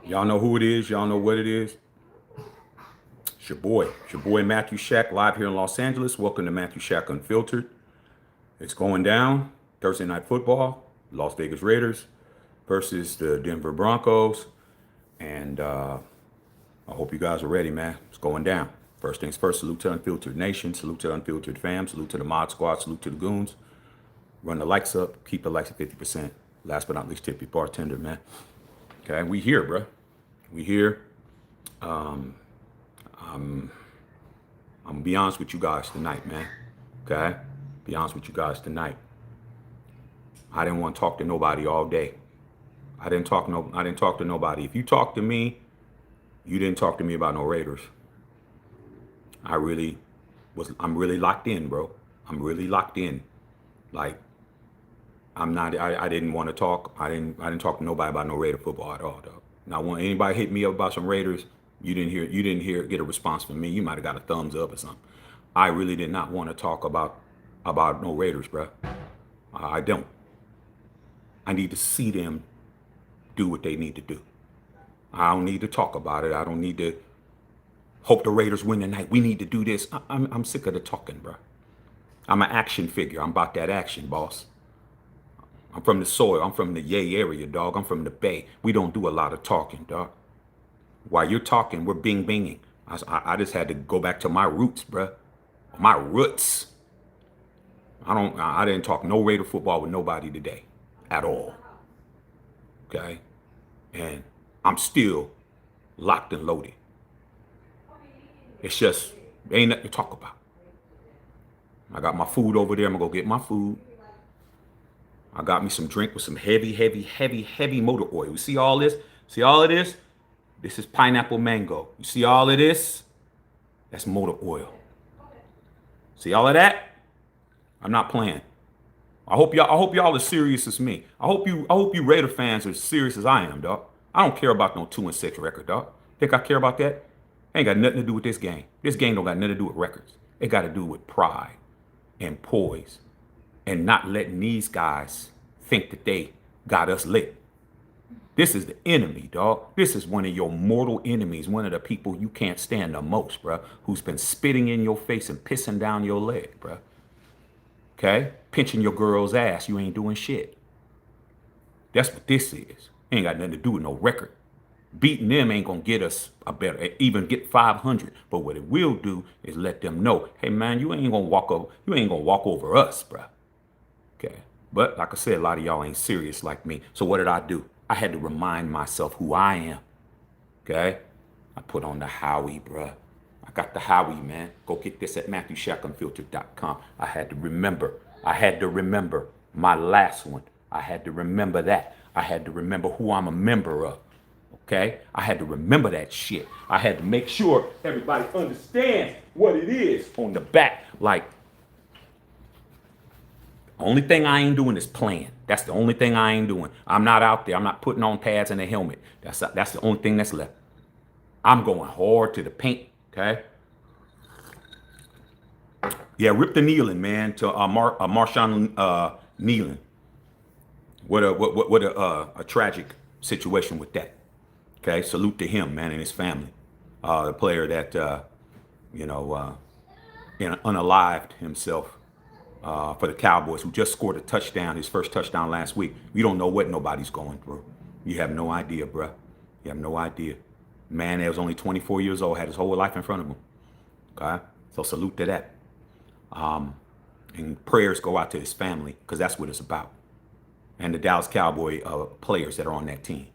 Y'all know who it is. Y'all know what it is. It's your boy. It's your boy Matthew Shack live here in Los Angeles. Welcome to Matthew Shack Unfiltered. It's going down. Thursday night football. Las Vegas Raiders versus the Denver Broncos. And I hope you guys are ready, man. It's going down. First things first, salute to Unfiltered Nation. Salute to Unfiltered Fam. Salute to the Mod Squad. Salute to the Goons. Run the likes up. Keep the likes at 50%. Last but not least, tip your bartender, man. Okay, we here, bro. We here. I'm gonna be honest with you guys tonight, man. Okay? Be honest with you guys tonight. I didn't want to talk to nobody all day. I didn't talk to nobody. If you talk to me, you didn't talk to me about no Raiders. I really I'm really locked in, bro. I'm really locked in. Like I didn't want to talk. I didn't talk to nobody about no Raider football at all, though. Now when anybody hit me up about some Raiders, you didn't hear get a response from me. You might have got a thumbs up or something. I really did not want to talk about no Raiders, bro. I don't. I need to see them do what they need to do. I don't need to talk about it. I don't need to hope the Raiders win tonight. We need to do this. I'm sick of the talking, bro. I'm an action figure. I'm about that action, boss. I'm from the soil. I'm from the Yay area, dog. I'm from the Bay. We don't do a lot of talking, dog. While you're talking, we're bing binging. I just had to go back to my roots, bro. My roots. I didn't talk no Raider football with nobody today, at all. Okay, and I'm still locked and loaded. It's just ain't nothing to talk about. I got my food over there. I'm gonna go get my food. I got me some drink with some heavy, heavy, heavy, heavy motor oil. You see all this? See all of this? This is pineapple mango. You see all of this? That's motor oil. See all of that? I'm not playing. I hope y'all as serious as me. I hope you Raider fans are as serious as I am, dog. I don't care about no 2-6 record, dog. Think I care about that? Ain't got nothing to do with this game. This game don't got nothing to do with records. It got to do with pride and poise and not letting these guys think that they got us lit. This is the enemy, dog. This is one of your mortal enemies, one of the people you can't stand the most, bro, who's been spitting in your face and pissing down your leg, bro. Okay? Pinching your girl's ass. You ain't doing shit. That's what this is. Ain't got nothing to do with no record. Beating them ain't gonna get us a better, even get 500. But what it will do is let them know, hey man, you ain't gonna walk over us, bro. Okay. But like I said, a lot of y'all ain't serious like me. So what did I do? I had to remind myself who I am. Okay? I put on the Howie, bruh. I got the Howie, man. Go get this at MatthewShackUnfiltered.com. I had to remember. I had to remember my last one. I had to remember that. I had to remember who I'm a member of. Okay? I had to remember that shit. I had to make sure everybody understands what it is on the back. Like, only thing I ain't doing is playing. That's the only thing I ain't doing. I'm not out there. I'm not putting on pads and a helmet. That's the only thing that's left. I'm going hard to the paint. Okay. Yeah, rip the kneeling, man, to Marshawn kneeling. What a tragic situation with that. Okay, salute to him, man, and his family. The player that you know unalived himself for the Cowboys, who just scored a touchdown, his first touchdown last week. We don't know what nobody's going through. You have no idea, bruh. You have no idea. Man that was only 24 years old, had his whole life in front of him. Okay? So salute to that. And prayers go out to his family, because that's what it's about. And the Dallas Cowboy players that are on that team.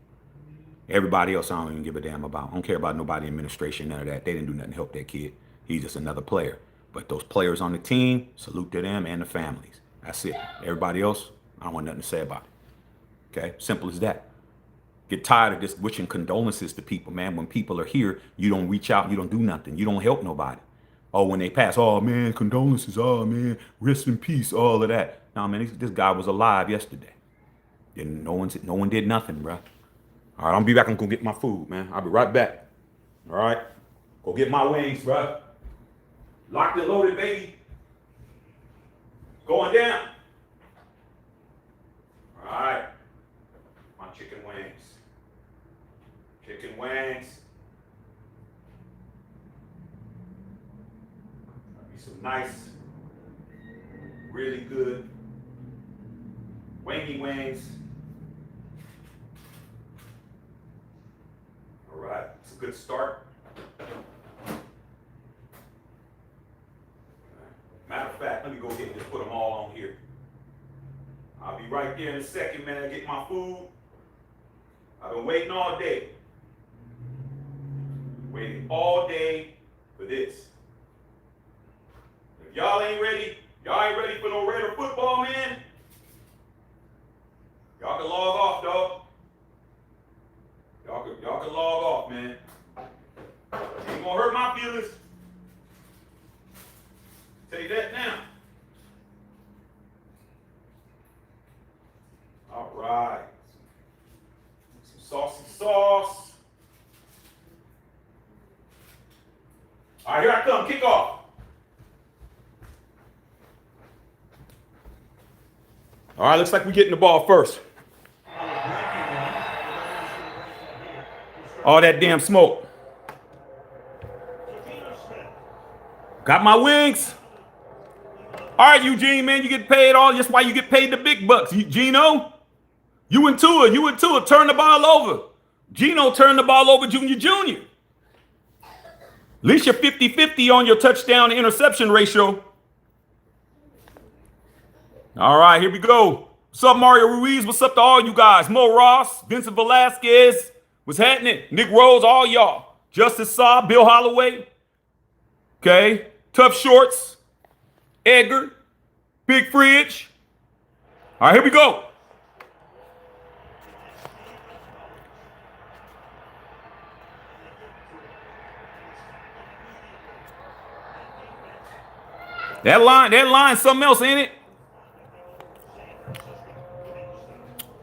Everybody else I don't even give a damn about. I don't care about nobody in administration, none of that. They didn't do nothing to help that kid. He's just another player. But those players on the team, salute to them and the families. That's it. Everybody else, I don't want nothing to say about it. Okay? Simple as that. Get tired of just wishing condolences to people, man. When people are here, you don't reach out, you don't do nothing. You don't help nobody. Oh, when they pass, oh man, condolences, oh man, rest in peace, all of that. No, man, this guy was alive yesterday. And no one did nothing, bro. All right, I'll be back. I'm gonna get my food, man. I'll be right back. All right, go get my wings, bro. Locked and loaded, baby. Going down. All right, my chicken wings. Chicken wings. Be some nice, really good wingy wings. All right, it's a good start. Matter of fact, let me go ahead and just put them all on here. I'll be right there in a second, man. Get my food. I've been waiting all day. Waiting all day for this. If y'all ain't ready for no Raider football, man, y'all can log off, dog. Y'all can log off, man. Ain't gonna hurt my feelings. Tell you that now. All right. Some saucy sauce. All right, here I come. Kick off. All right, looks like we're getting the ball first. All that damn smoke. Got my wings. All right, Eugene, man, you get paid all. That's why you get paid the big bucks. Gino, you and Tua turn the ball over. Gino turned the ball over Junior. At least you're 50-50 on your touchdown to interception ratio. All right, here we go. What's up, Mario Ruiz? What's up to all you guys? Mo Ross, Vincent Velasquez. What's happening? Nick Rose, all y'all. Justice Saw, Bill Holloway. Okay. Tough Shorts. Edgar. Big Fridge. All right, here we go. That line, something else, ain't it?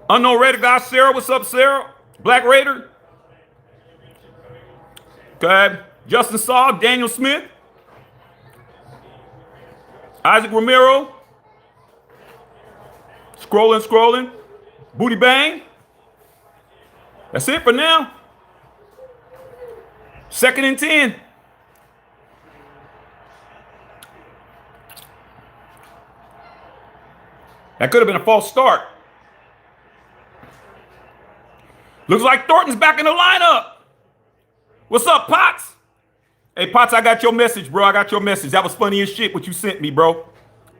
Unknown Raider guy, Sarah. What's up, Sarah? Black Raider. Okay. Justin Saw, Daniel Smith. Isaac Romero. Scrolling. Booty Bang. That's it for now. 2nd and 10. That could have been a false start. Looks like Thornton's back in the lineup. What's up, Potts? Hey, Potts, I got your message, bro. I got your message. That was funny as shit what you sent me, bro.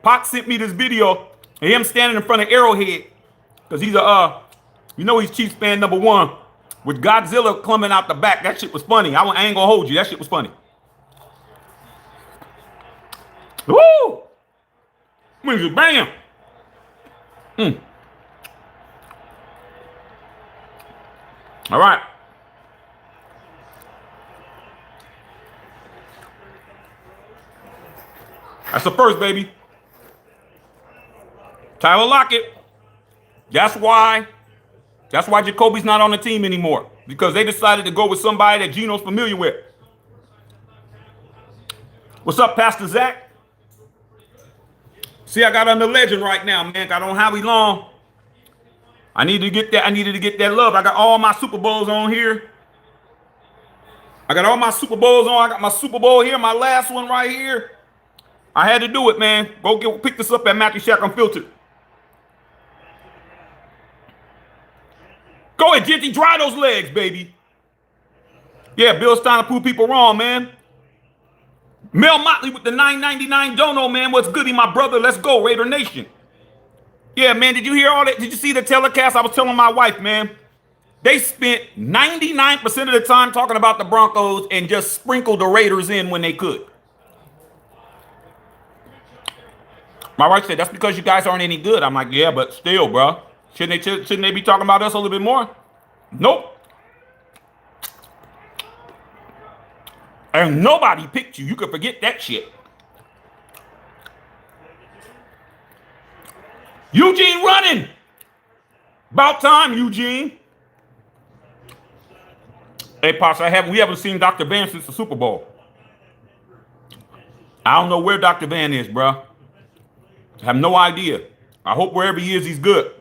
Potts sent me this video of him standing in front of Arrowhead. Because he's he's Chiefs fan #1 with Godzilla coming out the back. That shit was funny. I ain't gonna hold you. That shit was funny. Woo! Bam! All right. That's the first, baby. Tyler Lockett. That's why Jacoby's not on the team anymore. Because they decided to go with somebody that Gino's familiar with. What's up, Pastor Zach? See, I got on the legend right now, man. Got on Howie Long. I needed to get that love. I got all my Super Bowls on here. I got all my Super Bowls on. I got my Super Bowl here, my last one right here. I had to do it, man. Pick this up at Matthew Shack Unfiltered. Go ahead, Genty. Dry those legs, baby. Yeah, Bill's trying to prove people wrong, man. Mel Motley with the $9.99 dono, man. What's goody, my brother? Let's go, Raider Nation. Yeah, man, did you hear all that? Did you see the telecast? I was telling my wife, man. They spent 99% of the time talking about the Broncos and just sprinkled the Raiders in when they could. My wife said, that's because you guys aren't any good. I'm like, yeah, but still, bro. Shouldn't they be talking about us a little bit more? Nope. And nobody picked you. You could forget that shit. Eugene running. About time, Eugene. Hey, Pops, we haven't seen Dr. Van since the Super Bowl. I don't know where Dr. Van is, bro. I have no idea. I hope wherever he is, he's good.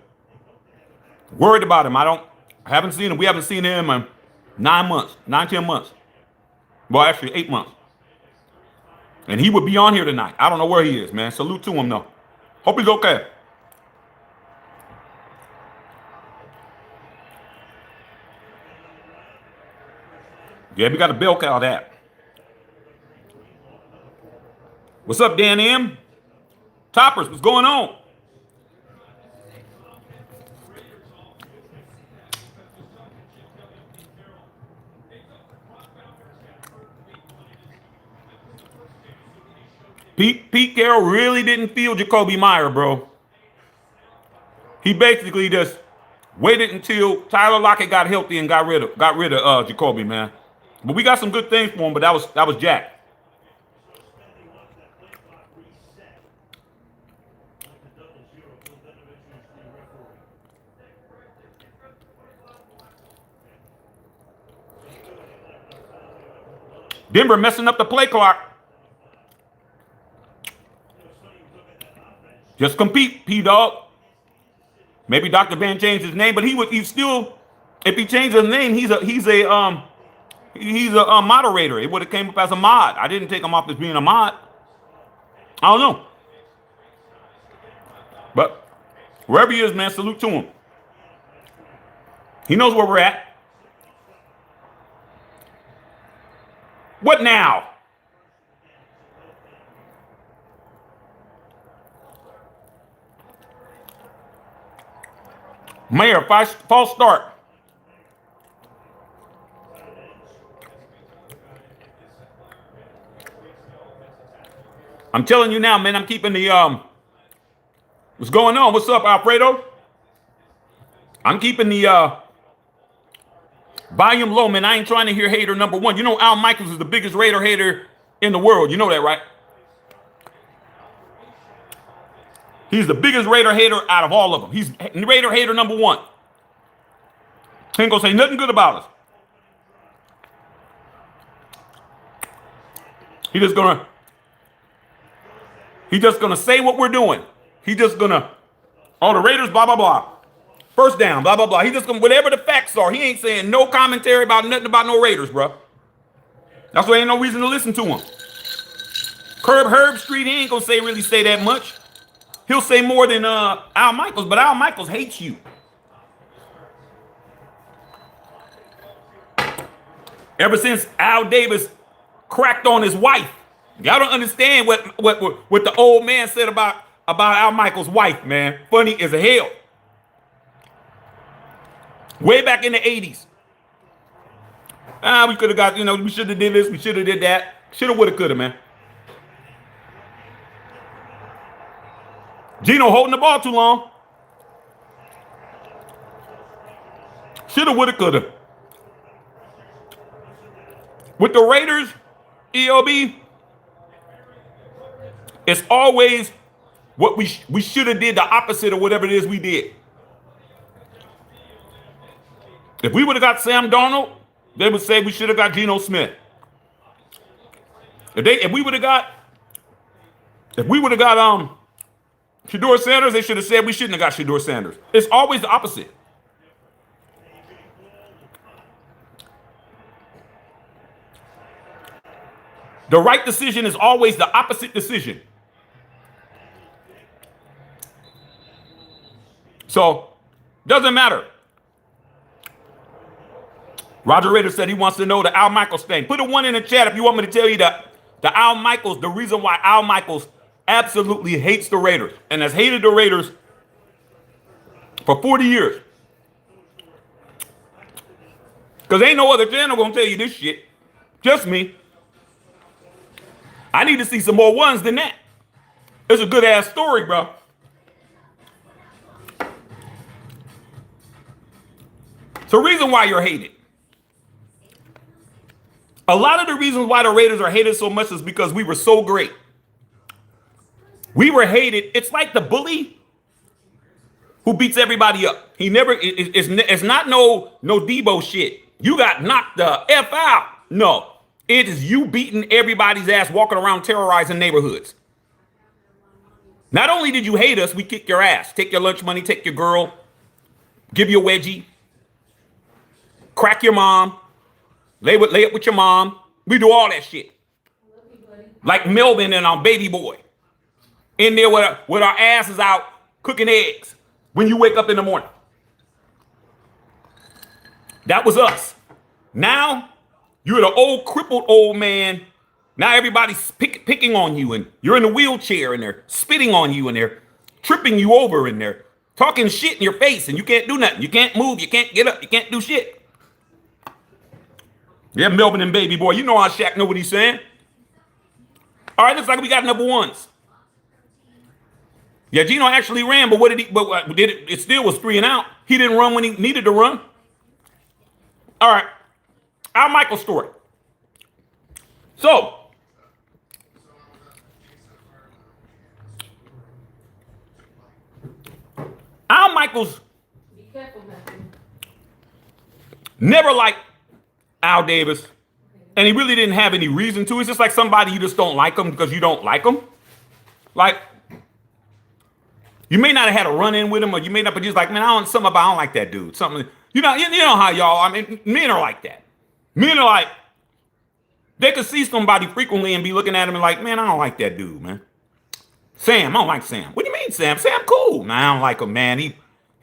Worried about him. I haven't seen him. We haven't seen him 9 months, 10 months. Well, actually 8 months. And he would be on here tonight. I don't know where he is, man. Salute to him, though. Hope he's okay. Yeah, we got a bell cow that. What's up, Dan M? Toppers, what's going on? Pete Carroll really didn't feel Jacoby Meyer, bro. He basically just waited until Tyler Lockett got healthy and got rid of Jacoby, man. But we got some good things for him, but that was Jack. Denver messing up the play clock. Just compete, P-Dog. Maybe Dr. Van changed his name, but he's still, if he changed his name, he's a moderator. It would have came up as a mod. I didn't take him off as being a mod. I don't know. But wherever he is, man, salute to him. He knows where we're at. What now? Mayor, false start. I'm telling you now, man, I'm keeping the, what's going on? What's up, Alfredo? I'm keeping the, volume low, man. I ain't trying to hear hater number one. You know Al Michaels is the biggest Raider hater in the world. You know that, right? He's the biggest Raider hater out of all of them. He's Raider hater number one. He ain't gonna say nothing good about us. He's just gonna say what we're doing. He just gonna, oh, the Raiders, blah, blah, blah. First down, blah, blah, blah. He just gonna, whatever the facts are, he ain't saying no commentary about nothing about no Raiders, bro. That's why ain't no reason to listen to him. Herb Street, he ain't gonna really say that much. He'll say more than Al Michaels, but Al Michaels hates you. Ever since Al Davis cracked on his wife. Y'all don't understand what the old man said about Al Michaels' wife, man. Funny as hell. Way back in the 80s. We could have got, we should have did this, we should have did that. Should have, would have, could have, man. Gino holding the ball too long. Should have, would have, could have. With the Raiders, ELB, it's always what we should have did the opposite of whatever it is we did. If we would have got Sam Darnold, they would say we should have got Geno Smith. If we would have got Shedeur Sanders, they should have said we shouldn't have got Shedeur Sanders. It's always the opposite. The right decision is always the opposite decision. So, doesn't matter. Roger Rader said he wants to know the Al Michaels thing. Put a 1 in the chat if you want me to tell you that the Al Michaels, the reason why Al Michaels absolutely hates the Raiders and has hated the Raiders for 40 years. Because ain't no other channel gonna tell you this shit. Just me. I need to see some more ones than that. It's a good ass story, bro. It's a reason why you're hated. A lot of the reasons why the Raiders are hated so much is because we were so great. We were hated. It's like the bully who beats everybody up. He never, it's not no Debo shit. You got knocked the F out. No, it is you beating everybody's ass, walking around terrorizing neighborhoods. Not only did you hate us, we kick your ass, take your lunch money, take your girl, give you a wedgie, crack your mom, lay up with your mom. We do all that shit. Like Melvin and our baby boy. In there with our asses out cooking eggs when you wake up in the morning. That was us. Now, you're the old crippled old man. Now everybody's picking on you, and you're in a wheelchair, and they're spitting on you, and they're tripping you over, and they're talking shit in your face, and you can't do nothing. You can't move. You can't get up. You can't do shit. Yeah, Melvin and baby boy. You know how Shaq know what he's saying. All right, looks like we got number ones. Yeah, Gino actually ran, but what did he? But what, did it? It still was 3 and out. He didn't run when he needed to run. All right, Al Michaels story. So, Al Michaels never liked Al Davis, and he really didn't have any reason to. It's just like somebody you just don't like them because you don't like them. Like, you may not have had a run-in with him, or you may not, but just like, man, I don't like that dude. Something, you know how y'all, I mean, men are like that. Men are like, they could see somebody frequently and be looking at him and like, man, I don't like that dude, man. Sam, I don't like Sam. What do you mean, Sam? Sam cool. Man, I don't like him, man. He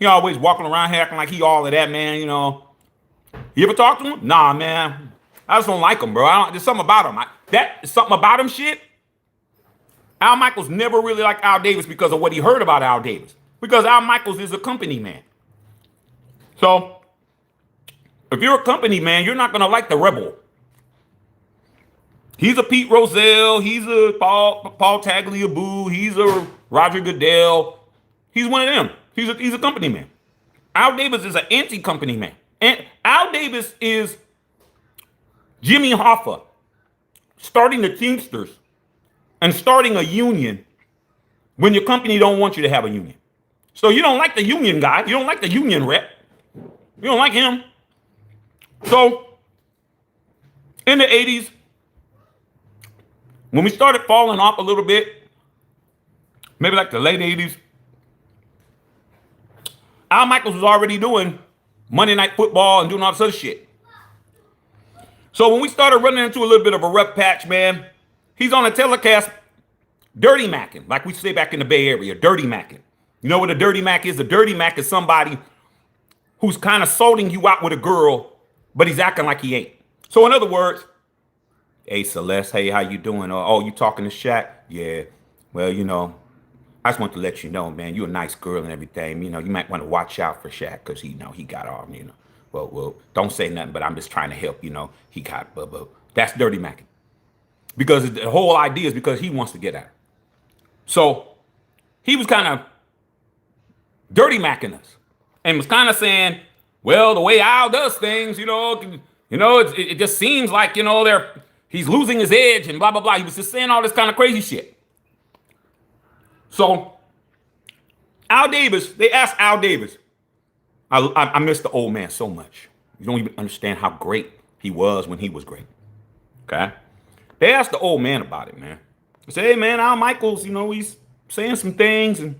always walking around here acting like he all of that, man, you know. You ever talk to him? Nah, man. I just don't like him, bro. There's something about him. Something about him shit. Al Michaels never really liked Al Davis because of what he heard about Al Davis. Because Al Michaels is a company man. So, if you're a company man, you're not going to like the rebel. He's a Pete Rozelle. He's a Paul Tagliabue. He's a Roger Goodell. He's one of them. He's a company man. Al Davis is an anti-company man. And Al Davis is Jimmy Hoffa starting the Teamsters and starting a union when your company don't want you to have a union. So you don't like the union guy. You don't like the union rep. You don't like him. So in the 80s, when we started falling off a little bit, maybe like the late 80s, Al Michaels was already doing Monday Night Football and doing all this other shit. So when we started running into a little bit of a rough patch, man, he's on a telecast dirty macking, like we say back in the Bay Area, dirty macking. You know what a dirty mac is? A dirty mac is somebody who's kind of sorting you out with a girl, but he's acting like he ain't. So in other words, hey, Celeste, hey, how you doing? Oh, you talking to Shaq? Yeah. Well, you know, I just want to let you know, man, you're a nice girl and everything. You know, you might want to watch out for Shaq because, he got all, you know. Well, don't say nothing, but I'm just trying to help, you know. He got, blah. That's dirty macking. Because the whole idea is because he wants to get at her. So he was kind of dirty macking us and was kind of saying, well, the way Al does things, it just seems like, he's losing his edge and blah, blah, blah. He was just saying all this kind of crazy shit. So Al Davis, they asked Al Davis, I miss the old man so much. You don't even understand how great he was when he was great. Okay? They asked the old man about it, man. They said, hey, man, Al Michaels, he's saying some things and,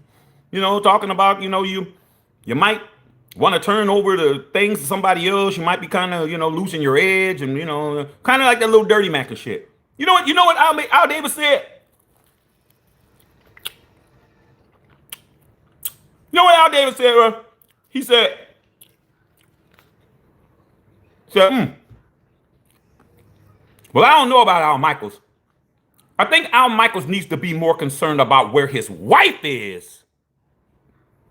talking about, you might want to turn over the things to somebody else. You might be kind of, losing your edge and, kind of like that little dirty Mac and shit. You know what Al Davis said? You know what Al Davis said, bro? He said, well, I don't know about Al Michaels. I think Al Michaels needs to be more concerned about where his wife is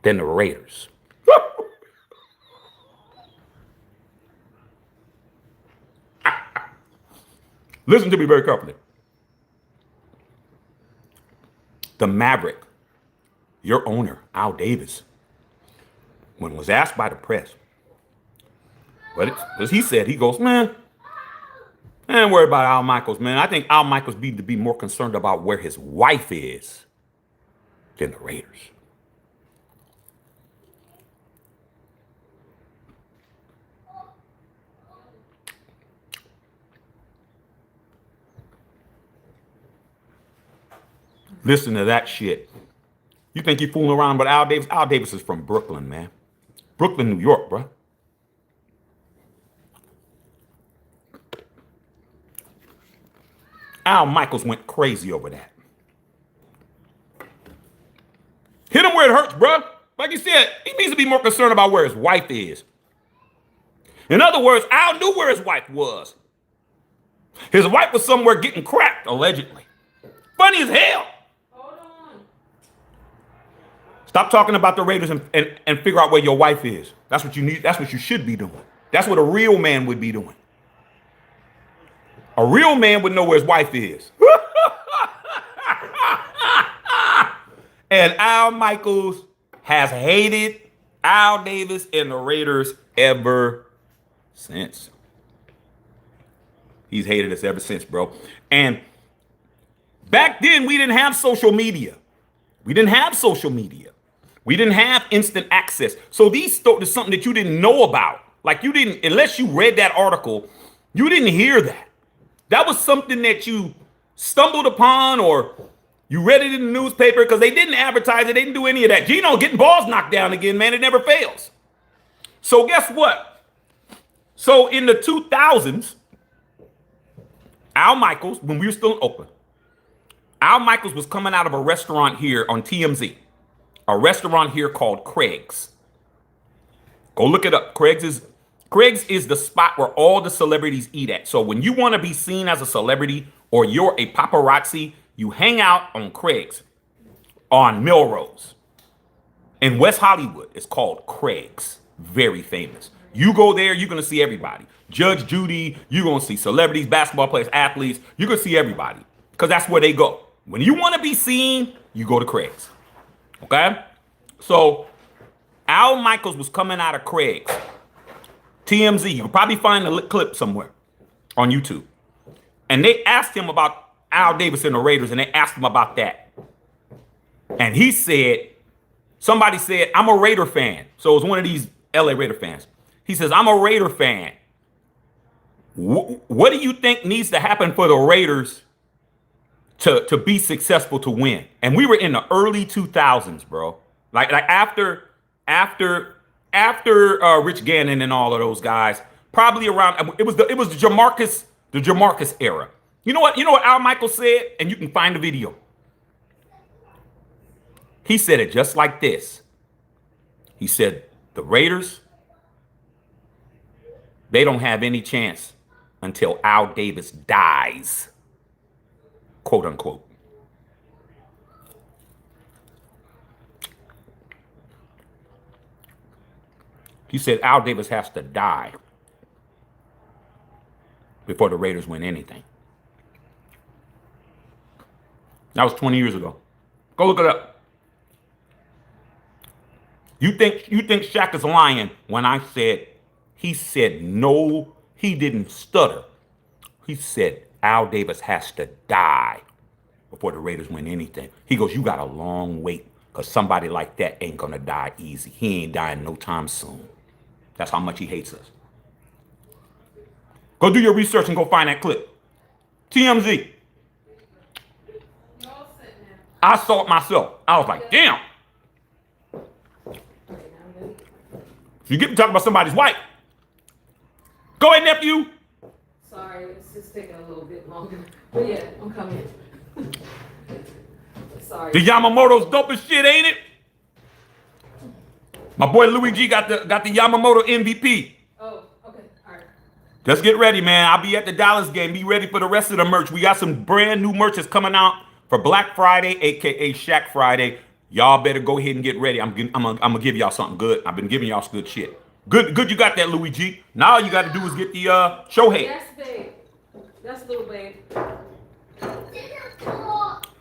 than the Raiders. Listen to me very carefully. The Maverick, your owner, Al Davis, when was asked by the press, as he said, he goes, man, I ain't worried about Al Michaels, man. I think Al Michaels needs to be more concerned about where his wife is than the Raiders. Listen to that shit. You think you fooling around with Al Davis? Al Davis is from Brooklyn, man. Brooklyn, New York, bro. Al Michaels went crazy over that. Hit him where it hurts, bro. Like you said, he needs to be more concerned about where his wife is. In other words, Al knew where his wife was. His wife was somewhere getting cracked, allegedly. Funny as hell. Hold on. Stop talking about the Raiders and figure out where your wife is. That's what you need. That's what you should be doing. That's what a real man would be doing. A real man would know where his wife is. And Al Michaels has hated Al Davis and the Raiders ever since. He's hated us ever since, bro. And back then, we didn't have social media. We didn't have social media. We didn't have instant access. So these stories is something that you didn't know about. Like you didn't, unless you read that article, you didn't hear that. That was something that you stumbled upon or you read it in the newspaper because they didn't advertise it. They didn't do any of that. Gino getting balls knocked down again, man. It never fails. So guess what? So in the 2000s, Al Michaels, when we were still in Oakland, Al Michaels was coming out of a restaurant here on TMZ, a restaurant here called Craig's. Go look it up. Craig's is the spot where all the celebrities eat at. So when you want to be seen as a celebrity or you're a paparazzi, you hang out on Craig's on Melrose. In West Hollywood, it's called Craig's. Very famous. You go there, you're going to see everybody. Judge Judy, you're going to see celebrities, basketball players, athletes. You're going to see everybody because that's where they go. When you want to be seen, you go to Craig's. Okay? So Al Michaels was coming out of Craig's. TMZ, you can probably find the clip somewhere on YouTube. And they asked him about Al Davis and the Raiders, and they asked him about that. And he said, somebody said, I'm a Raider fan. So it was one of these LA Raider fans. He says, I'm a Raider fan. What do you think needs to happen for the Raiders to be successful, to win? And we were in the early 2000s, bro. Like after Rich Gannon and all of those guys, probably around it was the Jamarcus era. You know what Al Michaels said? And you can find the video. He said it just like this. He said, the Raiders, they don't have any chance until Al Davis dies, quote unquote. He said Al Davis has to die before the Raiders win anything. That was 20 years ago. Go look it up. You think Shaq is lying when I said, he said no, he didn't stutter. He said Al Davis has to die before the Raiders win anything. He goes, you got a long wait because somebody like that ain't going to die easy. He ain't dying no time soon. That's how much he hates us. Go do your research and go find that clip. TMZ. I saw it myself. I was like, damn. You get to talk about somebody's wife. Go ahead, nephew. Sorry, it's just taking a little bit longer. But yeah, I'm coming. Sorry. The Yamamoto's dope as shit, ain't it? My boy Louis G got the Yamamoto MVP. Oh, okay. All right. Just get ready, man. I'll be at the Dallas game. Be ready for the rest of the merch. We got some brand new merch that's coming out for Black Friday, aka Shaq Friday. Y'all better go ahead and get ready. I'm gonna give y'all something good. I've been giving y'all some good shit. Good. You got that, Louis G. Now all you got to do is get the Shohei. Yes, babe. That's little babe.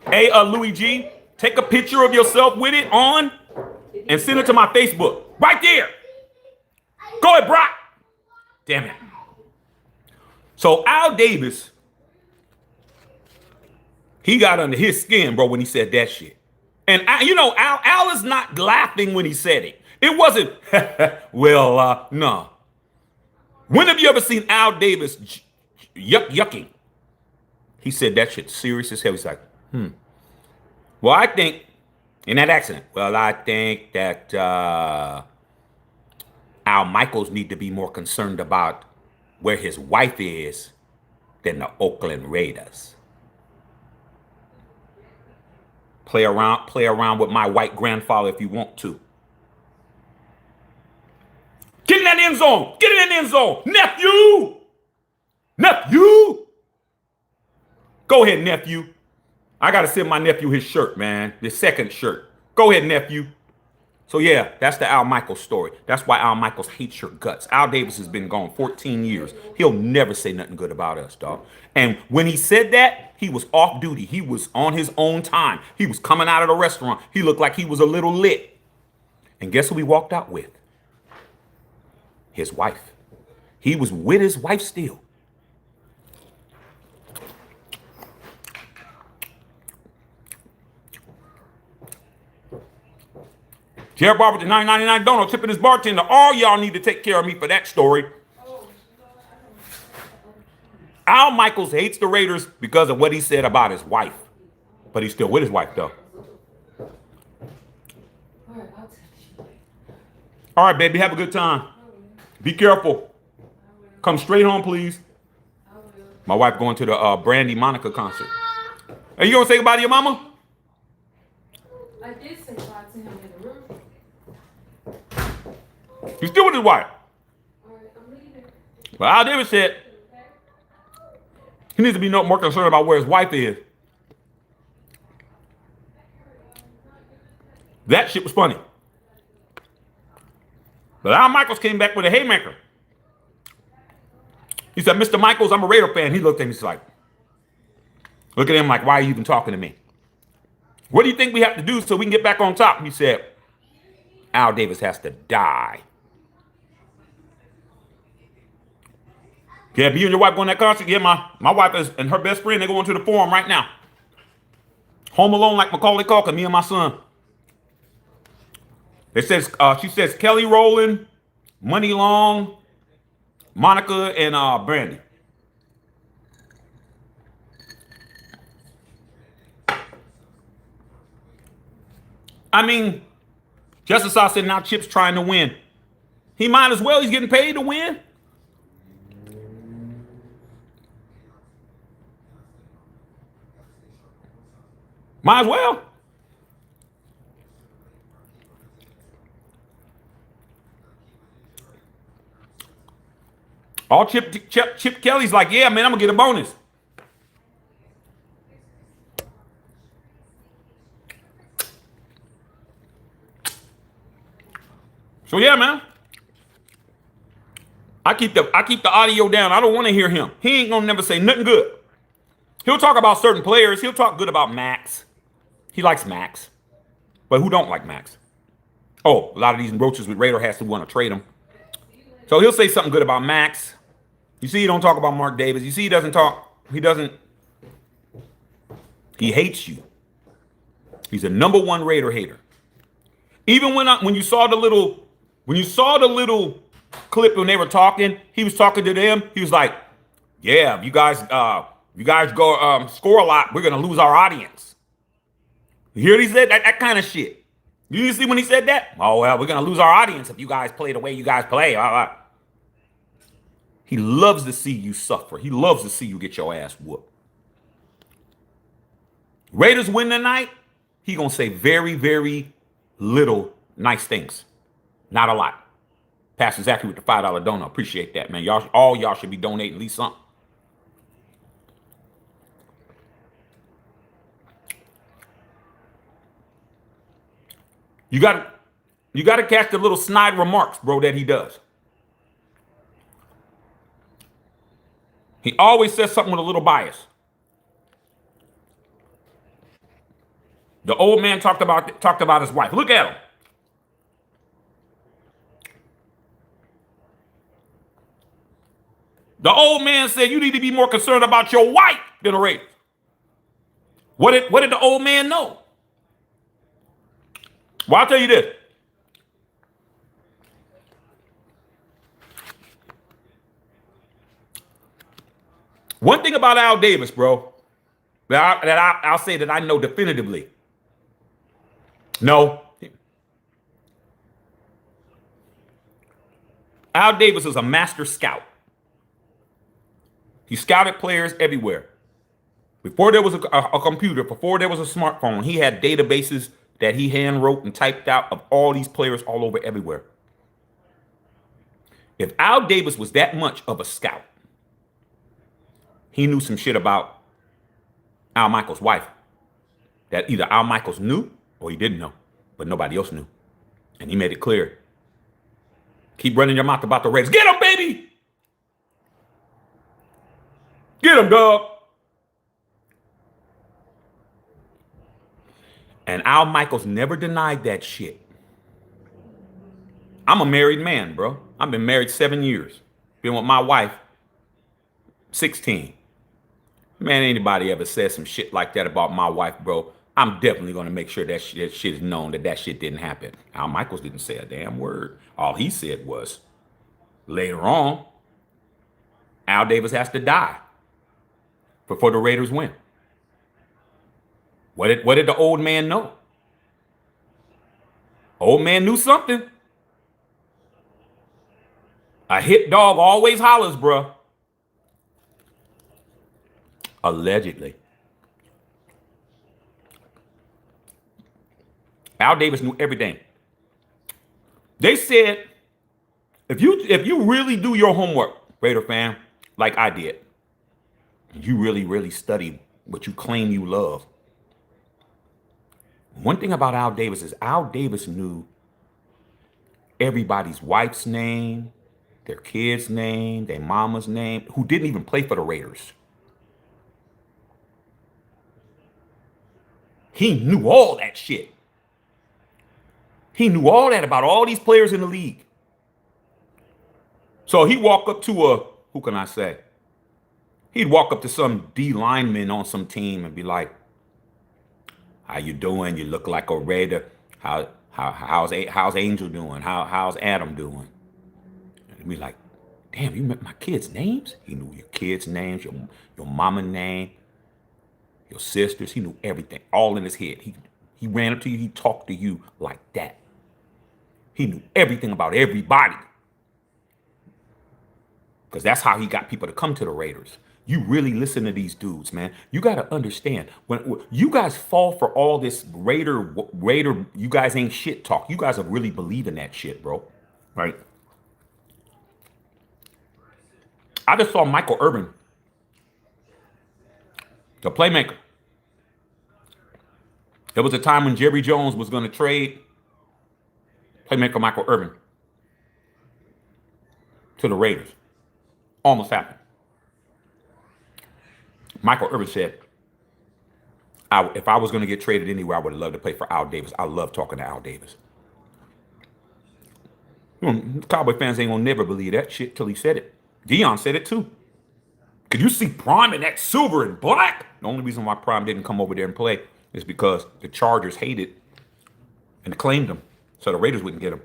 Hey, Louis G, take a picture of yourself with it on and send it to my Facebook. Right there. Go ahead, Brock. Damn it. So Al Davis, he got under his skin, bro, when he said that shit. And Al is not laughing when he said it. It wasn't, well, no. When have you ever seen Al Davis yucking? He said that shit serious as hell. He's like, Well, I think, in that accident, I think that Al Michaels need to be more concerned about where his wife is than the Oakland Raiders. Play around with my white grandfather if you want to. Get in that end zone. Get in that end zone. Nephew. Nephew. Go ahead, nephew. I got to send my nephew his shirt, man. His second shirt. Go ahead, nephew. So, yeah, that's the Al Michaels story. That's why Al Michaels hates your guts. Al Davis has been gone 14 years. He'll never say nothing good about us, dog. And when he said that, he was off duty. He was on his own time. He was coming out of the restaurant. He looked like he was a little lit. And guess who he walked out with? His wife. He was with his wife still. Jared Barber with the $9.99 donut tipping his bartender. All y'all need to take care of me for that story. Al Michaels hates the Raiders because of what he said about his wife. But he's still with his wife, though. All right, baby, have a good time. Be careful. Come straight home, please. My wife going to the Brandy Monica concert. Are you going to say goodbye to your mama? I did say bye to him in the room. He's still with his wife. All right, I'm leaving. But Al Davis said he needs to be no more concerned about where his wife is. That shit was funny. But Al Michaels came back with a haymaker. He said, Mr. Michaels, I'm a Raider fan. He looked at me, he's like, look at him like, why are you even talking to me? What do you think we have to do so we can get back on top? He said, Al Davis has to die. Yeah, you and your wife going to that concert? Yeah, my wife and her best friend, they're going to the Forum right now. Home Alone like Macaulay Culkin, me and my son. It says, she says Kelly Rowland, Money Long, Monica, and Brandy. I mean, Justice Sauce said now Chip's trying to win. He might as well. He's getting paid to win. Might as well. All Chip Kelly's like, yeah, man, I'm going to get a bonus. So, yeah, man. I keep the audio down. I don't want to hear him. He ain't going to never say nothing good. He'll talk about certain players. He'll talk good about Max. He likes Max. But who don't like Max? Oh, a lot of these roaches with Raider hats who want to trade him. So he'll say something good about Max. You see, he don't talk about Mark Davis. You see, he doesn't talk. He hates you. He's a #1 Raider hater. Even when you saw the little clip when they were talking, he was talking to them. He was like, "Yeah, if you guys go score a lot, we're gonna lose our audience." You hear what he said? That kind of shit. You see when he said that? Oh well, we're gonna lose our audience if you guys play the way you guys play. He loves to see you suffer. He loves to see you get your ass whooped. Raiders win tonight, he gonna say very, very little nice things. Not a lot. Pastor Zachary with the $5 donut. Appreciate that, man. All y'all should be donating at least something. You gotta catch the little snide remarks, bro, that he does. He always says something with a little bias. The old man talked about his wife. Look at him. The old man said you need to be more concerned about your wife than the Raiders. What did the old man know? Well, I'll tell you this. One thing about Al Davis, bro, that I'll say that I know definitively. No. Al Davis is a master scout. He scouted players everywhere. Before there was a computer, before there was a smartphone, he had databases that he hand wrote and typed out of all these players all over everywhere. If Al Davis was that much of a scout, he knew some shit about Al Michaels' wife that either Al Michaels knew or he didn't know, but nobody else knew. And he made it clear. Keep running your mouth about the Raiders. Get him, baby! Get him, dog! And Al Michaels never denied that shit. I'm a married man, bro. I've been married 7 years. Been with my wife 16. Man, anybody ever said some shit like that about my wife, bro, I'm definitely going to make sure that shit is known that shit didn't happen. Al Michaels didn't say a damn word. All he said was, later on, Al Davis has to die before the Raiders win. What did the old man know? Old man knew something. A hit dog always hollers, bro. Allegedly. Al Davis knew everything. They said, if you really do your homework, Raider fan, like I did, you really, really study what you claim you love. One thing about Al Davis is Al Davis knew everybody's wife's name, their kid's name, their mama's name, who didn't even play for the Raiders. He knew all that shit. He knew all that about all these players in the league. So he walk up to who can I say? He'd walk up to some D lineman on some team and be like, how you doing? You look like a Raider. How's Angel doing? How's Adam doing? And he'd be like, damn, you met my kids' names? He knew your kids' names, your mama's name, your sisters. He knew everything, all in his head. He ran up to you. He talked to you like that. He knew everything about everybody. Because that's how he got people to come to the Raiders. You really listen to these dudes, man. You got to understand, when you guys fall for all this Raider, you guys ain't shit talk. You guys are really believing that shit, bro. Right? I just saw Michael Irvin, the playmaker. There was a time when Jerry Jones was going to trade playmaker Michael Irvin to the Raiders. Almost happened. Michael Irvin said, if I was going to get traded anywhere, I would love to play for Al Davis. I love talking to Al Davis. Cowboy fans ain't going to never believe that shit till he said it. Deion said it too. Could you see Prime in that silver and black? The only reason why Prime didn't come over there and play is because the Chargers hated and claimed him, so the Raiders wouldn't get him.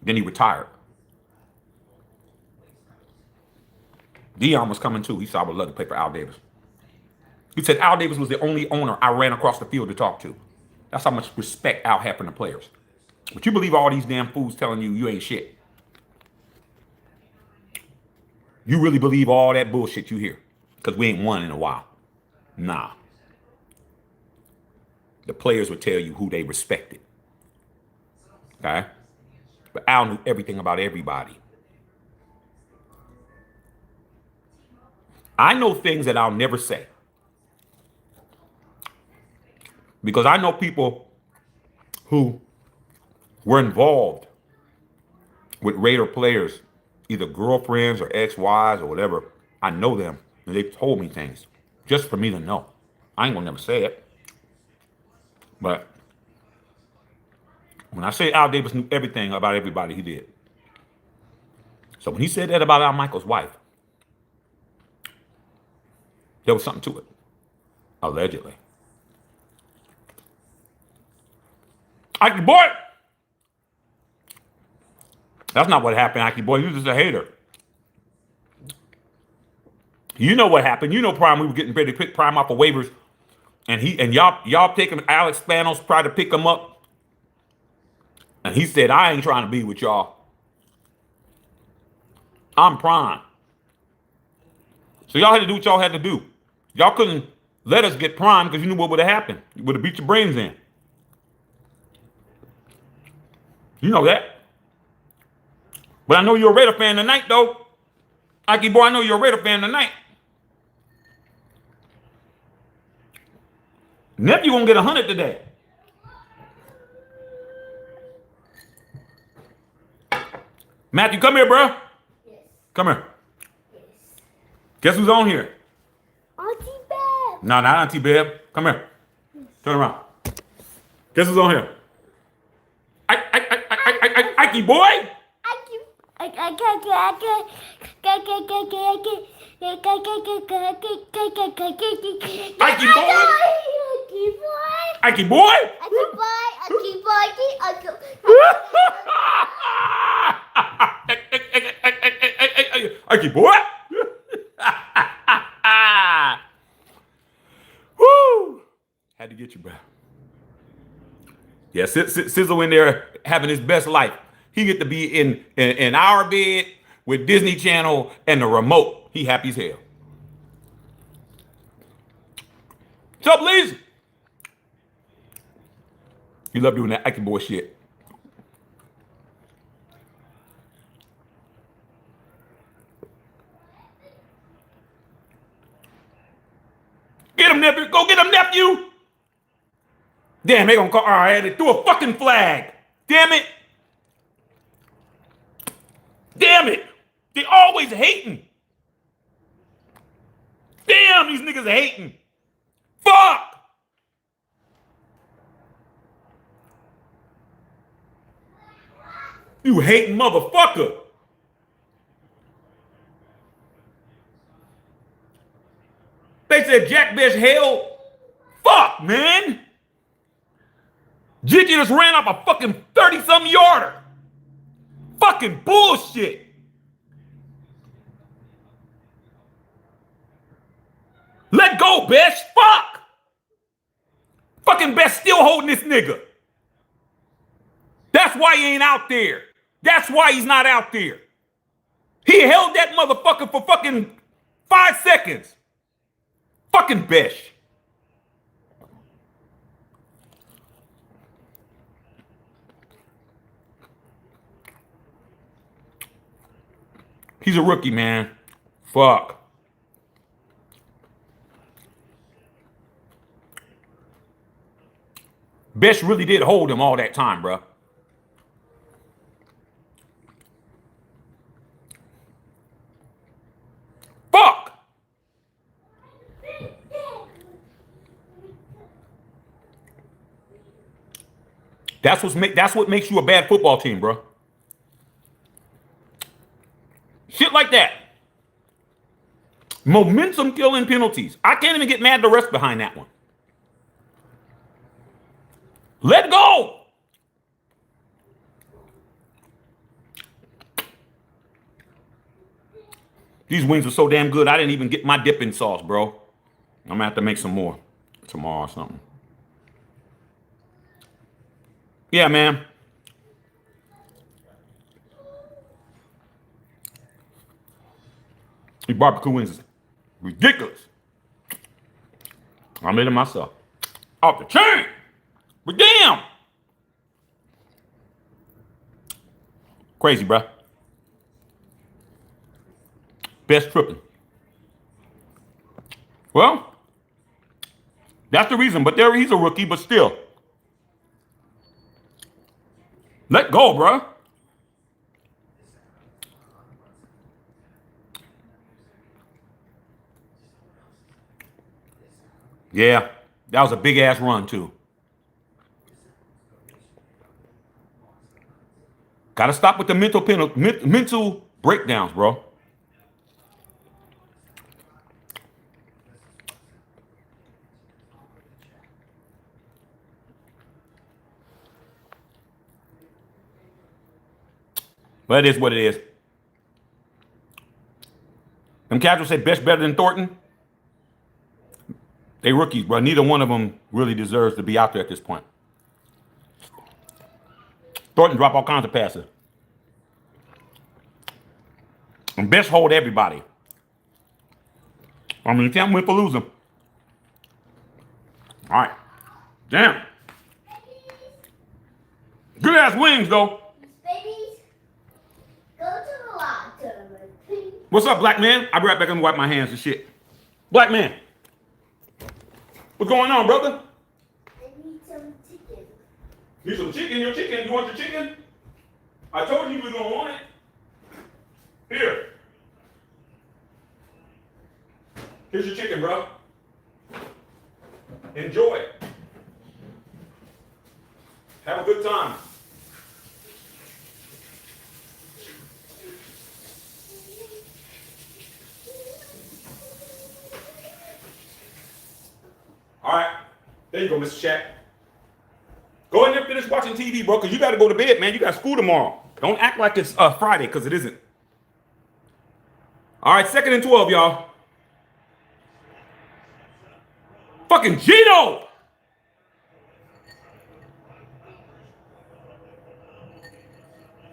Then he retired. Deion was coming too. He said, I would love to play for Al Davis. He said Al Davis was the only owner I ran across the field to talk to. That's how much respect Al had for the players. But you believe all these damn fools telling you ain't shit. You really believe all that bullshit you hear? Because we ain't won in a while. Nah. The players would tell you who they respected. Okay? But Al knew everything about everybody. I know things that I'll never say. Because I know people who were involved with Raider players, either girlfriends or ex-wives or whatever. I know them, and they've told me things just for me to know. I ain't gonna never say it. But when I say Al Davis knew everything about everybody, he did. So when he said that about Al Michaels' wife, there was something to it. Allegedly. Ike boy! That's not what happened, Ike boy. You're just a hater. You know what happened. You know Prime, we were getting ready to pick Prime off of waivers. And y'all picking Alex Spanos, tried to pick him up. And he said, I ain't trying to be with y'all. I'm Prime. So y'all had to do what y'all had to do. Y'all couldn't let us get prime because you knew what would have happened. You would have beat your brains in. You know that. But I know you're a Raider fan tonight, though. Ike boy, I know you're a Raider fan tonight. Nephew gonna get 100 today. Matthew, come here, bro. Yes. Come here. Yes. Guess who's on here? Auntie Beb. No, not Auntie Beb. Come here. Turn around. Guess who's on here? Ike boy. Ike boy. Ike boy. Woo! Had to get you, bro. Yeah, Sizzle in there having his best life. He get to be in our bed with Disney Channel and the remote. He happy as hell. What's up, Liz? You love doing that Ike boy shit. Get him, nephew. Go get him, nephew. Damn, they gonna call. All right, they threw a fucking flag. Damn it. Damn it. They always hating. Damn, these niggas are hating. Fuck. You hating motherfucker. They said Jack Best hell. Fuck, man. Gigi just ran up a fucking 30-something yarder. Fucking bullshit. Let go, Best. Fuck. Fucking Best still holding this nigga. That's why he ain't out there. That's why he's not out there. He held that motherfucker for fucking 5 seconds. Fucking Besh. He's a rookie, man. Fuck. Besh really did hold him all that time, bro. Fuck. That's what makes you a bad football team, bro. Shit like that. Momentum killing penalties. I can't even get mad at the rest behind that one. Let go. These wings are so damn good, I didn't even get my dipping sauce, bro. I'm gonna have to make some more tomorrow or something. Yeah, man. These barbecue wings is ridiculous. I made them myself. Off the chain. But damn. Crazy, bruh. Best tripping. Well, that's the reason. But there, he's a rookie, but still. Let go, bruh. Yeah, that was a big ass run too. Gotta stop with the mental breakdowns, bro. But it is what it is. Them casuals say Best better than Thornton. They rookies, bro. Neither one of them really deserves to be out there at this point. Thornton drop all kinds of passes. And Best hold everybody. I mean, you can't win for losing. All right. Damn. Good ass wings, though. Babies, go to the locker room, please. What's up, black man? I'll be right back and wipe my hands and shit. Black man. What's going on, brother? I need some chicken. Need some chicken? Your chicken? You want your chicken? I told you we were going to want it. Here. Here's your chicken, bro. Enjoy it. Have a good time. All right. There you go, Mr. Shaq. Go in there and finish watching TV, bro, because you got to go to bed, man. You got school tomorrow. Don't act like it's Friday, because it isn't. All right, 2nd and 12, y'all. Fucking Gino!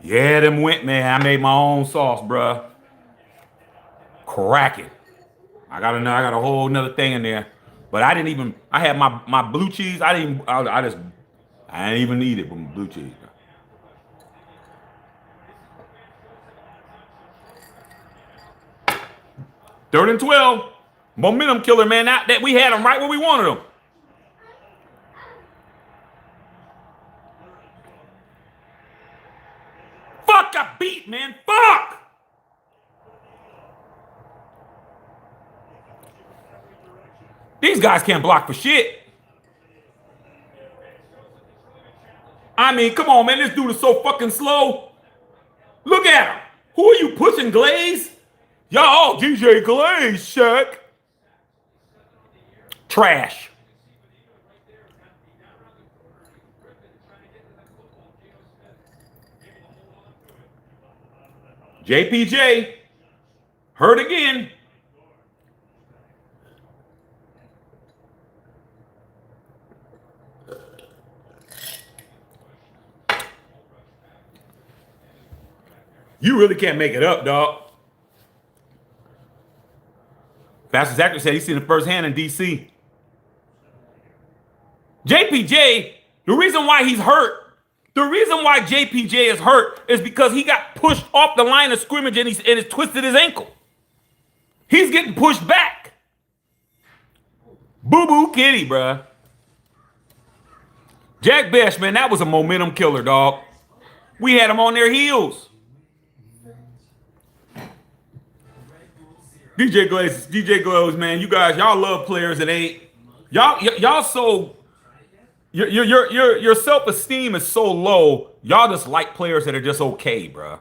Yeah, them went, man. I made my own sauce, bruh. Cracking. I got a whole nother thing in there. But I didn't even, I had my blue cheese. I didn't even eat it with blue cheese. 3rd and 12. Momentum killer, man. That we had them right where we wanted them. Fuck, I beat, man. Fuck! These guys can't block for shit. I mean, come on, man. This dude is so fucking slow. Look at him. Who are you pushing, Glaze? Y'all, DJ Glaze, Shaq. Trash. JPJ. Hurt again. You really can't make it up, dog. Fastest actor said he's seen it firsthand in DC. JPJ, the reason why he's hurt, the reason why JPJ is hurt is because he got pushed off the line of scrimmage and he's twisted his ankle. He's getting pushed back. Boo-boo kitty, bruh. Jack Bash, man, that was a momentum killer, dog. We had him on their heels. DJ Glaze, man, you guys, y'all love players that ain't y'all so your self-esteem is so low. Y'all just like players that are just okay, bruh.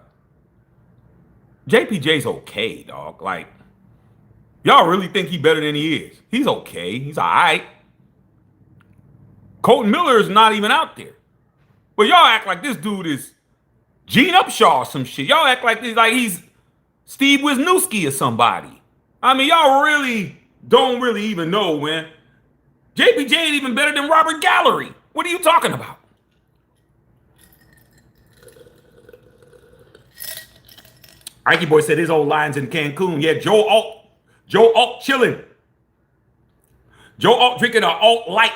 JPJ's okay, dog. Like, y'all really think he better than he is. He's okay. He's all right. Colton Miller is not even out there. But y'all act like this dude is Gene Upshaw or some shit. Y'all act like he's Steve Wisniewski or somebody. I mean, y'all really don't really even know, man. JPJ ain't even better than Robert Gallery. What are you talking about? Ike Boy said his old line's in Cancun. Yeah, Joe Alt chilling. Joe Alt drinking an Alt Light.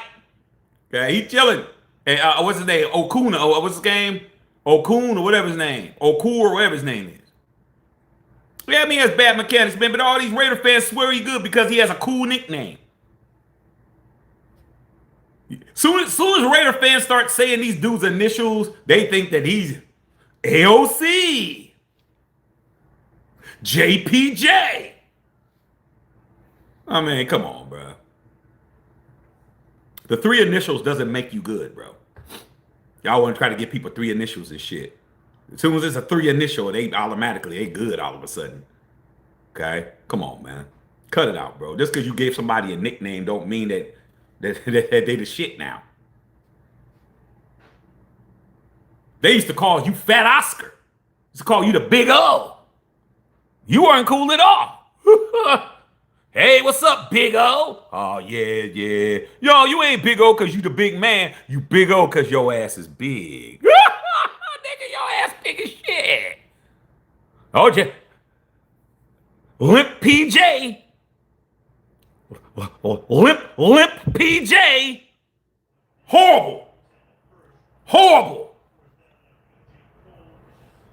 Yeah, he chilling. And what's his name? Okuna. What's his name? Okun or whatever his name. Okur or whatever his name is. Yeah, I mean, he has bad mechanics, man, but all these Raider fans swear he good because he has a cool nickname. Soon as Raider fans start saying these dudes' initials, they think that he's AOC, JPJ. I mean, come on, bro. The 3 initials doesn't make you good, bro. Y'all want to try to give people 3 initials and shit. As soon as it's a 3 initial, they good all of a sudden. Okay? Come on, man. Cut it out, bro. Just because you gave somebody a nickname don't mean that they the shit now. They used to call you Fat Oscar. Used to call you the Big O. You weren't cool at all. Hey, what's up, Big O? Oh, yeah. Yo, you ain't Big O because you the big man. You Big O because your ass is big. Nigga, your ass big as shit. Oh, Limp PJ. Limp PJ. Horrible. Horrible.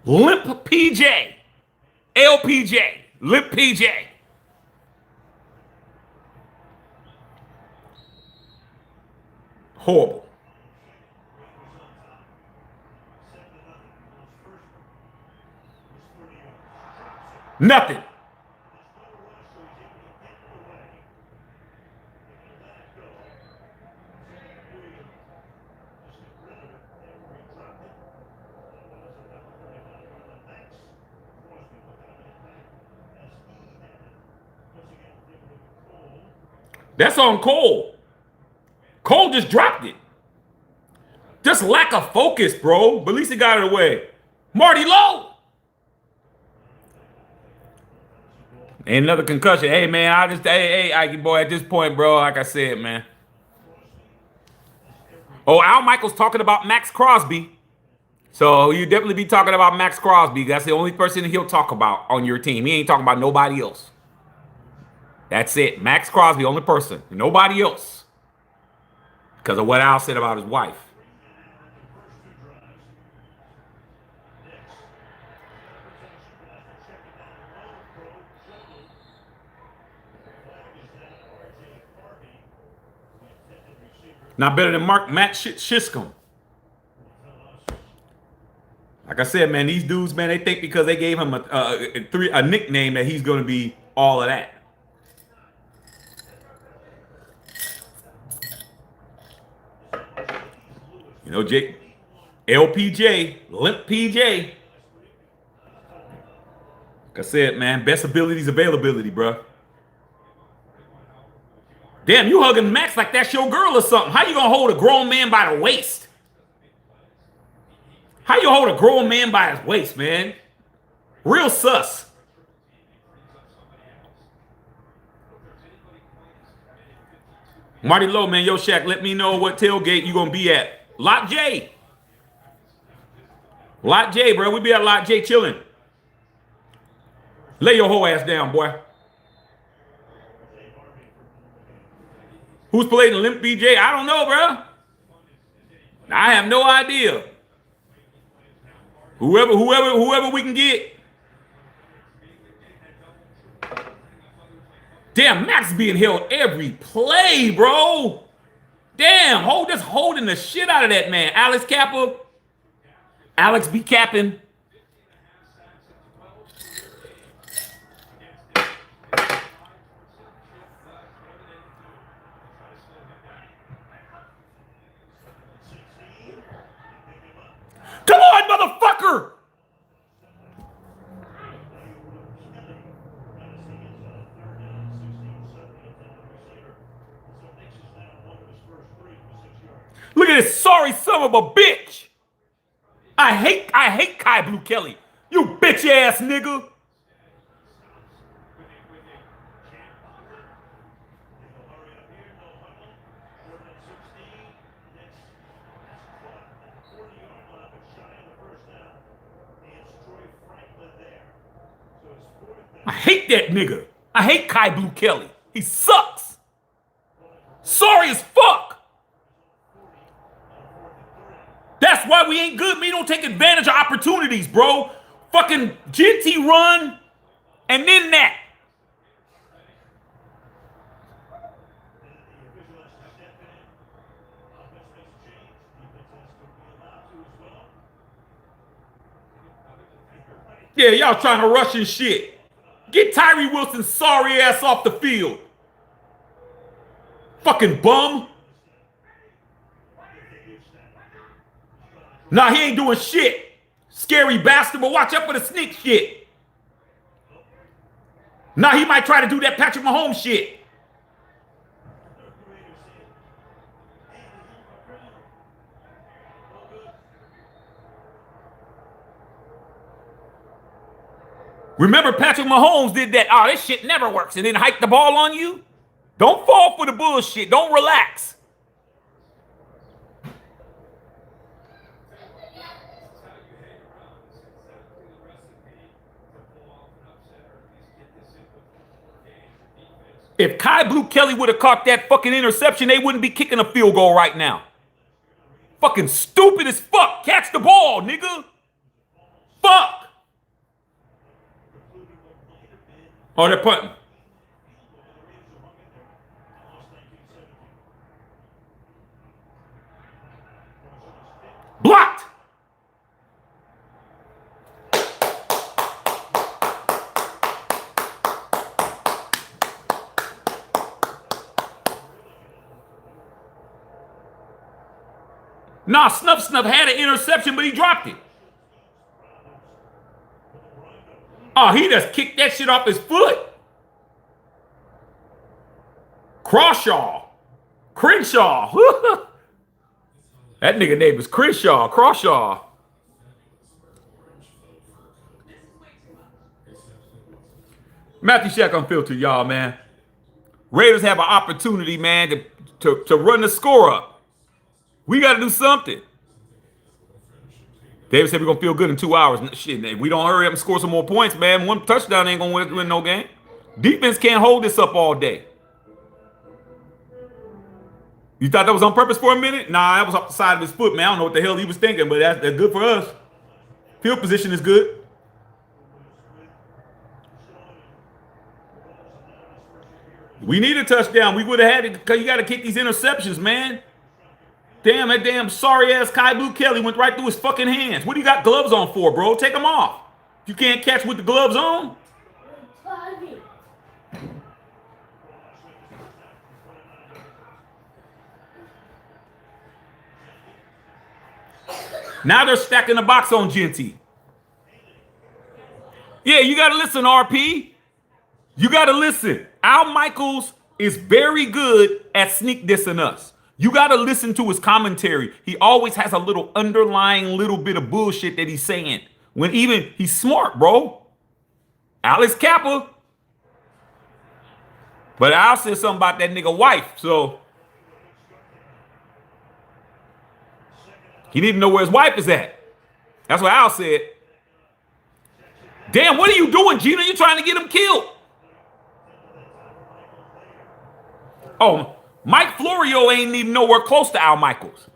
Limp PJ. LPJ. Limp PJ. Horrible. Nothing. That's on Cole. Cole just dropped it. Just lack of focus, bro. But at least he got it away. Marty Lowe. Ain't another concussion. Hey, man, hey, Ike boy, at this point, bro, like I said, man. Oh, Al Michaels talking about Max Crosby. So you definitely be talking about Max Crosby. That's the only person he'll talk about on your team. He ain't talking about nobody else. That's it. Max Crosby, only person. Nobody else. Because of what Al said about his wife. Not better than Matt Shiscom. Like I said, man, these dudes, man, they think because they gave him a nickname that he's going to be all of that. You know, Jake, LPJ, Limp PJ. Like I said, man, best ability is availability, bro. Damn, you hugging Max like that's your girl or something. How you gonna hold a grown man by the waist? How you hold a grown man by his waist, man? Real sus. Marty Lowe, man, yo, Shaq, let me know what tailgate you gonna be at. Lot J. Lot J, bro. We be at Lot J chilling. Lay your whole ass down, boy. Who's playing the Limp BJ? I don't know, bro. I have no idea. Whoever we can get. Damn, Max being held every play, bro. Damn, just holding the shit out of that man. Alex Kappa. Alex be capping. Come on, motherfucker! Look at this sorry son of a bitch. I hate Kai Blue Kelly. You bitch ass nigga. I hate that nigga. I hate Kai Blue Kelly. He sucks. Sorry as fuck. That's why we ain't good. We don't take advantage of opportunities, bro. Fucking Genty run, and then that. Yeah, y'all trying to rush and shit. Get Tyree Wilson's sorry ass off the field. Fucking bum. Nah, he ain't doing shit. Scary bastard, but watch out for the sneak shit. Nah, he might try to do that Patrick Mahomes shit. Remember Patrick Mahomes did that. Oh, this shit never works. And then hike the ball on you. Don't fall for the bullshit. Don't relax. If Kai Blue Kelly would have caught that fucking interception, they wouldn't be kicking a field goal right now. Fucking stupid as fuck. Catch the ball, nigga. Fuck. Oh, they're punting. Blocked. Nah, Snuff had an interception, but he dropped it. Oh, he just kicked that shit off his foot. Crenshaw. That nigga name is Crawshaw. Matthew Shack Unfiltered, y'all, man. Raiders have an opportunity, man, to run the score up. We got to do something. David said we're going to feel good in 2 hours. Shit, if we don't hurry up and score some more points, man, one touchdown ain't going to win no game. Defense can't hold this up all day. You thought that was on purpose for a minute? Nah, that was off the side of his foot, man. I don't know what the hell he was thinking, but that's good for us. Field position is good. We need a touchdown. We would have had it because you got to kick these interceptions, man. Damn, that damn sorry-ass Kai Blue Kelly went right through his fucking hands. What do you got gloves on for, bro? Take them off. You can't catch with the gloves on? Now they're stacking the box on Genty. Yeah, you got to listen, RP. You got to listen. Al Michaels is very good at sneak dissing us. You got to listen to his commentary. He always has a little underlying little bit of bullshit that he's saying. When even he's smart, bro. Alex Kappa. But Al said something about that nigga wife, so he need to know where his wife is at. That's what Al said. Damn, what are you doing, Gina? You trying to get him killed? Oh, Mike Florio ain't even nowhere close to Al Michaels.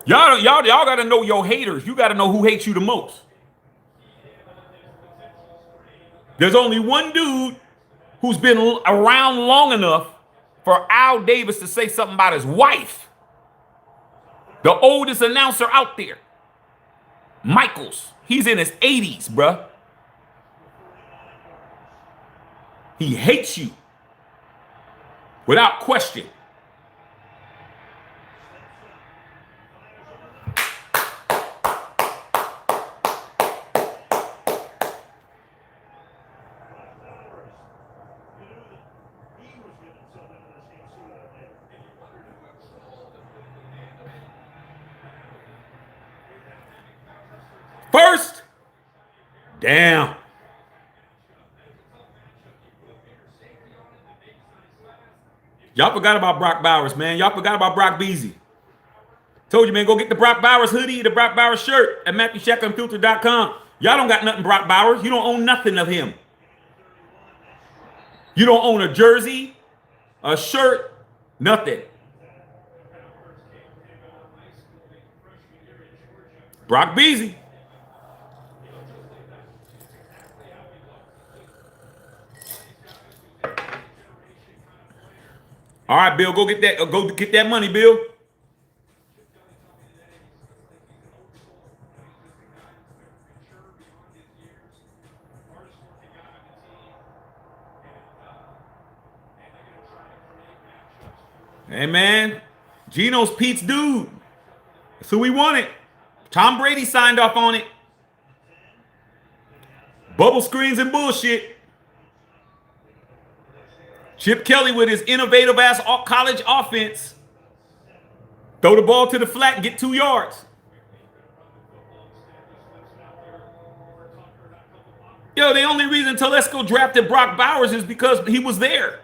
Y'all got to know your haters. You got to know who hates you the most. There's only one dude who's been around long enough for Al Davis to say something about his wife. The oldest announcer out there. Michaels. He's in his 80s, bruh. He hates you. Without question. First, damn. Y'all forgot about Brock Bowers, man. Y'all forgot about Brock Beasley. Told you, man, go get the Brock Bowers hoodie, the Brock Bowers shirt at MatthewShackUnfiltered.com. Y'all don't got nothing Brock Bowers. You don't own nothing of him. You don't own a jersey, a shirt, nothing. Brock Beasley. All right, Bill, go get that money, Bill. Hey, man, Geno's Pete's dude. That's who we wanted. Tom Brady signed off on it. Bubble screens and bullshit. Chip Kelly with his innovative ass college offense. Throw the ball to the flat and get 2 yards. Yo, the only reason Telesco drafted Brock Bowers is because he was there.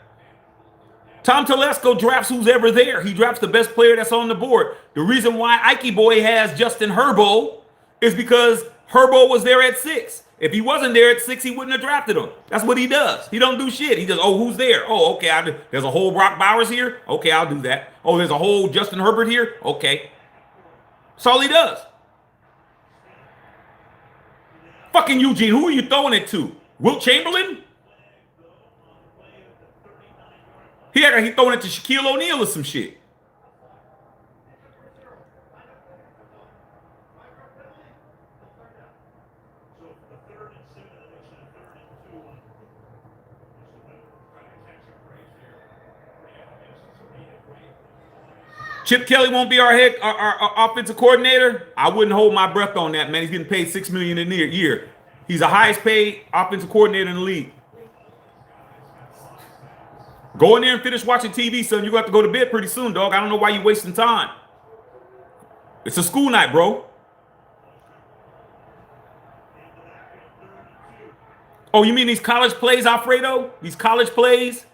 Tom Telesco drafts who's ever there. He drafts the best player that's on the board. The reason why Ike Boy has Justin Herbo is because Herbo was there at 6. If he wasn't there at 6, he wouldn't have drafted him. That's what he does. He don't do shit. He just, oh, who's there? Oh, okay. There's a whole Brock Bowers here. Okay, I'll do that. Oh, there's a whole Justin Herbert here. Okay. That's all he does. Fucking Eugene, who are you throwing it to? Wilt Chamberlain? He throwing it to Shaquille O'Neal or some shit. Chip Kelly won't be our offensive coordinator. I wouldn't hold my breath on that, man. He's getting paid $6 million a year. He's the highest paid offensive coordinator in the league. Go in there and finish watching TV, son. You're going to have to go to bed pretty soon, dog. I don't know why you're wasting time. It's a school night, bro. Oh, you mean these college plays, Alfredo? These college plays?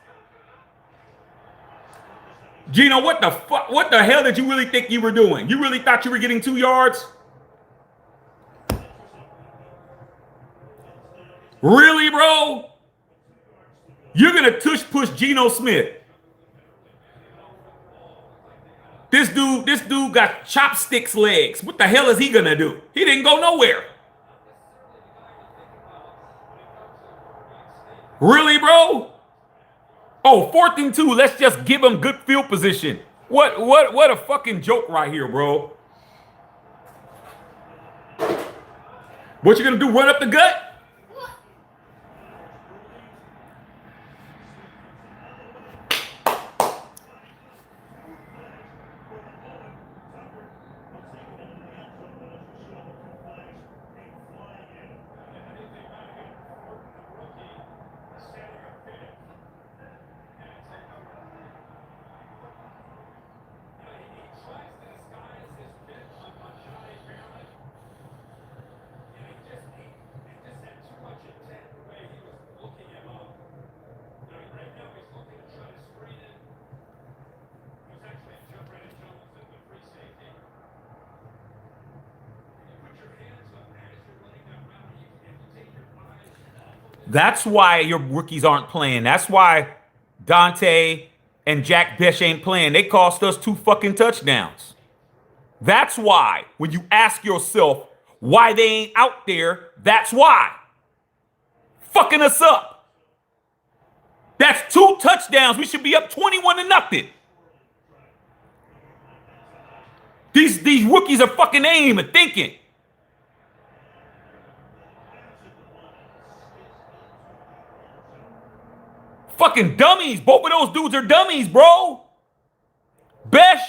Gino, what the fuck? What the hell did you really think you were doing? You really thought you were getting 2 yards? Really, bro? You're gonna tush push Geno Smith. This dude got chopsticks legs. What the hell is he gonna do? He didn't go nowhere. Really, bro? Oh, 4th and 2. Let's just give him good field position. What a fucking joke right here, bro. What you gonna do? Run up the gut? That's why your rookies aren't playing. That's why Dante and Jack Besh ain't playing. They cost us 2 fucking touchdowns. That's why. When you ask yourself why they ain't out there, that's why. Fucking us up. That's 2 touchdowns. We should be up 21-0. These rookies are fucking aiming and thinking. Fucking dummies. Both of those dudes are dummies, bro. Besh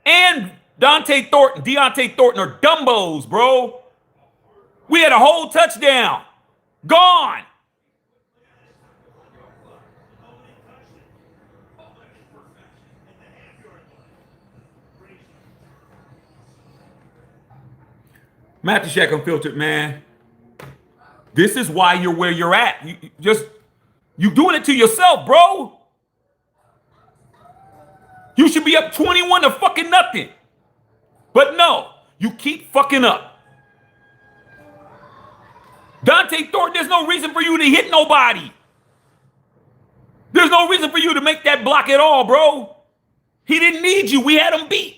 and Deontay Thornton are dumbos, bro. We had a whole touchdown. Gone. Matthew Shack Unfiltered, man. This is why you're where you're at. You doing it to yourself, bro. You should be up 21-0. But no, you keep fucking up. Dante Thornton, there's no reason for you to hit nobody. There's no reason for you to make that block at all, bro. He didn't need you. We had him beat.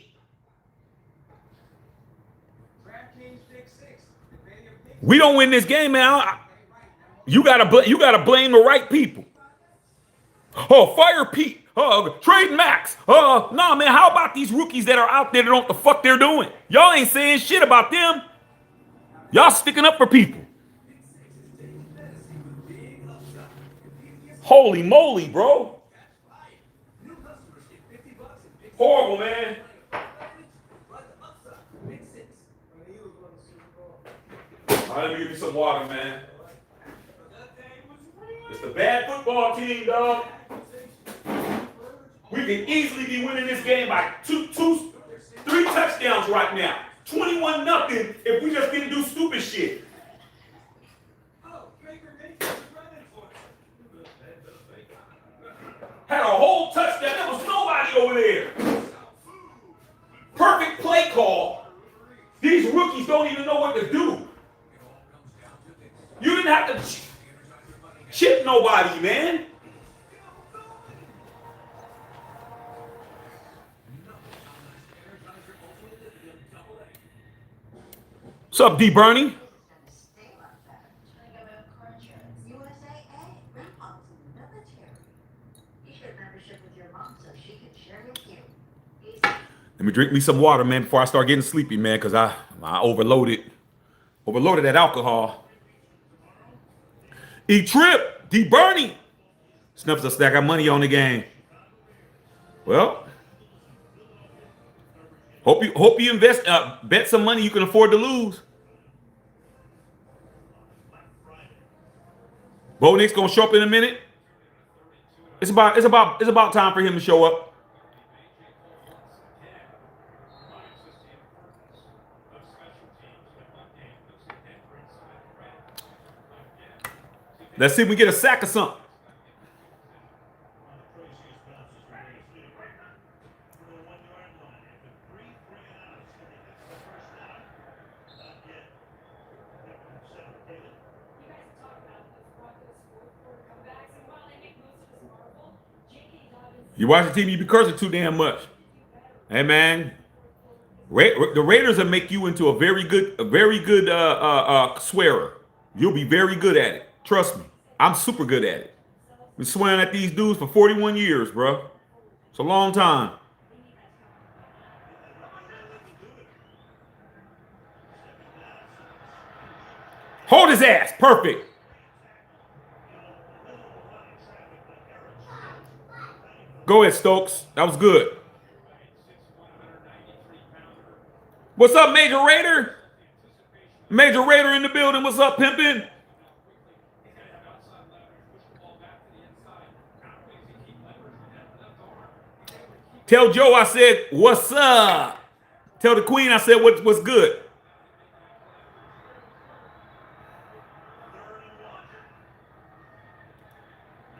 We don't win this game, man. You gotta blame the right people. Oh, fire Pete. Trade Max. Nah, man. How about these rookies that are out there that don't know what the fuck they're doing? Y'all ain't saying shit about them. Y'all sticking up for people. Holy moly, bro. Horrible, man. All right, let me give you some water, man. It's the bad football team, dog. We can easily be winning this game by 3 touchdowns right now. 21-0 if we just didn't do stupid shit. Had a whole touchdown. There was nobody over there. Perfect play call. These rookies don't even know what to do. hit nobody, man. What's up, D. Bernie? Let me drink me some water, man, before I start getting sleepy, man, because I overloaded that alcohol. E-Trip, D. Bernie. Snuffs us that got money on the game. Well, hope you invest, bet some money you can afford to lose. Bo Nick's gonna show up in a minute. It's about time for him to show up. Let's see if we get a sack or something. You watch the team, you be cursing too damn much. Hey man, the Raiders will make you into a very good swearer. You'll be very good at it. Trust me, I'm super good at it. Been swearing at these dudes for 41 years, bro. It's a long time. Hold his ass. Perfect. Go ahead, Stokes. That was good. What's up, Major Raider? Major Raider in the building. What's up, pimpin'? Tell Joe I said, what's up? Tell the Queen I said, what's good?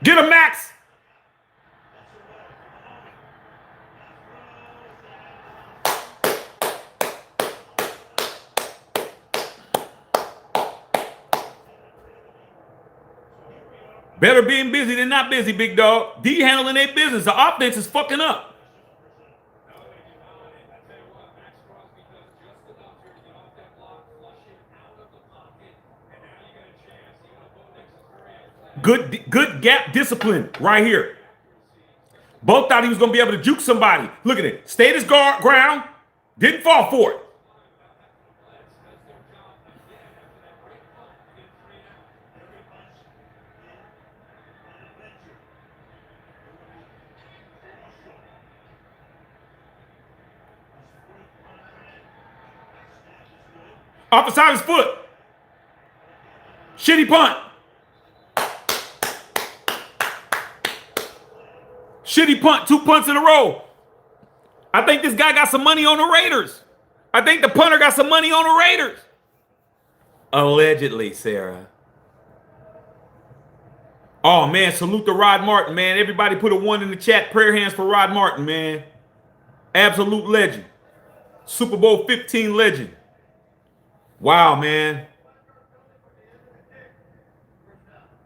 Get him, Max. Better being busy than not busy, big dog. D handling their business. The offense is fucking up. Good gap discipline right here. Both thought he was going to be able to juke somebody. Look at it. Stayed his ground. Didn't fall for it. Off the side of his foot. Shitty punt. Shitty punt. 2 punts in a row. I think this guy got some money on the Raiders. I think the punter got some money on the Raiders. Allegedly, Sarah. Oh, man. Salute to Rod Martin, man. Everybody put a 1 in the chat. Prayer hands for Rod Martin, man. Absolute legend. Super Bowl 15 legend. Wow, man.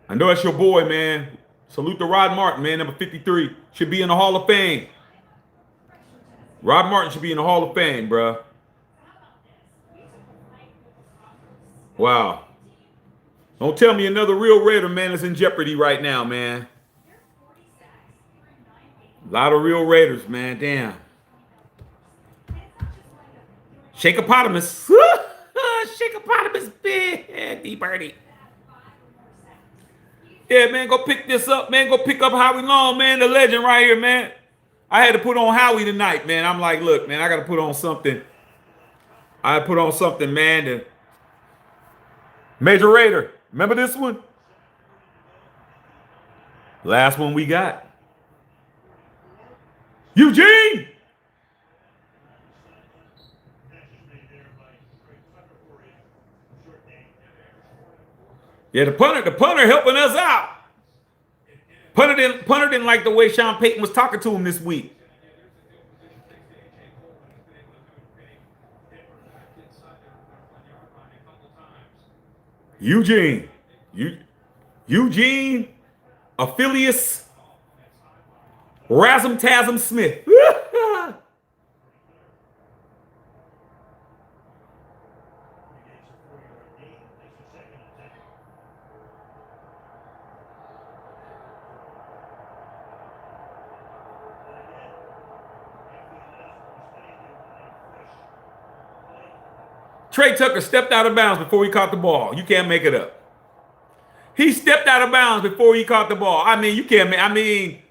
I know that's your boy, man. Salute to Rod Martin, man. Number 53. Should be in the Hall of Fame. Rod Martin should be in the Hall of Fame, bruh. Wow. Don't tell me another real Raider, man, is in jeopardy right now, man. A lot of real Raiders, man. Damn. Shakeopotamus. Shakeopotamus, big D Birdie. Yeah, man, go pick this up, man. Go pick up Howie Long, man, the legend right here, man. I had to put on Howie tonight, man. I'm like, look, man, I got to put on something. I put on something, man. Major Raider. Remember this one? Last one we got. Eugene! Yeah, the punter helping us out. Punter didn't like the way Sean Payton was talking to him this week. Eugene. Eugene Aphilius Razum Tasm Smith. Trey Tucker stepped out of bounds before he caught the ball. You can't make it up. He stepped out of bounds before he caught the ball. I mean, you can't make, I mean,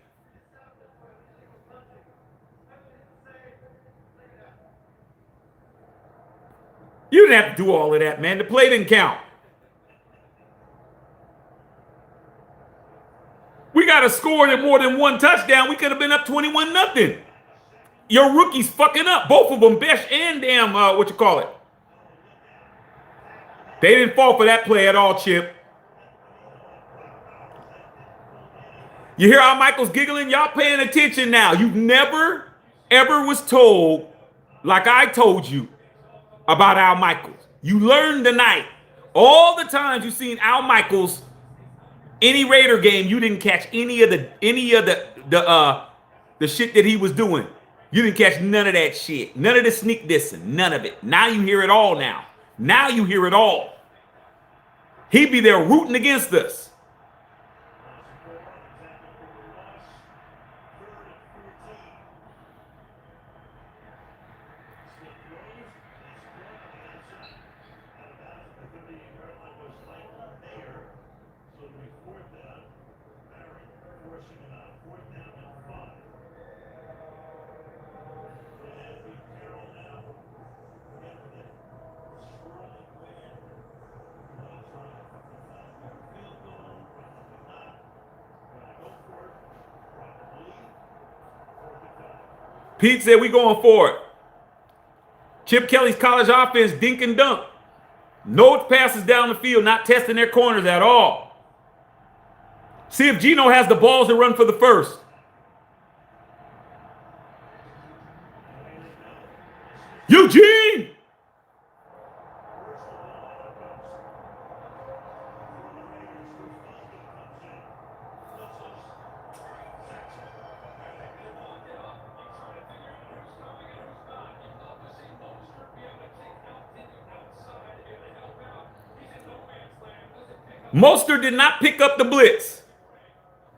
you didn't have to do all of that, man. The play didn't count. We got to score in more than one touchdown. We could have been up 21-0. Your rookie's fucking up. Both of them, Besh and damn, what you call it. They didn't fall for that play at all, Chip. You hear Al Michaels giggling? Y'all paying attention now. You never, ever was told, like I told you, about Al Michaels. You learned tonight. All the times you've seen Al Michaels, any Raider game, you didn't catch any of the shit that he was doing. You didn't catch none of that shit. None of the sneak dissing. None of it. Now you hear it all now. Now you hear it all. He'd be there rooting against us. Pete said we going for it. Chip Kelly's college offense, dink and dunk. No passes down the field, not testing their corners at all. See if Geno has the balls to run for the first. Eugene! Mostert did not pick up the blitz.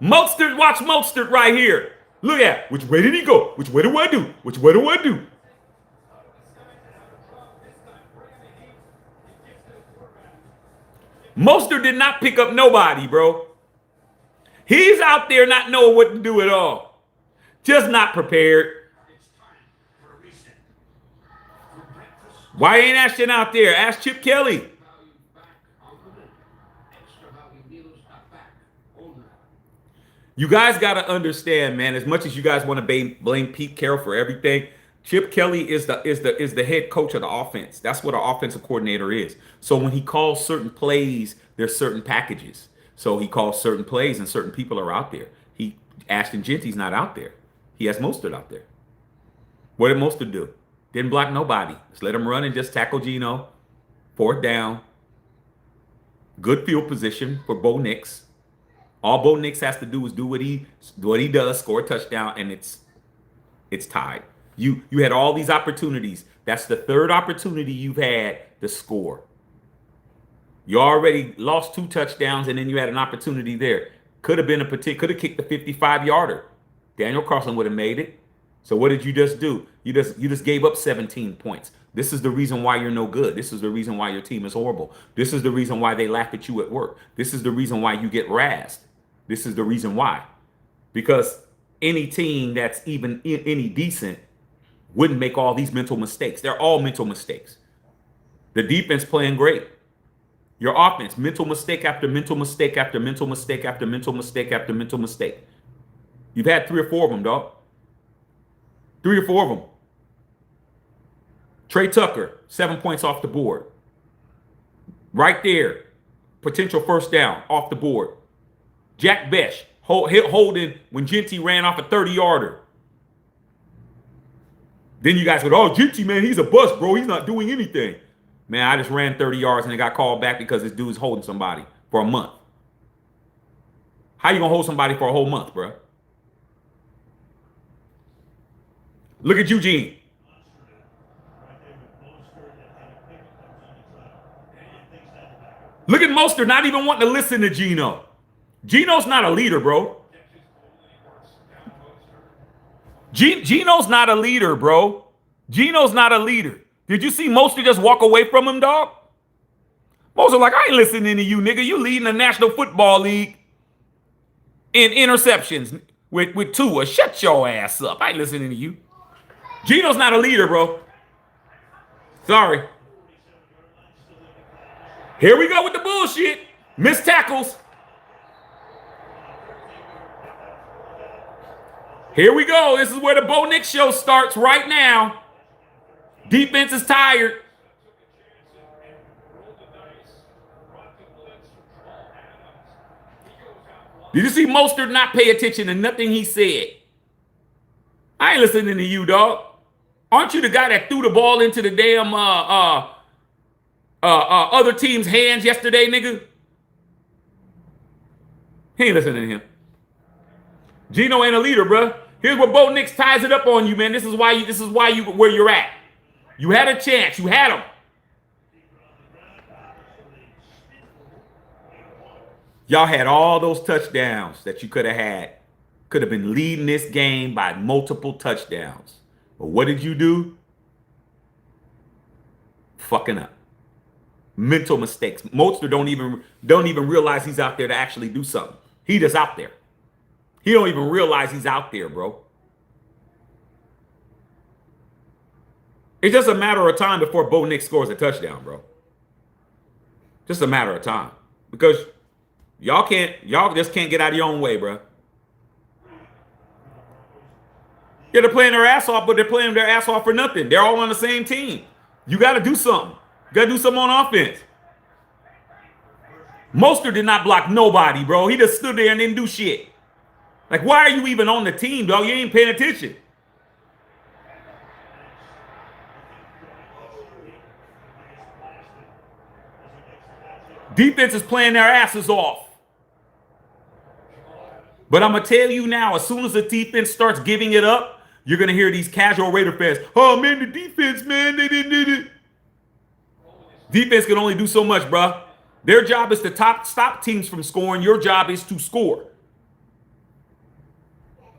Mostert, watch Mostert right here. Look at, which way did he go? Which way do I do? Which way do I do? Mostert did not pick up nobody, bro. He's out there not knowing what to do at all. Just not prepared. Why ain't Ashton out there? Ask Chip Kelly. You guys got to understand, man, as much as you guys want to blame Pete Carroll for everything, Chip Kelly is the head coach of the offense. That's what an offensive coordinator is. So when he calls certain plays, there's certain packages. So he calls certain plays and certain people are out there. Ashton Genty's not out there. He has Mostert out there. What did Mostert do? Didn't block nobody. Just let him run and just tackle Geno. Fourth down. Good field position for Bo Nix. All Bo Nix has to do is do what he does, score a touchdown, and it's tied. You had all these opportunities. That's the third opportunity you've had to score. You already lost 2 touchdowns, and then you had an opportunity there. Could have kicked the 55-yarder. Daniel Carlson would have made it. So what did you just do? You just gave up 17 points. This is the reason why you're no good. This is the reason why your team is horrible. This is the reason why they laugh at you at work. This is the reason why you get razzed. This is the reason why. Because any team that's even any decent wouldn't make all these mental mistakes. They're all mental mistakes. The defense playing great. Your offense, mental mistake after mental mistake after mental mistake after mental mistake after mental mistake. You've had 3 or 4 of them, dog. 3 or 4 of them. Trey Tucker, 7 points off the board. Right there. Potential first down off the board. Jack Besh hit holding when Genty ran off a 30-yarder. Then you guys go, oh, Genty, man, he's a bust, bro. He's not doing anything. Man, I just ran 30 yards and it got called back because this dude's holding somebody for a month. How you gonna hold somebody for a whole month, bro? Look at Eugene. Look at Mostert not even wanting to listen to Geno. Geno's not a leader, bro. Geno's not a leader, bro. Geno's not a leader. Did you see Mostert just walk away from him, dog? Mostert like, I ain't listening to you, nigga. You leading the National Football League in interceptions with Tua. Shut your ass up. I ain't listening to you. Geno's not a leader, bro. Sorry. Here we go with the bullshit. Missed tackles. Here we go. This is where the Bo Nix show starts right now. Defense is tired. Did you see Mostert not pay attention to nothing he said? I ain't listening to you, dog. Aren't you the guy that threw the ball into the damn other team's hands yesterday, nigga? He ain't listening to him. Geno ain't a leader, bruh. Here's where Bo Nix ties it up on you, man. This is why you where you're at. You had a chance. You had him. Y'all had all those touchdowns that you could have had. Could have been leading this game by multiple touchdowns. But what did you do? Fucking up. Mental mistakes. Mostert don't even realize he's out there to actually do something. He just out there. He don't even realize he's out there, bro. It's just a matter of time before Bo Nix scores a touchdown, bro. Just a matter of time. Because y'all just can't get out of your own way, bro. Yeah, they're playing their ass off, but they're playing their ass off for nothing. They're all on the same team. You got to do something. You got to do something on offense. Mostert did not block nobody, bro. He just stood there and didn't do shit. Like, why are you even on the team, dog? You ain't paying attention. Defense is playing their asses off. But I'm going to tell you now, as soon as the defense starts giving it up, you're going to hear these casual Raider fans, oh, man, the defense, man, they didn't do it. Defense can only do so much, bro. Their job is to stop teams from scoring. Your job is to score.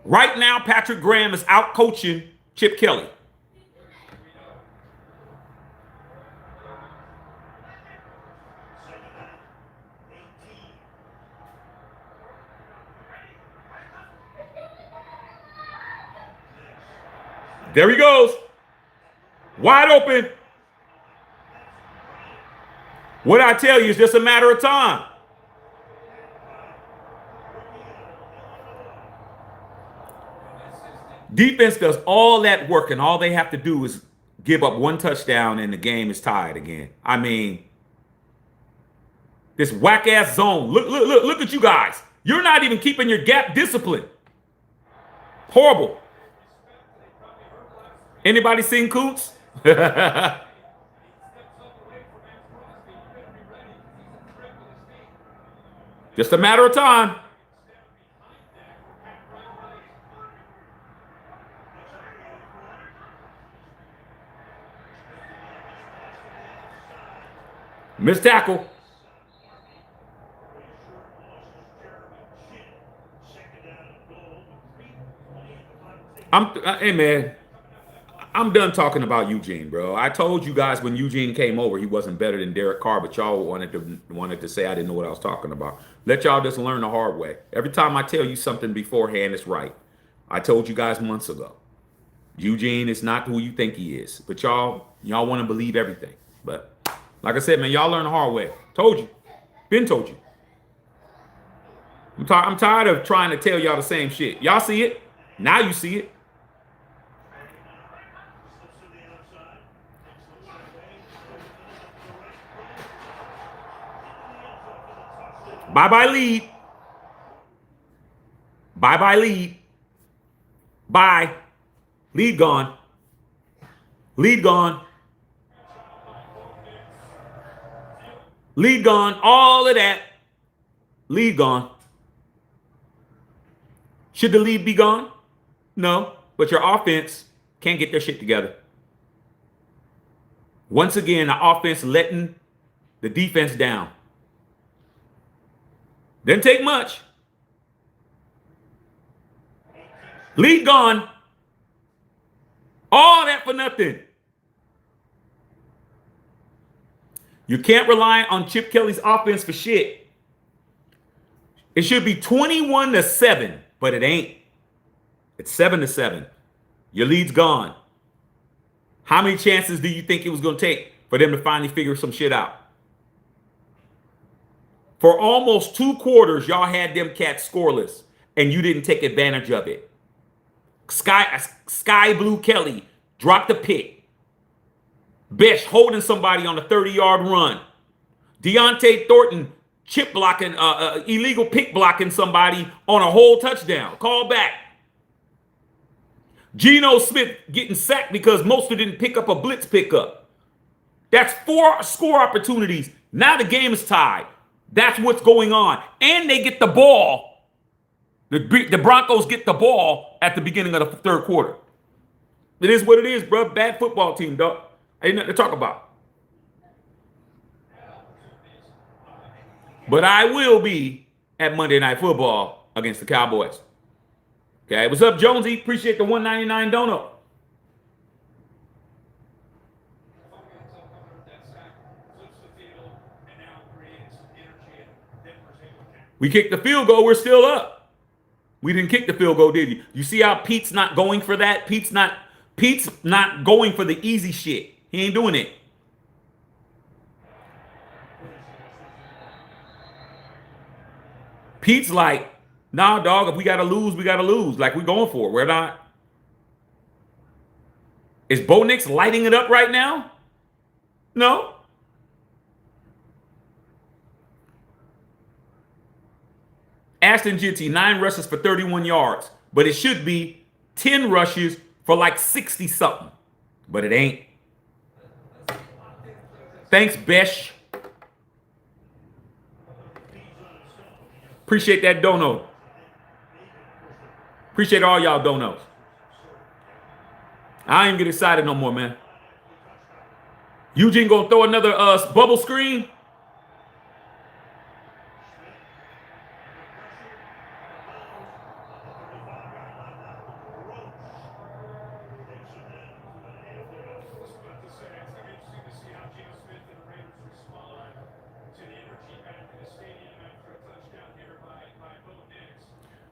Right now, Patrick Graham is out coaching Chip Kelly. There he goes. Wide open. What I tell you is just a matter of time. Defense does all that work, and all they have to do is give up one touchdown, and the game is tied again. I mean, this whack-ass zone. Look at you guys. You're not even keeping your gap discipline. Horrible. Anybody seen Coots? Just a matter of time. Missed tackle. Hey man, I'm done talking about Eugene, bro. I told you guys when Eugene came over, he wasn't better than Derek Carr, but y'all wanted to say I didn't know what I was talking about. Let y'all just learn the hard way. Every time I tell you something beforehand, it's right. I told you guys months ago. Eugene is not who you think he is, but y'all want to believe everything. But like I said, man, y'all learn the hard way. Told you. Been told you. I'm tired of trying to tell y'all the same shit. Y'all see it. Now you see it. Bye-bye lead. Bye-bye lead. Bye. Lead gone. Lead gone. Lead gone. All of that. Lead gone. Should the lead be gone? No, but your offense can't get their shit together. Once again, the offense letting the defense down. Didn't take much. Lead gone. All that for nothing. You can't rely on Chip Kelly's offense for shit. It should be 21-7, but it ain't. It's 7-7. Your lead's gone. How many chances do you think it was going to take for them to finally figure some shit out? For almost 2 quarters, y'all had them cats scoreless, and you didn't take advantage of it. Sky Blue Kelly dropped a pick. Besh holding somebody on a 30-yard run. Deontay Thornton chip blocking, illegal pick blocking somebody on a whole touchdown. Call back. Geno Smith getting sacked because Mostert didn't pick up a blitz pickup. That's 4 score opportunities. Now the game is tied. That's what's going on. And they get the ball. The Broncos get the ball at the beginning of the 3rd quarter. It is what it is, bro. Bad football team, dog. Ain't nothing to talk about. But I will be at Monday Night Football against the Cowboys. Okay, what's up, Jonesy? Appreciate the $1.99 donut. We kicked the field goal. We're still up. We didn't kick the field goal, did you? You see how Pete's not going for that? Pete's not going for the easy shit. He ain't doing it. Pete's like, nah, dog, if we got to lose, we got to lose. Like, we're going for it. We're not. Is Bo Nix lighting it up right now? No. Ashton Jitty, 9 rushes for 31 yards. But it should be 10 rushes for like 60-something. But it ain't. Thanks, Besh. Appreciate that dono. Appreciate all y'all donos. I ain't get excited no more, man. Eugene gonna throw another bubble screen.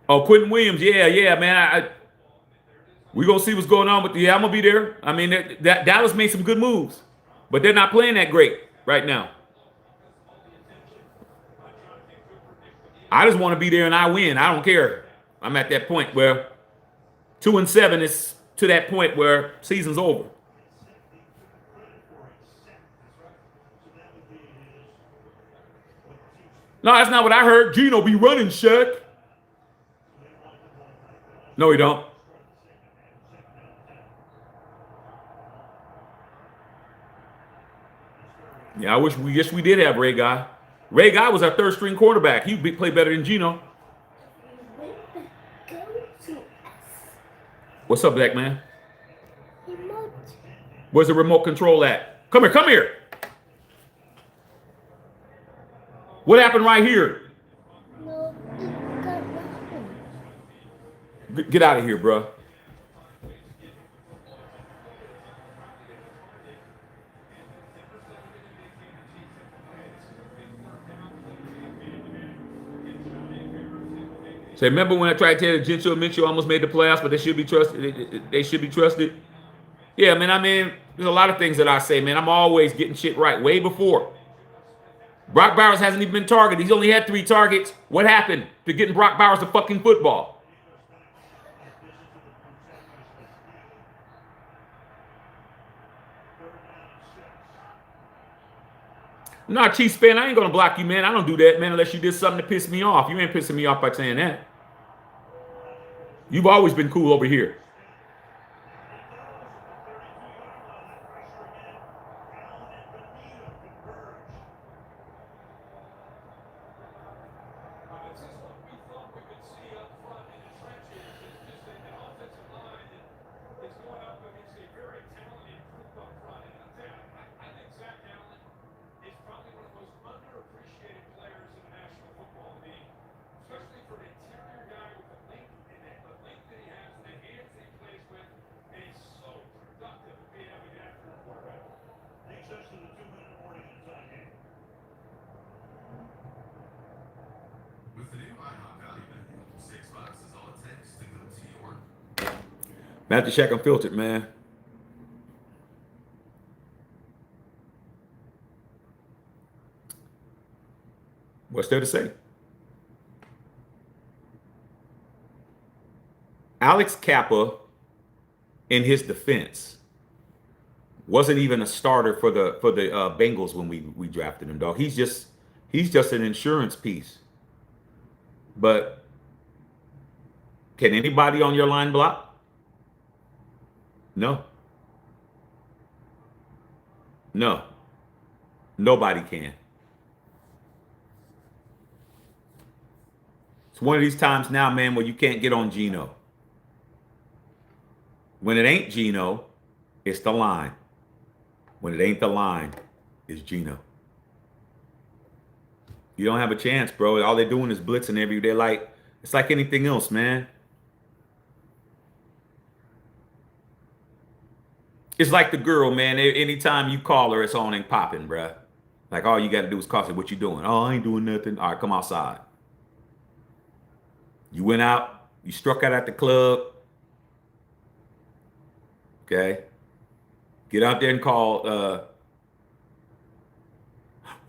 Oh, Quentin Williams, yeah, man. We're going to see what's going on with I'm going to be there. I mean, that Dallas made some good moves, but they're not playing that great right now. I just want to be there and I win. I don't care. I'm at that point where 2-7 is to that point where season's over. No, that's not what I heard. Geno be running, Shaq. No, he don't. Yeah, I wish we did have Ray Guy. Ray Guy was our 3rd string quarterback. He'd play better than Geno. What's up, black man? Where's the remote control at? Come here. What happened right here? Get out of here, bro. Say, remember when I tried to tell you Gentry and Minshew almost made the playoffs, but they should be trusted. They should be trusted. Yeah, man. I mean, there's a lot of things that I say, man. I'm always getting shit right way before. Brock Bowers hasn't even been targeted. He's only had 3 targets. What happened to getting Brock Bowers the fucking football? Nah, Chiefs fan, I ain't gonna block you, man. I don't do that, man, unless you did something to piss me off. You ain't pissing me off by saying that. You've always been cool over here. Matthew Shack Unfiltered, man. What's there to say? Alex Kappa, in his defense, wasn't even a starter for the Bengals when we drafted him, dog. He's just an insurance piece. But can anybody on your line block? No. No. Nobody can. It's one of these times now, man, where you can't get on Geno. When it ain't Geno, it's the line. When it ain't the line, it's Geno. You don't have a chance, bro. All they're doing is blitzing every day. It's like anything else, man. It's like the girl, man. Anytime you call her, it's on and popping, bruh. Like all you got to do is call her, what you doing? Oh, I ain't doing nothing. All right, come outside. You went out. You struck out at the club. Okay. Get out there and call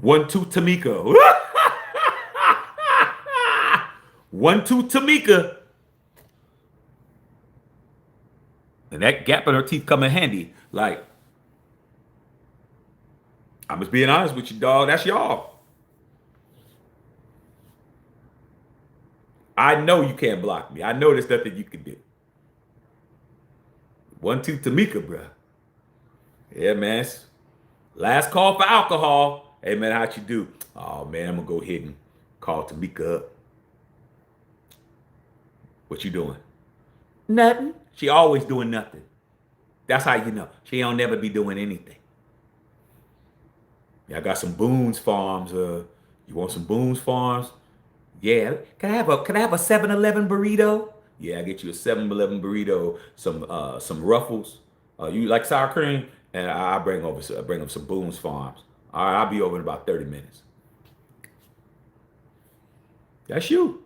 1-2 Tamika. 1-2 Tamika. And that gap in her teeth come in handy. Like, I'm just being honest with you, dog. That's y'all. I know you can't block me. I know there's nothing you can do. 1-2 Tamika, bro. Yeah, man. Last call for alcohol. Hey, man, how'd you do? Oh, man, I'm going to go ahead and call Tamika up. What you doing? Nothing. She always doing nothing. That's how you know. She don't never be doing anything. Yeah, I got some Boone's Farms. You want some Boone's Farms? Yeah. Can I have a 7-Eleven burrito? Yeah, I get you a 7-Eleven burrito, some Ruffles. You like sour cream? And I bring them some Boone's Farms. All right, I'll be over in about 30 minutes. That's you.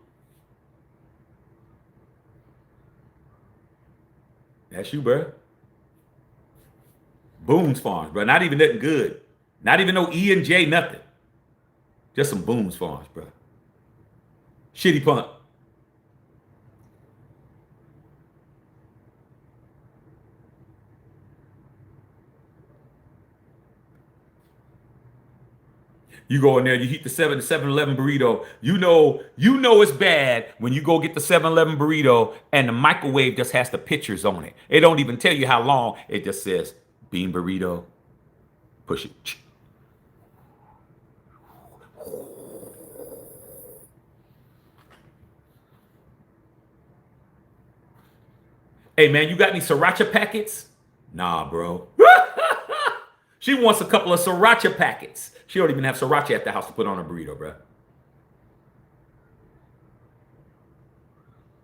That's you, bro. Boone's Farms, bro. Not even nothing good. Not even no E&J, nothing. Just some Boone's Farms, bro. Shitty punt. You go in there, you eat the 7-Eleven burrito. You know it's bad when you go get the 7-Eleven burrito and the microwave just has the pictures on it. It don't even tell you how long. It just says bean burrito. Push it. Hey, man, you got any sriracha packets? Nah, bro. She wants a couple of sriracha packets. She don't even have sriracha at the house to put on a burrito, bro.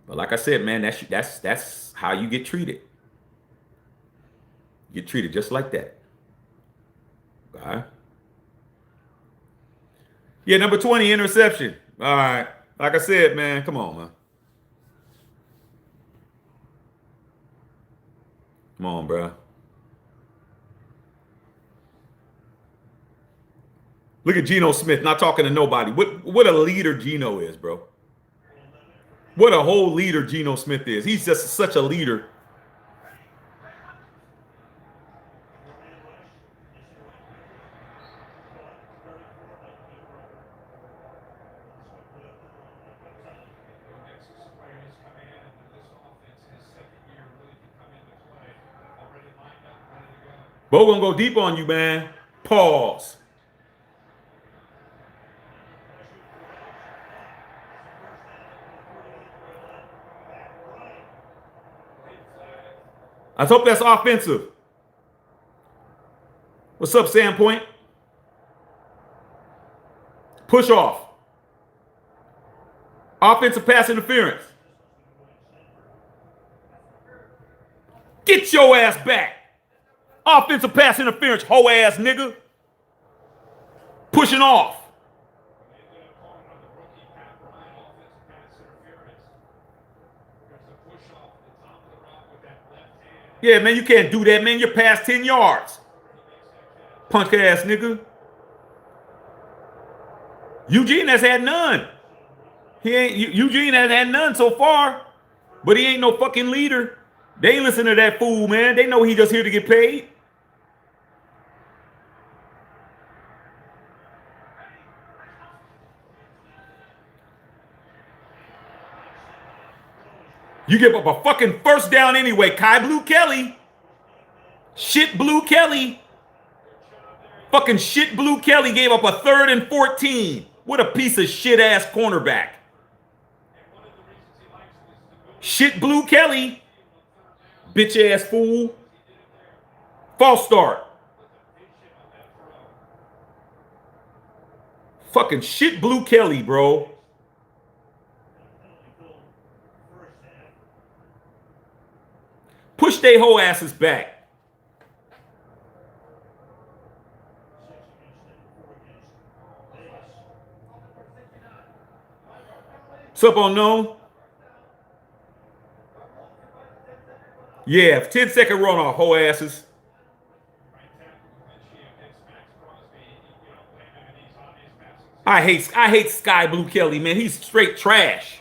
But like I said, man, that's how you get treated. You get treated just like that. All right. Yeah, number 20, interception. All right. Like I said, man, come on, man. Come on, bro. Look at Geno Smith not talking to nobody. What a leader Geno is, bro. What a whole leader Geno Smith is. He's just such a leader. Bo gonna go deep on you, man. Pause. I hope that's offensive. What's up, Sandpoint? Push off. Offensive pass interference. Get your ass back. Offensive pass interference, hoe ass nigga. Pushing off. Yeah, man, you can't do that, man. You're past 10 yards. Punk ass nigga. Eugene has had none. Eugene has had none so far, but he ain't no fucking leader. They ain't listen to that fool, man. They know he just here to get paid. You give up a fucking first down anyway. Kai Blue Kelly. Shit Blue Kelly. Fucking shit Blue Kelly gave up a 3rd and 14. What a piece of shit ass cornerback. Shit Blue Kelly. Bitch ass fool. False start. Fucking shit Blue Kelly, bro. Push they whole asses back. What's up, unknown? Yeah, 10-second runoff, whole asses. I hate Sky Blue Kelly, man. He's straight trash.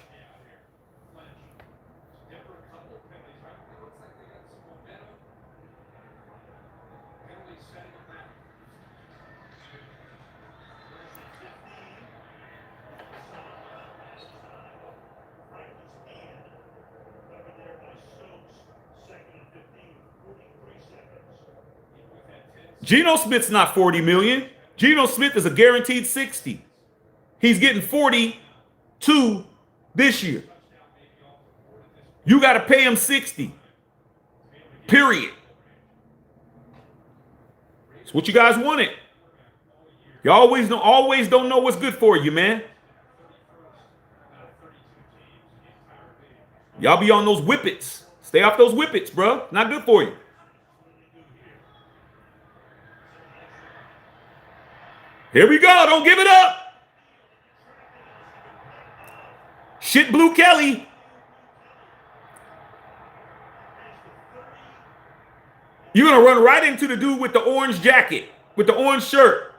Geno Smith's not 40 million. Geno Smith is a guaranteed 60. He's getting 42 this year. You got to pay him 60. Period. It's what you guys wanted. You always don't know what's good for you, man. Y'all be on those whippets. Stay off those whippets, bro. Not good for you. Here we go. Don't give it up. Shit Blue Kelly. You're going to run right into the dude with the orange jacket, with the orange shirt.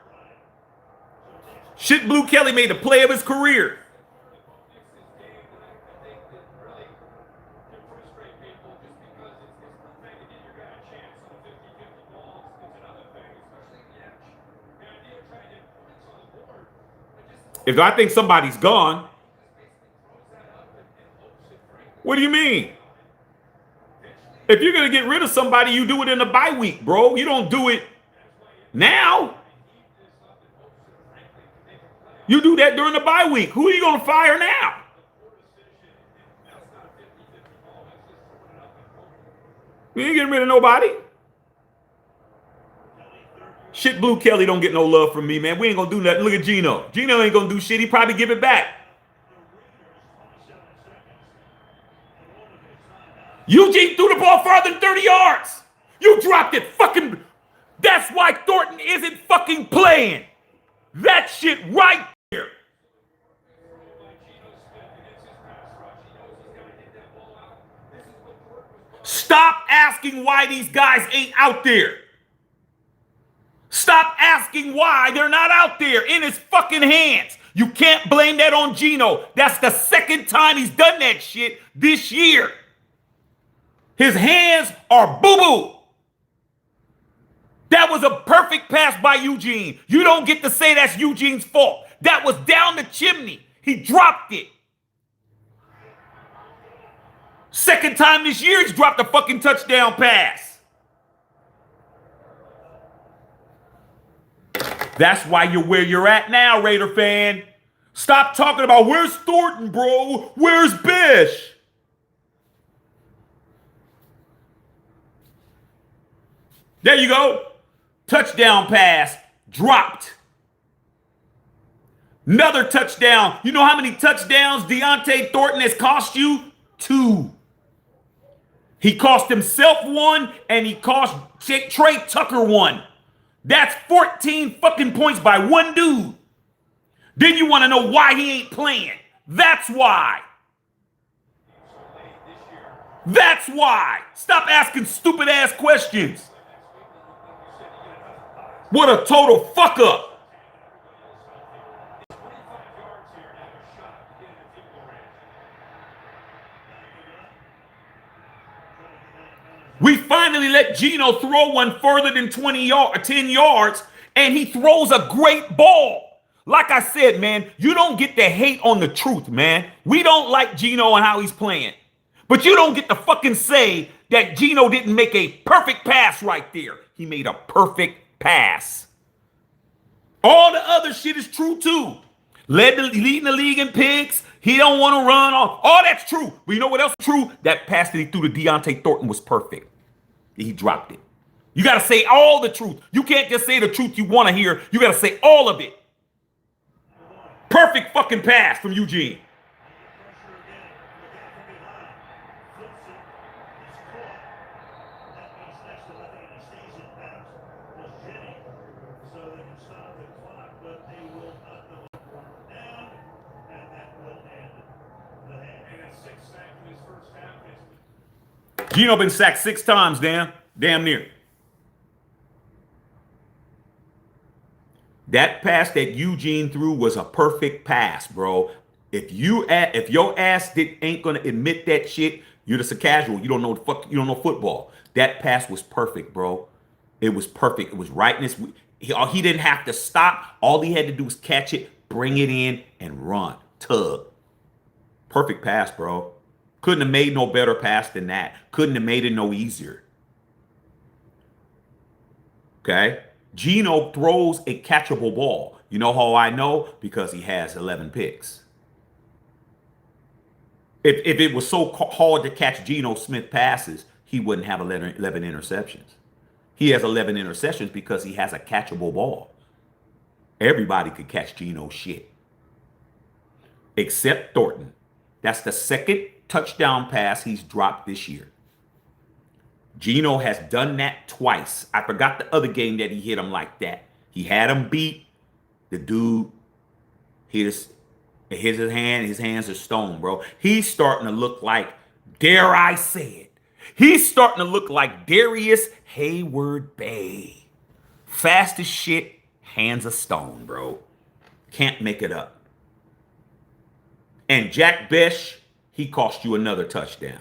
Shit Blue Kelly made the play of his career. If I think somebody's gone, what do you mean? If you're going to get rid of somebody, you do it in the bye week, bro. You don't do it now. You do that during the bye week. Who are you going to fire now? We ain't getting rid of nobody. Shit Blue Kelly don't get no love from me, man. We ain't going to do nothing. Look at Geno. Geno ain't going to do shit. He probably give it back. Eugene threw the ball farther than 30 yards. You dropped it. Fucking. That's why Thornton isn't fucking playing. That shit right there. Stop asking why these guys ain't out there. Stop asking why they're not out there in his fucking hands. You can't blame that on Geno. That's the second time he's done that shit this year. His hands are boo-boo. That was a perfect pass by Eugene. You don't get to say that's Eugene's fault. That was down the chimney. He dropped it. Second time this year he's dropped a fucking touchdown pass. That's why you're where you're at now, Raider fan. Stop talking about where's Thornton, bro? Where's Bish? There you go. Touchdown pass dropped. Another touchdown. You know how many touchdowns Deontay Thornton has cost you? 2. He cost himself 1, and he cost Trey Tucker 1. That's 14 fucking points by one dude. Then you want to know why he ain't playing. That's why. That's why. Stop asking stupid ass questions. What a total fuck up. We finally let Geno throw one further than 10 yards, and he throws a great ball. Like I said, man, you don't get to hate on the truth, man. We don't like Geno and how he's playing. But you don't get to fucking say that Geno didn't make a perfect pass right there. He made a perfect pass. All the other shit is true too. Leading the league in picks. He don't want to run off. All that's true. But you know what else is true? That pass that he threw to Deontay Thornton was perfect. He dropped it. You got to say all the truth. You can't just say the truth you want to hear. You got to say all of it. Perfect fucking pass from Eugene. Geno been sacked 6 times, damn near. That pass that Eugene threw was a perfect pass, bro. If your ass ain't gonna admit that shit, you're just a casual. You don't know you don't know football. That pass was perfect, bro. It was perfect. It was right in his. He didn't have to stop. All he had to do was catch it, bring it in, and run. Tug. Perfect pass, bro. Couldn't have made no better pass than that. Couldn't have made it no easier. Okay? Geno throws a catchable ball. You know how I know? Because he has 11 picks. If it was so hard to catch Geno Smith passes, he wouldn't have 11 interceptions. He has 11 interceptions because he has a catchable ball. Everybody could catch Geno's shit. Except Thornton. That's the second touchdown pass he's dropped this year. Geno has done that twice. I forgot the other game that he hit him like that. He had him beat. The dude hit his hand. His hands are stone, bro. He's starting to look like, dare I say it, he's starting to look like Darius Hayward Bay. Fast as shit, hands of stone, bro. Can't make it up. And Jack Besh, he cost you another touchdown.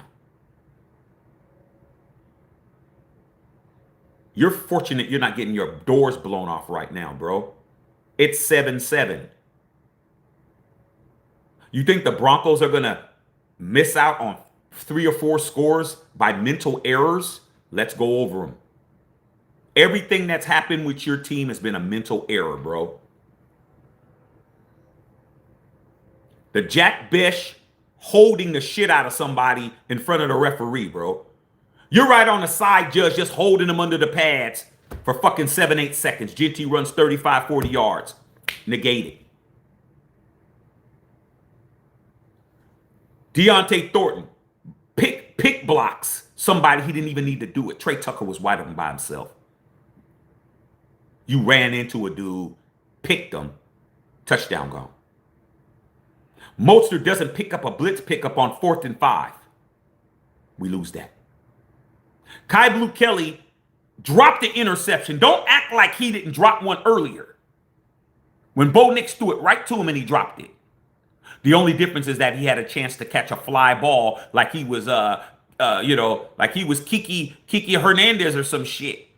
You're fortunate you're not getting your doors blown off right now, bro. It's 7-7. You think the Broncos are going to miss out on 3 or 4 scores by mental errors? Let's go over them. Everything that's happened with your team has been a mental error, bro. The Jack Besh holding the shit out of somebody in front of the referee, bro. You're right on the side, judge, just holding them under the pads for fucking 7-8 seconds. GT runs 35, 40 yards. Negated. Deontay Thornton, pick blocks somebody he didn't even need to do it. Trey Tucker was wide open by himself. You ran into a dude, picked him, touchdown gone. Mostert doesn't pick up a blitz pickup on 4th and 5. We lose that. Kai Blue Kelly dropped the interception. Don't act like he didn't drop one earlier. When Bo Nix threw it right to him and he dropped it. The only difference is that he had a chance to catch a fly ball like he was, like he was Kiki Hernandez or some shit.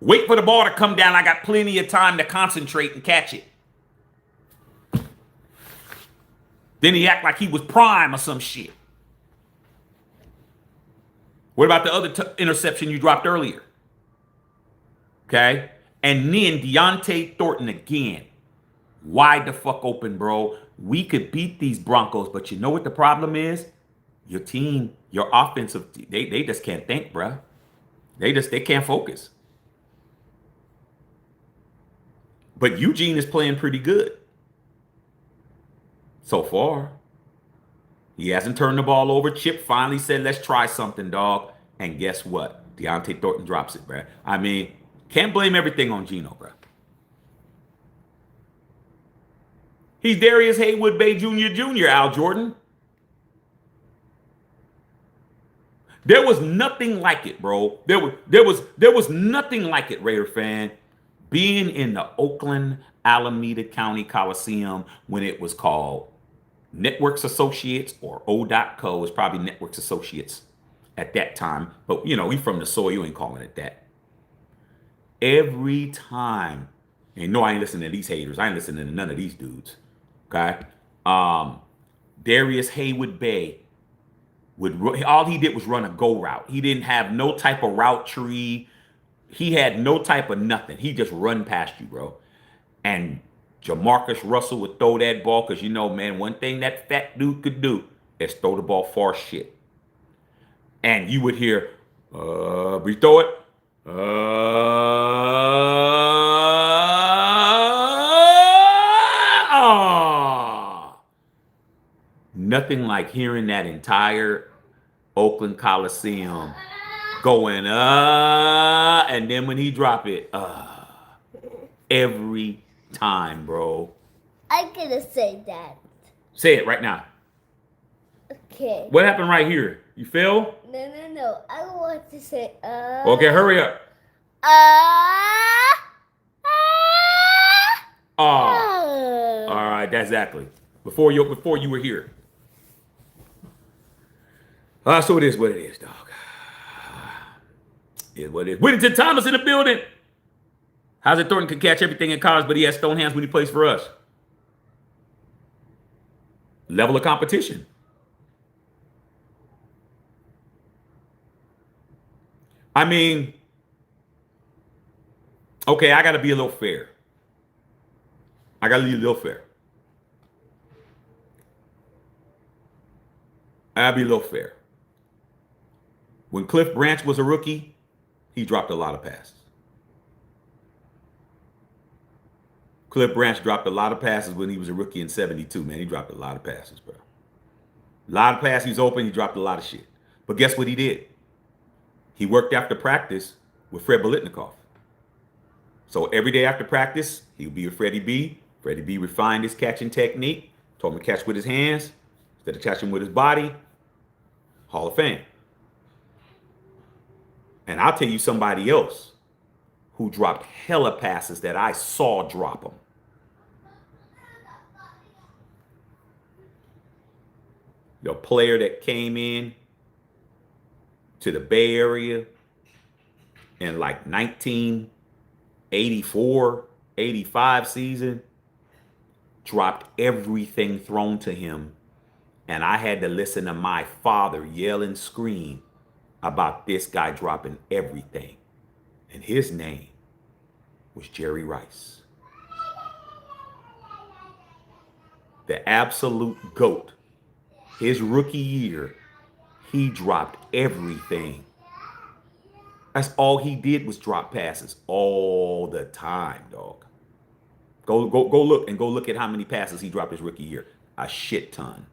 Wait for the ball to come down. I got plenty of time to concentrate and catch it. Then he act like he was prime or some shit. What about the other interception you dropped earlier? Okay? And then Deontay Thornton again. Wide the fuck open, bro. We could beat these Broncos, but you know what the problem is? Your team, your offensive, they just can't think, bro. They can't focus. But Eugene is playing pretty good. So far. He hasn't turned the ball over. Chip finally said, let's try something, dog. And guess what? Deontay Thornton drops it, bro. I mean, can't blame everything on Geno, bro. He's Darius Haywood Bay Jr., Al Jordan. There was nothing like it, bro. There was nothing like it, Raider fan. Being in the Oakland Alameda County Coliseum when it was called Networks Associates or O.co, is probably Networks Associates at that time. But you know, we from the soil, you ain't calling it that. Every time, and no, I ain't listening to these haters. I ain't listening to none of these dudes. Okay. Um, Darius Haywood Bay all he did was run a go route. He didn't have no type of route tree. He had no type of nothing. He just run past you, bro. And Jamarcus Russell would throw that ball because, you know, man, one thing that fat dude could do is throw the ball far shit. And you would hear, we throw it. Nothing like hearing that entire Oakland Coliseum going, and then when he drop it, every time, bro. I'm gonna say that. Say it right now. Okay. What happened right here? You feel? No. I want to say, Okay, hurry up. All right, that's exactly. Before you were here. So it is what it is, dog. It is what it is. Whittington Thomas in the building. How's Thornton can catch everything in college, but he has stone hands when he plays for us. Level of competition. I mean, okay, I got to be a little fair. I got to be a little fair. I'll be a little fair. When Cliff Branch was a rookie, he dropped a lot of passes. Cliff Branch dropped a lot of passes when he was a rookie in 72, man. He dropped a lot of passes, bro. A lot of passes, he's open, he dropped a lot of shit. But guess what he did? He worked after practice with Fred Biletnikoff. So every day after practice, he would be with Freddie B. Freddie B refined his catching technique, told him to catch with his hands instead of catching with his body. Hall of Fame. And I'll tell you somebody else who dropped hella passes that I saw drop them. The player that came in to the Bay Area in like 1984, 85 season, dropped everything thrown to him. And I had to listen to my father yell and scream about this guy dropping everything. And his name was Jerry Rice. The absolute GOAT. His rookie year, he dropped everything. That's all he did was drop passes all the time, dog. Go look at how many passes he dropped his rookie year. A shit ton.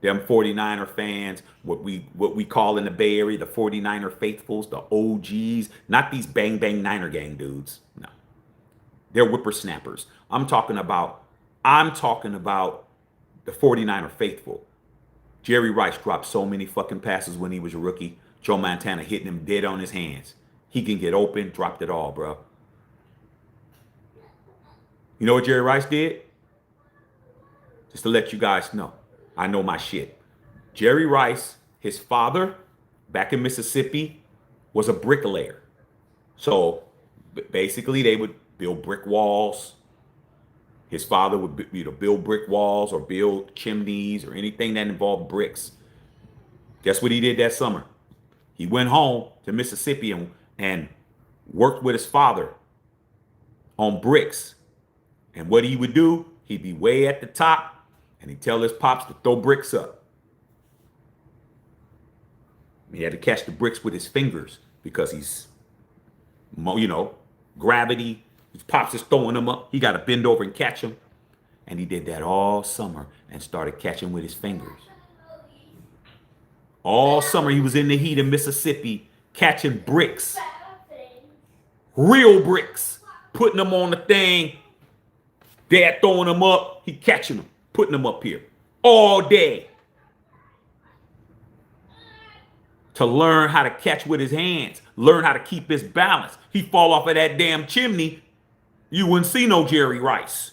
Them 49er fans, what we call in the Bay Area, the 49er faithfuls, the OGs, not these bang bang Niner gang dudes. No. They're whippersnappers. I'm talking about the 49er faithful. Jerry Rice dropped so many fucking passes when he was a rookie. Joe Montana hitting him dead on his hands. He can get open, dropped it all, bro. You know what Jerry Rice did? Just to let you guys know. I know my shit. Jerry Rice, his father, back in Mississippi, was a bricklayer. So basically they would build brick walls. His father would build brick walls or build chimneys or anything that involved bricks. Guess what he did that summer? He went home to Mississippi and worked with his father on bricks. And what he would do, he'd be way at the top and he'd tell his pops to throw bricks up. He had to catch the bricks with his fingers because he's, gravity. His pops is throwing them up. He got to bend over and catch them. And he did that all summer and started catching with his fingers. All summer he was in the heat of Mississippi catching bricks. Real bricks. Putting them on the thing. Dad throwing them up. He catching them. Putting them up here. All day. to learn how to catch with his hands, learn how to keep his balance. He fall off of that damn chimney, you wouldn't see no Jerry Rice.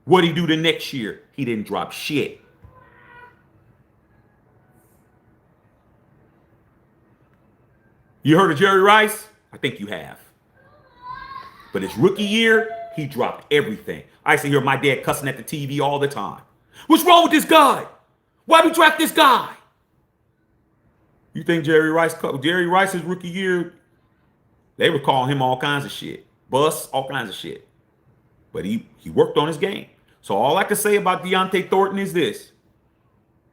What'd he do the next year? He didn't drop shit. You heard of Jerry Rice? I think you have. But his rookie year, he dropped everything. I used to hear my dad cussing at the TV all the time. What's wrong with this guy? Why we draft this guy? You think Jerry Rice's rookie year, they were calling him all kinds of shit. Bust, all kinds of shit. But he worked on his game. So all I can say about Deontay Thornton is this.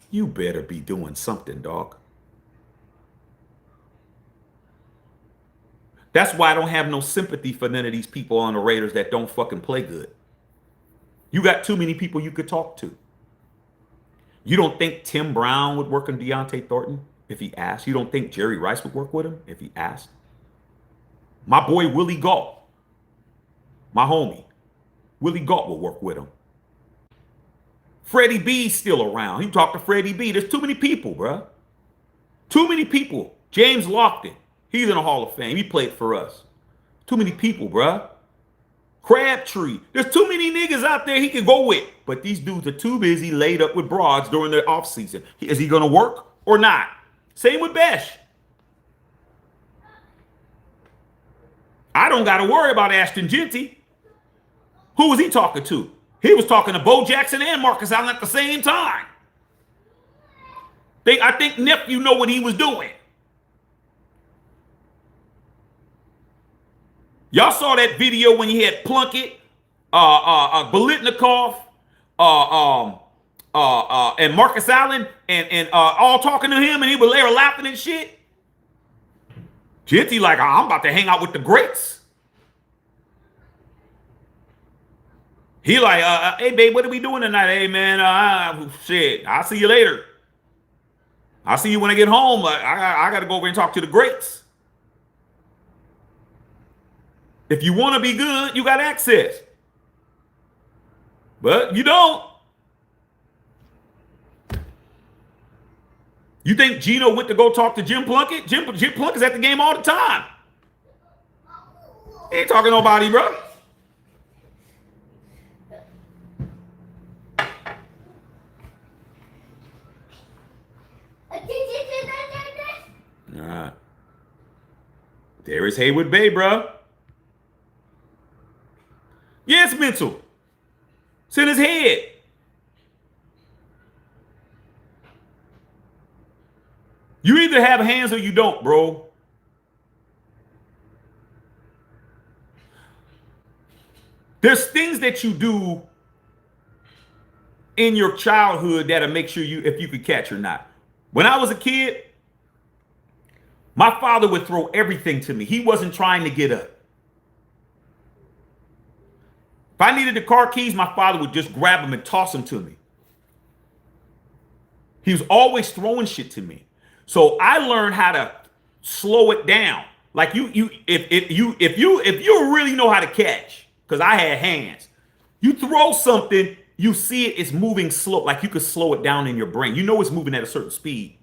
You better be doing something, dog. That's why I don't have no sympathy for none of these people on the Raiders that don't fucking play good. You got too many people you could talk to. You don't think Tim Brown would work on Deontay Thornton if he asked? You don't think Jerry Rice would work with him if he asked? My boy Willie Gault, my homie, Willie Gault will work with him. Freddie B's still around. You talk to Freddie B. There's too many people, bruh. Too many people. James Lofton, he's in the Hall of Fame. He played for us. Too many people, bruh. Crabtree. There's too many niggas out there he can go with. But these dudes are too busy laid up with broads during their offseason. Is he going to work or not? Same with Besh. I don't got to worry about Ashton Genty. Who was he talking to? He was talking to Bo Jackson and Marcus Allen at the same time. I think nephew know what he was doing. Y'all saw that video when he had Plunkett, Biletnikoff, and Marcus Allen and all talking to him, and they were laughing and shit. Genty like, I'm about to hang out with the greats. He like, hey babe, what are we doing tonight? Hey man, shit, I'll see you later. I'll see you when I get home. I got to go over and talk to the greats. If you want to be good, you got access. But you don't. You think Gino went to go talk to Jim Plunkett? Jim Plunkett's at the game all the time. He ain't talking to nobody, bro. All right. There is Haywood Bay, bro. Yeah, it's mental. It's in his head. You either have hands or you don't, bro. There's things that you do in your childhood that'll make sure if you could catch or not. When I was a kid, my father would throw everything to me. He wasn't trying to get up. If I needed the car keys, my father would just grab them and toss them to me. He was always throwing shit to me. So I learned how to slow it down. Like if you really know how to catch, because I had hands, you throw something, you see it's moving slow, like you could slow it down in your brain. You know it's moving at a certain speed,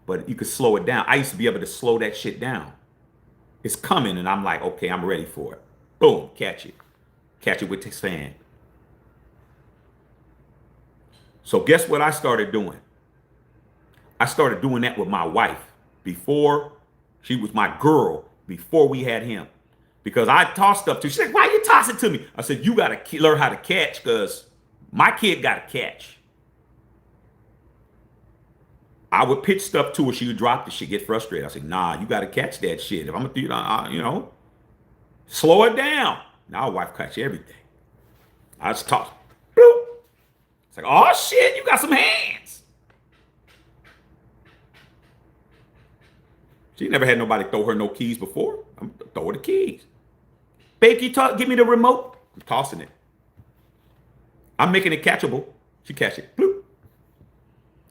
but you could slow it down. I used to be able to slow that shit down. It's coming, and I'm like, okay, I'm ready for it. Boom, catch it. Catch it with his hand. So guess what I started doing? I started doing that with my wife before she was my girl, before we had him. Because I tossed stuff to her. She's like, why you toss it to me? I said, you got to learn how to catch because my kid got to catch. I would pitch stuff to her. She would drop the shit, get frustrated. I said, nah, you got to catch that shit. If I'm going to, slow it down. Now, wife catch everything. I just toss. Bloop. It's like, oh shit, you got some hands. She never had nobody throw her no keys before. I'm gonna throw her the keys. Babe, give me the remote. I'm tossing it. I'm making it catchable. She catch it. Bloop.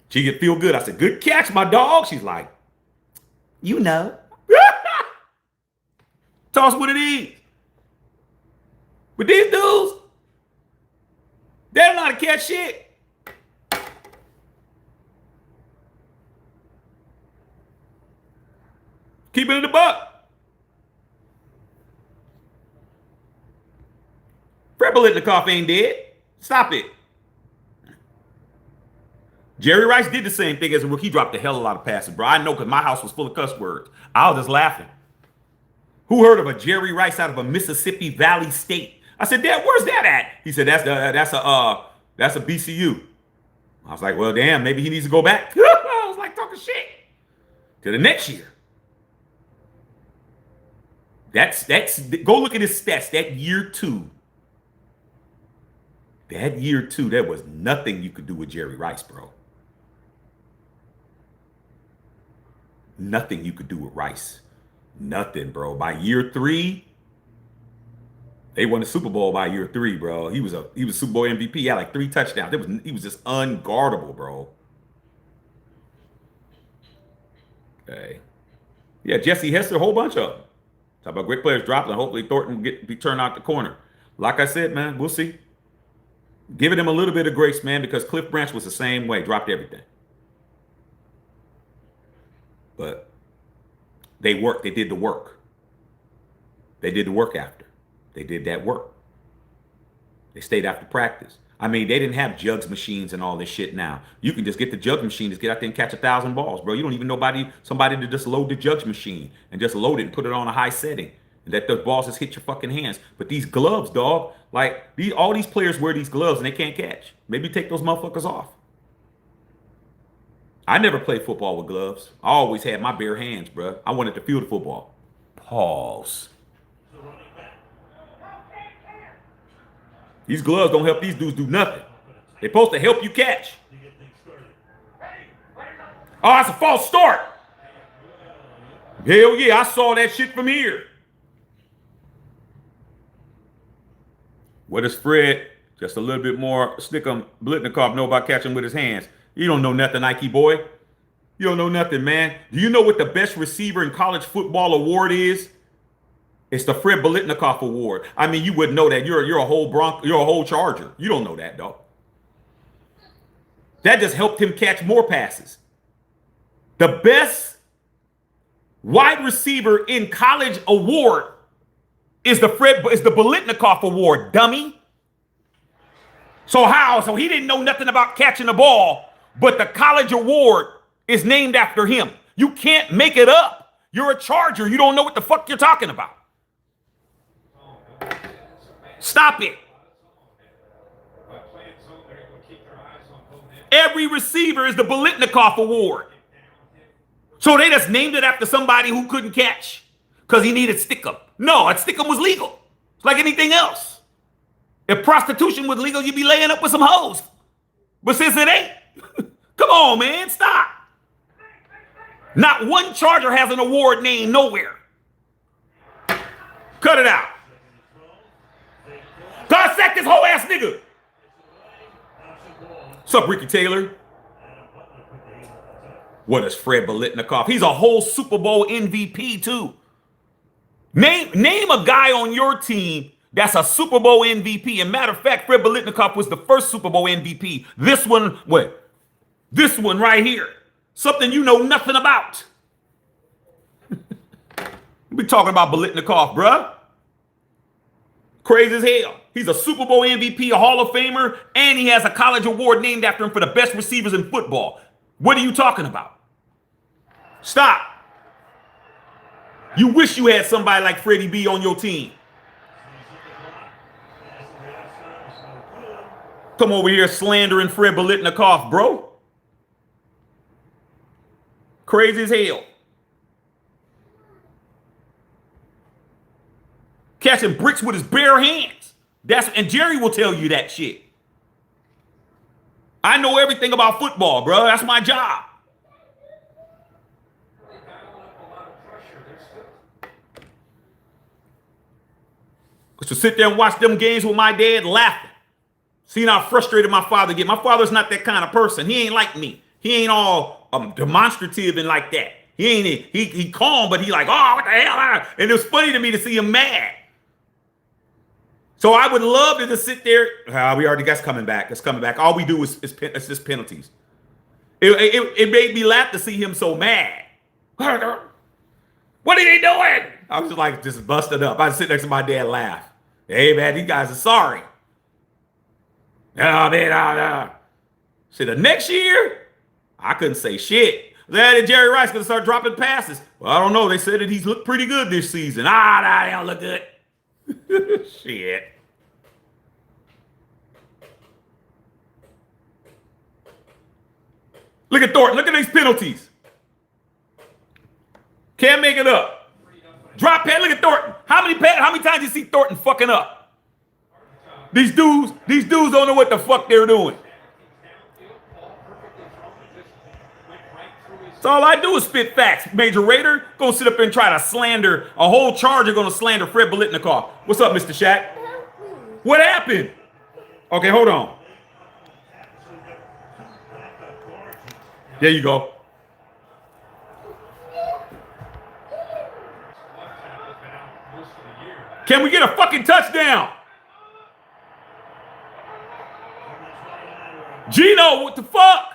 She get feel good. I said, good catch, my dog. She's like, you know. Toss what it is. But these dudes, they don't know how to catch shit. Keep it in the buck. Fred Biletnikoff ain't dead. Stop it. Jerry Rice did the same thing as a rookie. He dropped a hell of a lot of passes, bro. I know because my house was full of cuss words. I was just laughing. Who heard of a Jerry Rice out of a Mississippi Valley State? I said, Dad, where's that at? He said, that's a BCU. I was like, well, damn, maybe he needs to go back. I was like, talking shit. To the next year. That's go look at his stats. That year two, there was nothing you could do with Jerry Rice, bro. Nothing you could do with Rice. Nothing, bro. By year 3, they won the Super Bowl by year 3, bro. He was Super Bowl MVP. He had like 3 touchdowns. He was just unguardable, bro. Okay. Yeah, Jesse Hester, a whole bunch of them. Talk about great players dropping, and hopefully Thornton be turned out the corner. Like I said, man, we'll see. Giving him a little bit of grace, man, because Cliff Branch was the same way, dropped everything. But they worked. They did the work. They did the work after. They did that work. They stayed after practice. I mean, they didn't have jugs machines and all this shit now. You can just get the jug machine, just get out there and catch 1,000 balls, bro. You don't even know somebody to just load the jugs machine and just load it and put it on a high setting and let those balls just hit your fucking hands. But these gloves, dog, like all these players wear these gloves and they can't catch. Maybe take those motherfuckers off. I never played football with gloves. I always had my bare hands, bro. I wanted to feel the football. Pause. These gloves don't help these dudes do nothing. They're supposed to help you catch. Oh, that's a false start. Hell yeah, I saw that shit from here. What does Fred, just a little bit more Stickum Biletnikoff, know about catching with his hands? You don't know nothing, Nike boy. You don't know nothing, man. Do you know what the best receiver in college football award is? It's the Fred Biletnikoff Award. I mean, you wouldn't know that. You're a whole you're a whole Charger. You don't know that, dog. That just helped him catch more passes. The best wide receiver in college award is the Biletnikoff Award, dummy. So how? So he didn't know nothing about catching the ball, but the college award is named after him. You can't make it up. You're a Charger. You don't know what the fuck you're talking about. Stop it. Every receiver is the Biletnikoff Award. So they just named it after somebody who couldn't catch because he needed Stickum. No, a Stickum was legal. It's like anything else. If prostitution was legal, you'd be laying up with some hoes. But since it ain't, come on, man, stop. Not one Charger has an award named nowhere. Cut it out. Dissect this whole ass nigga. What's up, Ricky Taylor? What is Fred Biletnikoff? He's a whole Super Bowl MVP too. Name a guy on your team that's a Super Bowl MVP. And matter of fact, Fred Biletnikoff was the first Super Bowl MVP. This one, what? This one right here. Something you know nothing about. We talking about Biletnikoff, bruh. Crazy as hell. He's a Super Bowl MVP, a Hall of Famer, and he has a college award named after him for the best receivers in football. What are you talking about? Stop. You wish you had somebody like Freddie B on your team. Come over here slandering Fred Biletnikoff, bro. Crazy as hell. Catching bricks with his bare hands. And Jerry will tell you that shit. I know everything about football, bro. That's my job. To sit there and watch them games with my dad laughing. Seeing how frustrated my father get. My father's not that kind of person. He ain't like me. He ain't all demonstrative and like that. He calm, but he like, oh, what the hell? And it was funny to me to see him mad. So I would love to just sit there. We already got coming back. It's coming back. All we do is just penalties. It made me laugh to see him so mad. What are they doing? I was just like, just busted up. I sit next to my dad, laugh. Hey, man, these guys are sorry. Oh, man, See, the next year, I couldn't say shit. Then Jerry Rice gonna start dropping passes. Well, I don't know. They said that he's looked pretty good this season. Nah, they don't look good. Shit. Look at Thornton. Look at these penalties. Can't make it up. Drop pad. Look at Thornton. How many times you see Thornton fucking up? These dudes don't know what the fuck they're doing. So all I do is spit facts. Major Raider gonna sit up and try to slander a whole Charger, gonna slander Fred Biletnikoff. What's up, Mr. Shaq? What happened? Okay, hold on. There you go. Can we get a fucking touchdown? Gino, what the fuck?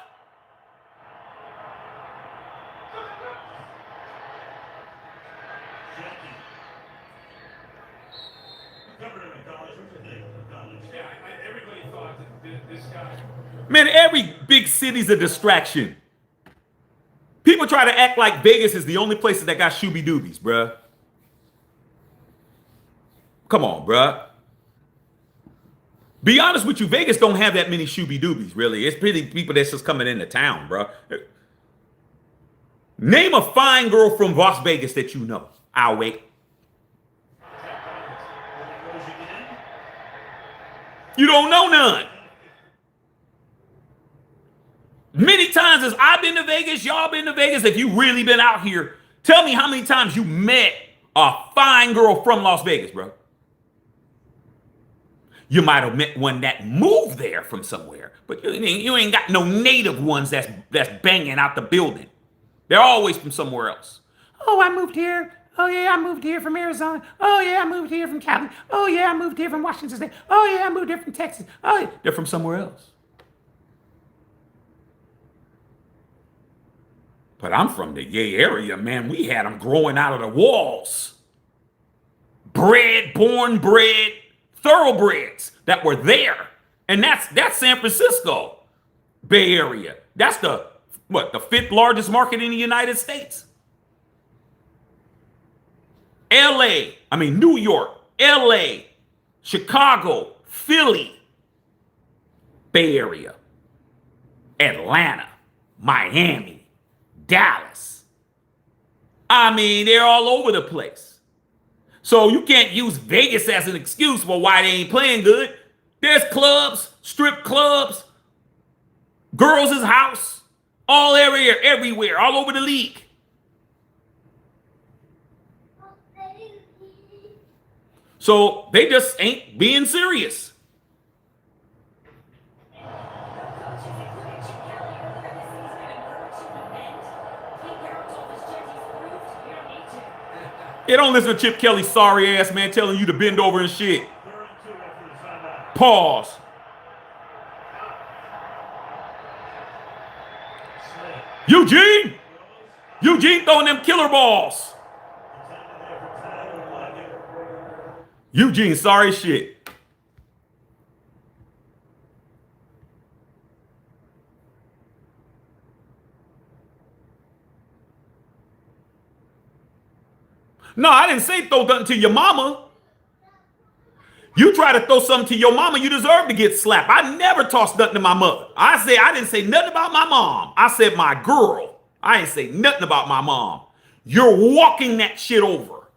Man, every big city's a distraction. People try to act like Vegas is the only place that got shooby doobies, bruh. Come on, bruh. Be honest with you, Vegas don't have that many shooby doobies, really. It's pretty people that's just coming into town, bruh. Name a fine girl from Las Vegas that you know. I'll wait. You don't know none. Many times as I've been to Vegas, y'all been to Vegas, if you really been out here, tell me how many times you met a fine girl from Las Vegas, bro. You might have met one that moved there from somewhere, but you ain't got no native ones that's banging out the building. They're always from somewhere else. Oh, I moved here. Oh, yeah, I moved here from Arizona. Oh, yeah, I moved here from Cali. Oh, yeah, I moved here from Washington State. Oh, yeah, I moved here from Texas. Oh, yeah. They're from somewhere else. But I'm from the Yay area, man. We had them growing out of the walls. Born bred, thoroughbreds that were there. And that's San Francisco, Bay Area. That's the fifth largest market in the United States. New York, LA, Chicago, Philly, Bay Area, Atlanta, Miami, Dallas. They're all over the place. So you can't use Vegas as an excuse for why they ain't playing good. There's clubs, strip clubs, girls' house, all area, everywhere, all over the league. So they just ain't being serious. Yeah, don't listen to Chip Kelly's sorry ass man telling you to bend over and shit. Pause. Eugene throwing them killer balls. Eugene, sorry shit. No, I didn't say throw nothing to your mama. You try to throw something to your mama, you deserve to get slapped. I never tossed nothing to my mother. I didn't say nothing about my mom. I said my girl. I didn't say nothing about my mom. You're walking that shit over.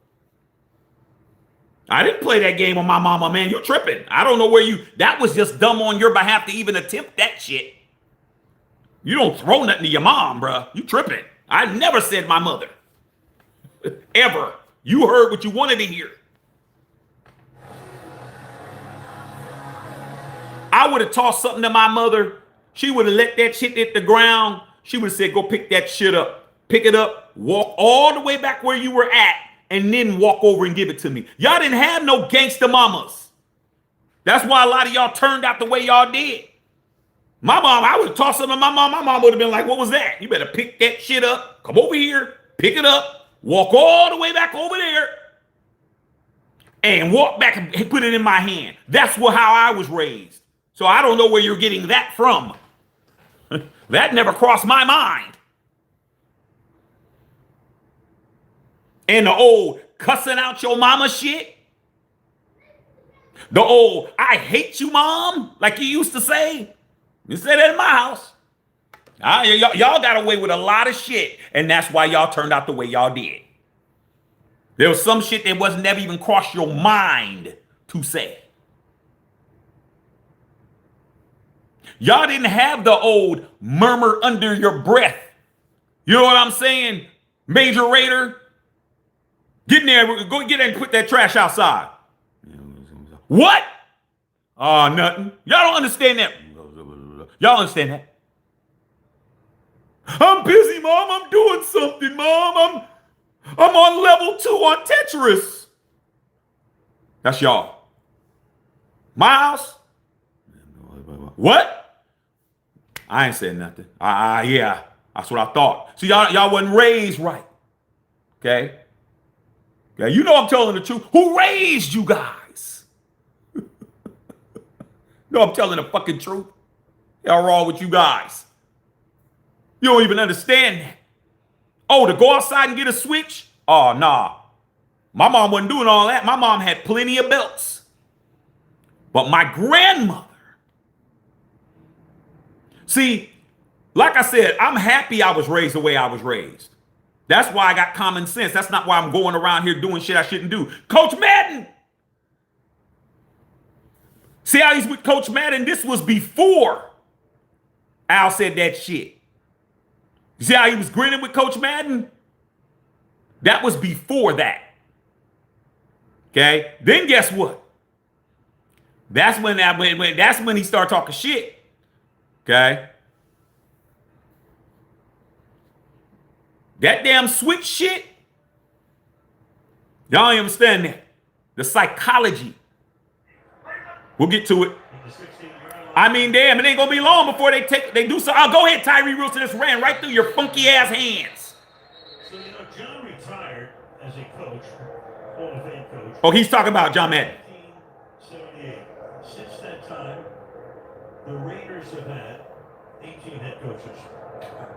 I didn't play that game on my mama, man. You're tripping. I don't know that was just dumb on your behalf to even attempt that shit. You don't throw nothing to your mom, bruh. You tripping. I never said my mother. Ever. You heard what you wanted to hear. I would have tossed something to my mother. She would have let that shit hit the ground. She would have said, go pick that shit up. Pick it up, walk all the way back where you were at, and then walk over and give it to me. Y'all didn't have no gangster mamas. That's why a lot of y'all turned out the way y'all did. My mom, I would have tossed something to my mom. My mom would have been like, what was that? You better pick that shit up. Come over here, pick it up, walk all the way back over there, and walk back and put it in my hand. That's how I was raised. So I don't know where you're getting that from. That never crossed my mind. And the old cussing out your mama shit. The old, I hate you, mom, like you used to say. You said that in my house. Y'all got away with a lot of shit, and that's why y'all turned out the way y'all did. There was some shit that was never even crossed your mind to say. Y'all didn't have the old murmur under your breath. You know what I'm saying? Major Raider, get in there, go get in and put that trash outside. What? Oh, nothing. Y'all don't understand that. Y'all understand that? I'm busy, Mom. I'm doing something, Mom. I'm on level 2 on Tetris. That's y'all. My house? What? I ain't saying nothing. Yeah, that's what I thought. See, y'all wasn't raised right. Okay? You know I'm telling the truth. Who raised you guys? No, I'm telling the fucking truth. Y'all wrong with you guys. You don't even understand that. Oh, to go outside and get a switch? Oh, nah. My mom wasn't doing all that. My mom had plenty of belts. But my grandmother. See, like I said, I'm happy I was raised the way I was raised. That's why I got common sense. That's not why I'm going around here doing shit I shouldn't do. Coach Madden. See how he's with Coach Madden? This was before Al said that shit. You see how he was grinning with Coach Madden? That was before that. Okay? Then guess what? That's when he started talking shit. Okay? That damn switch shit. Y'all don't understand that. The psychology. We'll get to it. I mean, damn, it ain't gonna be long before they do so. Oh, go ahead, Tyree Wilson just ran right through your funky ass hands. So, John retired as a coach, Hall of Fame coach. Oh, he's talking about John Madden. 1978. Since that time, the Raiders have had 18 head coaches.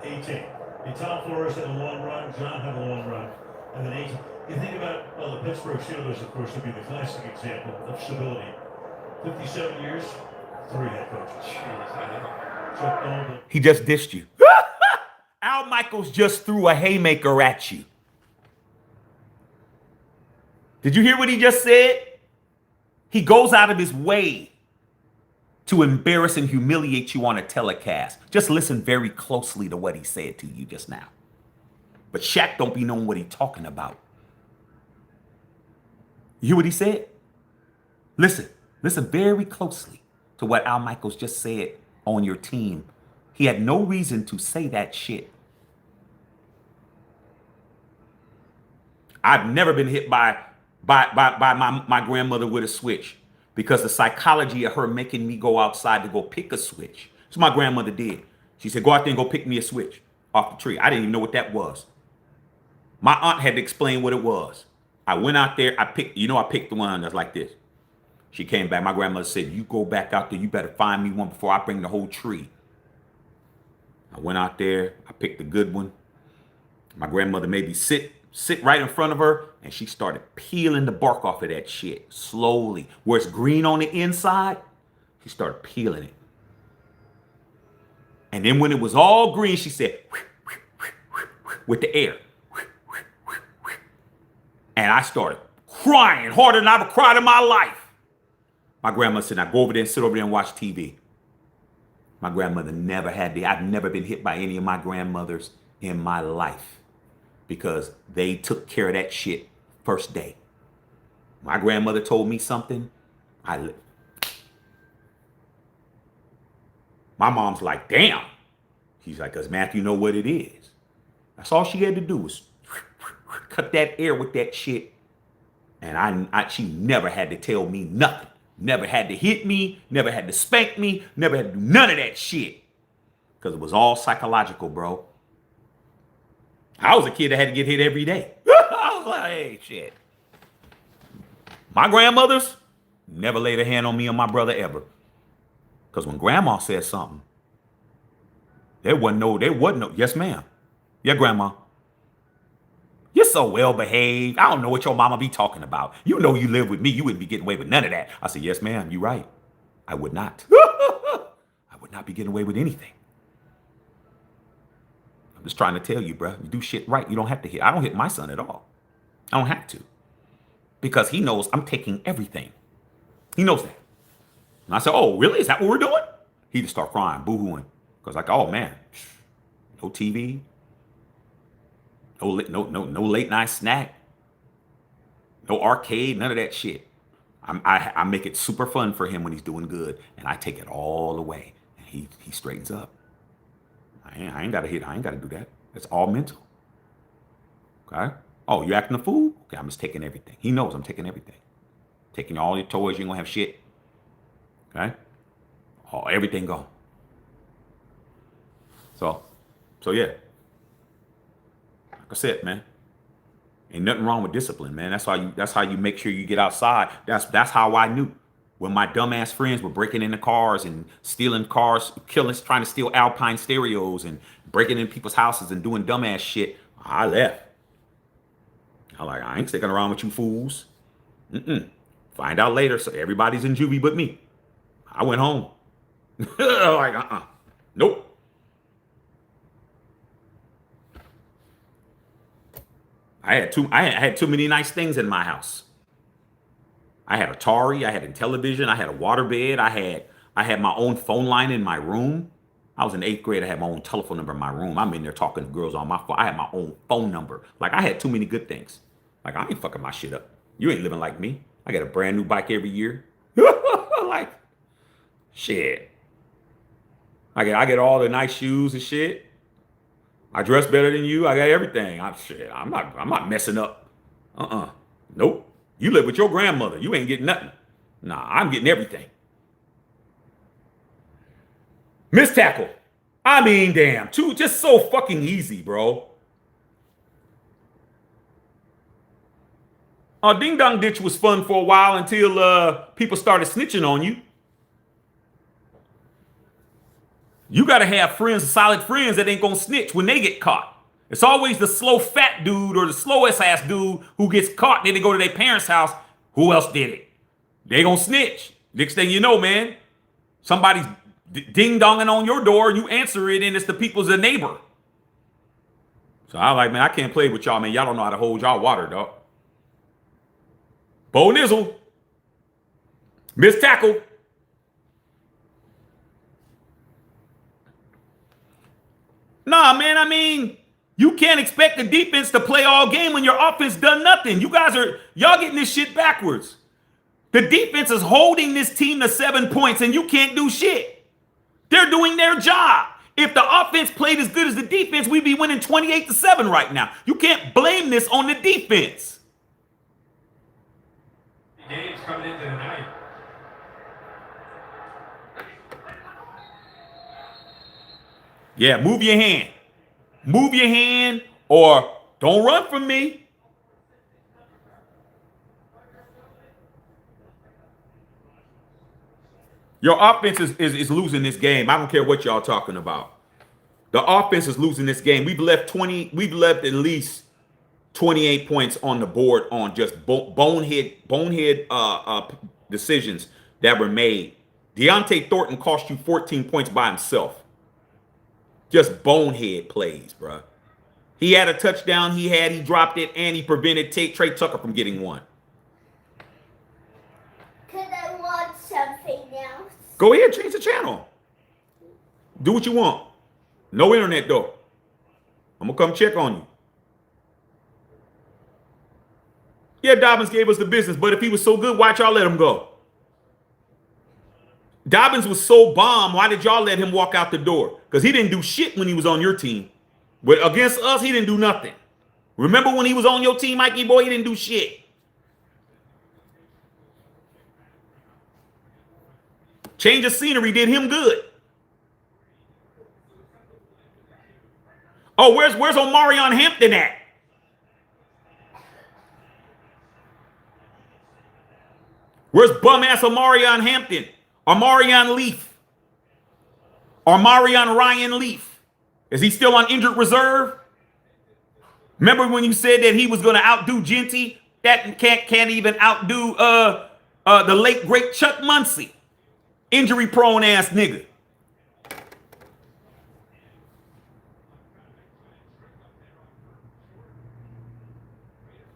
18. And Tom Flores had a long run, John had a long run, and then 18. You think about, well, the Pittsburgh Steelers, of course, would be the classic example of stability. 57 years. 3 head coaches. He just dissed you. Al Michaels just threw a haymaker at you. Did you hear what he just said? He goes out of his way to embarrass and humiliate you on a telecast. Just listen very closely to what he said to you just now. But Shaq don't be knowing what he's talking about. You hear what he said? Listen very closely to what Al Michaels just said on your team. He had no reason to say that shit. I've never been hit by my grandmother with a switch because the psychology of her making me go outside to go pick a switch. So my grandmother did. She said, go out there and go pick me a switch off the tree. I didn't even know what that was. My aunt had to explain what it was. I went out there, I picked the one that's like this. She came back. My grandmother said, you go back out there. You better find me one before I bring the whole tree. I went out there. I picked the good one. My grandmother made me sit right in front of her, and she started peeling the bark off of that shit slowly. Where it's green on the inside, she started peeling it. And then when it was all green, she said, with the air. And I started crying harder than I've ever cried in my life. My grandmother said, now go over there and sit over there and watch TV. My grandmother never had I've never been hit by any of my grandmothers in my life because they took care of that shit first day. My grandmother told me something. My mom's like, damn. She's like, because Matthew know what it is. That's all she had to do was cut that air with that shit. And she never had to tell me nothing. Never had to hit me, never had to spank me, never had to do none of that shit. Because it was all psychological, bro. I was a kid that had to get hit every day. like, hey, shit. My grandmothers never laid a hand on me or my brother ever. Because when grandma said something, there wasn't no, yes, ma'am. Yeah, grandma. You're so well behaved. I don't know what your mama be talking about. You know you live with me. You wouldn't be getting away with none of that. I said, yes, ma'am. You're right. I would not. I would not be getting away with anything. I'm just trying to tell you, bro. You do shit right. You don't have to hit. I don't hit my son at all. I don't have to. Because he knows I'm taking everything. He knows that. And I said, oh, really? Is that what we're doing? He just start crying, boo-hooing. Because like, oh, man. No TV. No late night snack. No arcade. None of that shit. I make it super fun for him when he's doing good. And I take it all away. And he straightens up. I ain't got to hit. I ain't got to do that. It's all mental. Okay? Oh, you acting a fool? Okay, I'm just taking everything. He knows I'm taking everything. Taking all your toys. You ain't going to have shit. Okay? Oh, everything gone. So yeah. Like I said, man. Ain't nothing wrong with discipline, man. That's how you make sure you get outside. That's how I knew. When my dumbass friends were breaking into cars and stealing cars, trying to steal Alpine stereos and breaking in people's houses and doing dumbass shit, I left. I ain't sticking around with you fools. Find out later. So everybody's in juvie but me. I went home. Nope. I had too many nice things in my house. I had Atari, I had a television, I had a waterbed, I had my own phone line in my room. I was in 8th grade, I had my own telephone number in my room. I'm in there talking to girls on my phone. I had my own phone number. Like, I had too many good things. Like, I ain't fucking my shit up. You ain't living like me. I got a brand new bike every year. Like, shit. I get all the nice shoes and shit. I dress better than you. I got everything. I'm not messing up. Nope. You live with your grandmother. You ain't getting nothing. Nah, I'm getting everything. Missed tackle. I mean, damn. Just so fucking easy, bro. Ding Dong Ditch was fun for a while until people started snitching on you. You got to have friends, solid friends that ain't going to snitch when they get caught. It's always the slow fat dude or the slowest ass dude who gets caught. Then they go to their parents' house. Who else did it? They gonna snitch. Next thing you know, man, somebody's ding-donging on your door. You answer it, and it's the people's a neighbor. So I like, man, I can't play with y'all, man. Y'all don't know how to hold y'all water, dog. Bo Nizzle. Missed tackle. Nah, man, I mean, you can't expect the defense to play all game when your offense done nothing. Y'all getting this shit backwards. The defense is holding this team to 7 points and you can't do shit. They're doing their job. If the offense played as good as the defense, we'd be winning 28-7 right now. You can't blame this on the defense. Games coming into the night. Yeah, move your hand. Move your hand or don't run from me. Your offense is losing this game. I don't care what y'all talking about. The offense is losing this game. We've left at least 28 points on the board on just bonehead decisions that were made. Deontay Thornton cost you 14 points by himself. Just bonehead plays, bro. He had a touchdown. He dropped it, and he prevented Trey Tucker from getting one. Could I watch something else? Go ahead, change the channel. Do what you want. No internet, though. I'm going to come check on you. Yeah, Dobbins gave us the business, but if he was so good, why'd y'all let him go? Dobbins was so bomb, why did y'all let him walk out the door? Because he didn't do shit when he was on your team. But against us, he didn't do nothing. Remember when he was on your team, Mikey boy, he didn't do shit. Change of scenery did him good. Oh, where's Omarion Hampton at? Where's bum-ass Omarion Hampton? Omarion Leaf? Omarion Ryan Leaf? Is he still on injured reserve? Remember when you said that he was going to outdo Genty? That can't even outdo the late great Chuck Muncie. Injury prone ass nigga.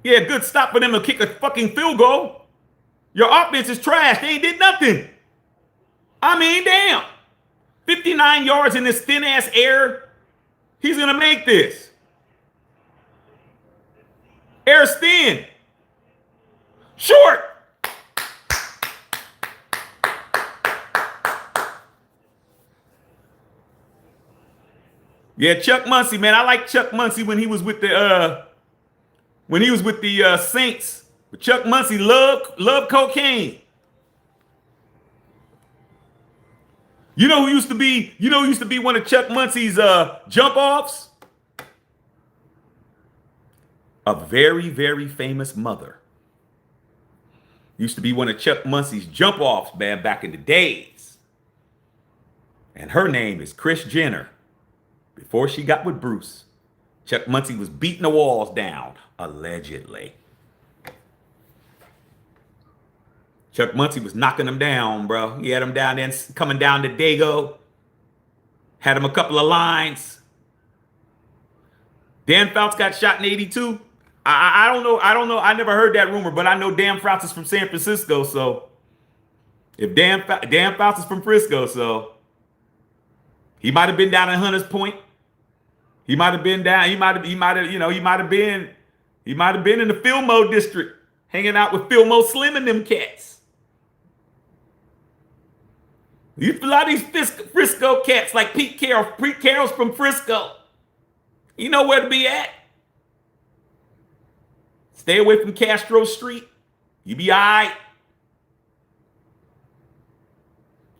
Yeah, good stop for them to kick a fucking field goal. Your offense is trash. They ain't did nothing. I mean, damn. 59 yards in this thin ass air. He's gonna make this. Air thin. Short. Yeah, Chuck Muncie, man. I like Chuck Muncie when he was with the Saints. But Chuck Muncie loved cocaine. You know who used to be one of Chuck Muncie's jump offs? A very, very famous mother. Used to be one of Chuck Muncie's jump offs, man, back in the days. And her name is Kris Jenner. Before she got with Bruce, Chuck Muncie was beating the walls down, allegedly. Chuck Muncie was knocking them down, bro. He had him down there, coming down to Dago. Had him a couple of lines. Dan Fouts got shot in 82. I don't know. I never heard that rumor, but I know Dan Fouts is from San Francisco, so if Dan Fouts is from Frisco, so he might have been down at Hunters Point. He might have been down. He might have been in the Fillmore district, hanging out with Fillmore Slim and them cats. A lot of these Frisco cats like Pete Carroll. Pete Carroll's from Frisco. You know where to be at. Stay away from Castro Street. You be all right.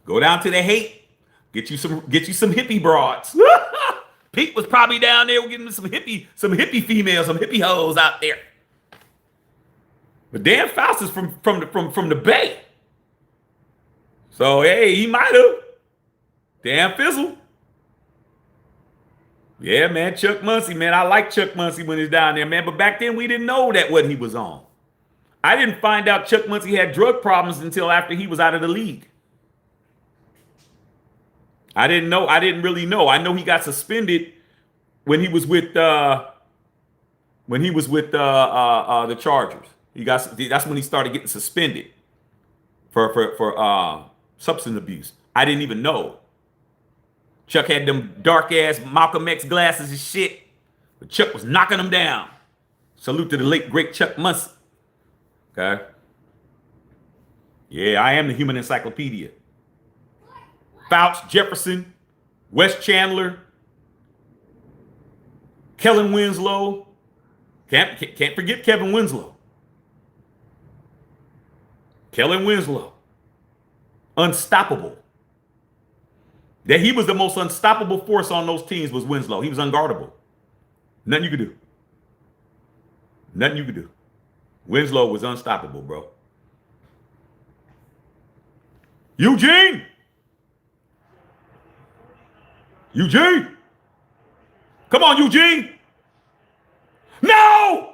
Go down to the Haight. Get you some hippie broads. Pete was probably down there getting some hippie females, some hippie hoes out there. But Dan Fouts is from the Bay. So hey, he might have. Dan Fizzle. Yeah, man, Chuck Muncie, man. I like Chuck Muncie when he's down there, man. But back then we didn't know that what he was on. I didn't find out Chuck Muncie had drug problems until after he was out of the league. I didn't know. I didn't really know. I know he got suspended when he was with the Chargers. That's when he started getting suspended for substance abuse. I didn't even know. Chuck had them dark ass Malcolm X glasses and shit, but Chuck was knocking them down. Salute to the late great Chuck Muncie. Okay. Yeah, I am the human encyclopedia. Fouts, Jefferson, Wes Chandler, Kellen Winslow. Can't forget Kevin Winslow. Kellen Winslow. Unstoppable. That he was the most unstoppable force on those teams was Winslow. He was unguardable. Nothing you could do. Nothing you could do. Winslow was unstoppable, bro. Eugene! Eugene! Come on, Eugene! No!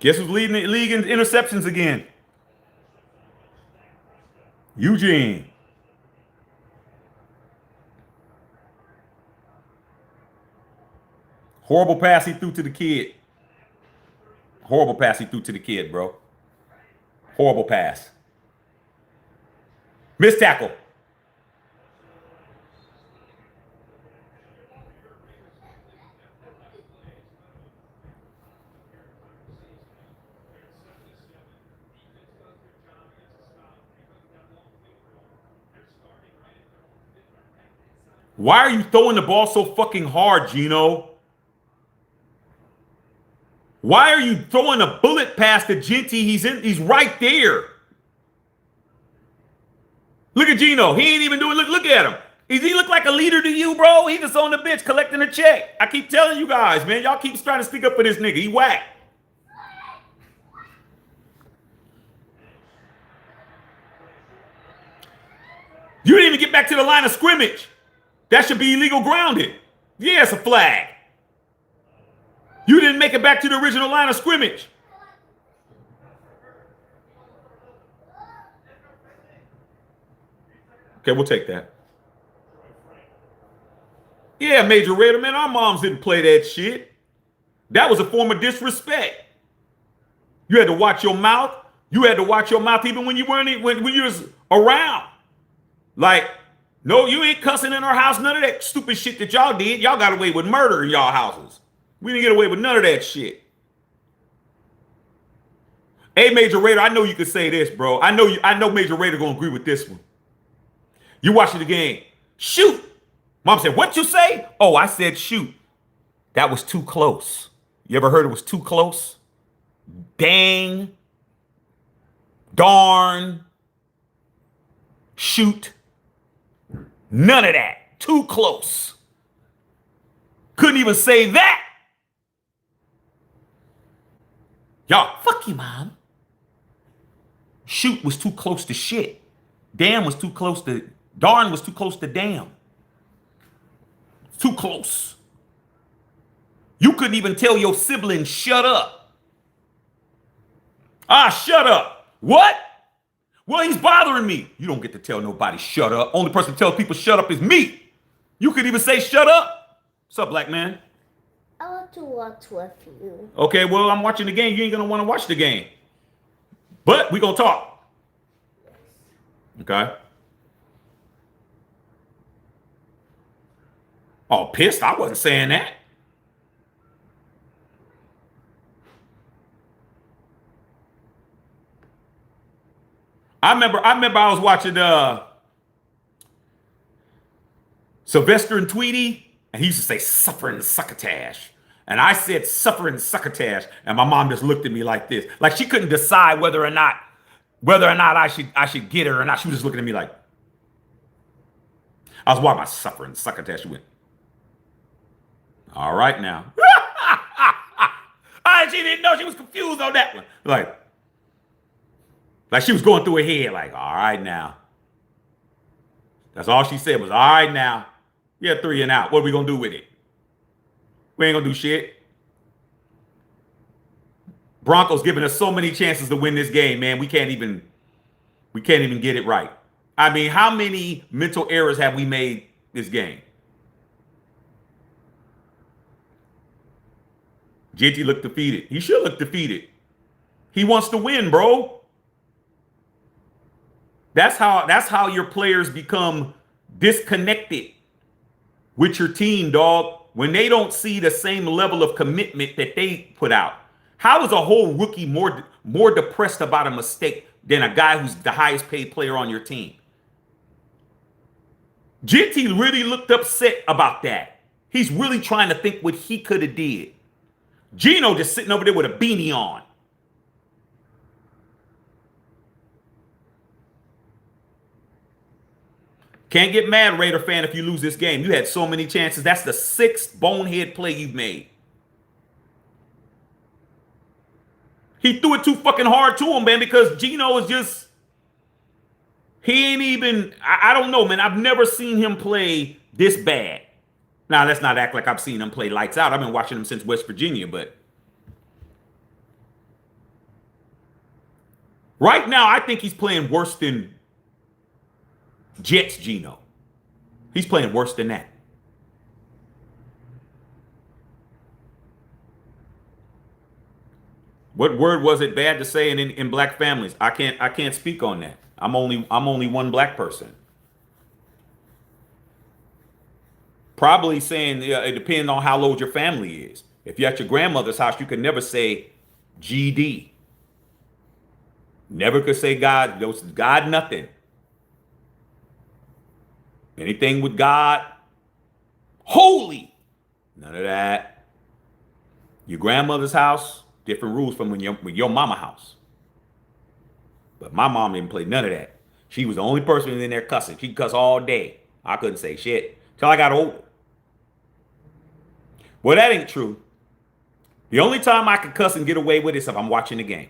Guess who's leading the league in interceptions again? Eugene. Horrible pass he threw to the kid. Horrible pass he threw to the kid, bro. Horrible pass. Missed tackle. Why are you throwing the ball so fucking hard, Gino? Why are you throwing a bullet pass to Genty? He's right there. Look at Gino. He ain't even doing, look at him. Does he look like a leader to you, bro? He just on the bench collecting a check. I keep telling you guys, man. Y'all keep trying to speak up for this nigga. He whack. You didn't even get back to the line of scrimmage. That should be illegal grounding. Yeah, it's a flag. You didn't make it back to the original line of scrimmage. Okay, we'll take that. Yeah, Major Raider, man, our moms didn't play that shit. That was a form of disrespect. You had to watch your mouth. You had to watch your mouth even when you weren't when you was around. Like, no, you ain't cussing in our house. None of that stupid shit that y'all did. Y'all got away with murder in y'all houses. We didn't get away with none of that shit. Hey, Major Raider, I know you could say this, bro. I know Major Raider gonna agree with this one. You watching the game. Shoot. Mom said, what you say? Oh, I said shoot. That was too close. You ever heard it was too close? Dang. Darn. Shoot. None of that. Too close. Couldn't even say that. Y'all, fuck you, Mom. Shoot was too close to shit. Damn was too close to, darn was too close to damn. Too close. You couldn't even tell your sibling, shut up. Ah, shut up. What? Well, he's bothering me. You don't get to tell nobody shut up. Only person to tell people shut up is me. You could even say shut up. What's up, black man? I want to watch with you. Okay, well, I'm watching the game. You ain't going to want to watch the game. But we going to talk. Okay. Oh, pissed? I wasn't saying that. I remember I was watching Sylvester and Tweety, and he used to say suffering succotash. And I said suffering succotash, and my mom just looked at me like this. Like she couldn't decide whether or not I should get her or not. She was just looking at me like, I was watching my suffering succotash. She went, all right now. She didn't know. She was confused on that one. Like she was going through her head like, all right now. That's all she said was, all right now. Yeah, 3 and out. What are we going to do with it? We ain't going to do shit. Broncos giving us so many chances to win this game, man. We can't even get it right. I mean, how many mental errors have we made this game? JT looked defeated. He should look defeated. He wants to win, bro. That's how your players become disconnected with your team, dog. When they don't see the same level of commitment that they put out. How is a whole rookie more depressed about a mistake than a guy who's the highest paid player on your team? JT really looked upset about that. He's really trying to think what he could have did. Gino just sitting over there with a beanie on. Can't get mad, Raider fan, if you lose this game. You had so many chances. That's the 6th bonehead play you've made. He threw it too fucking hard to him, man, because Gino is just, he ain't even, I don't know, man. I've never seen him play this bad. Now, let's not act like I've seen him play lights out. I've been watching him since West Virginia, but right now, I think he's playing worse than Jets Gino. He's playing worse than that. What word was it bad to say in black families? I can't speak on that. I'm only one black person. Probably saying it depends on how old your family is. If you're at your grandmother's house, you could never say GD. Never could say God. God nothing. Anything with God, holy. None of that. Your grandmother's house, different rules from when your mama house. But my mom didn't play none of that. She was the only person in there cussing. She cuss all day. I couldn't say shit till I got older. Well, that ain't true. The only time I could cuss and get away with it is if I'm watching the game.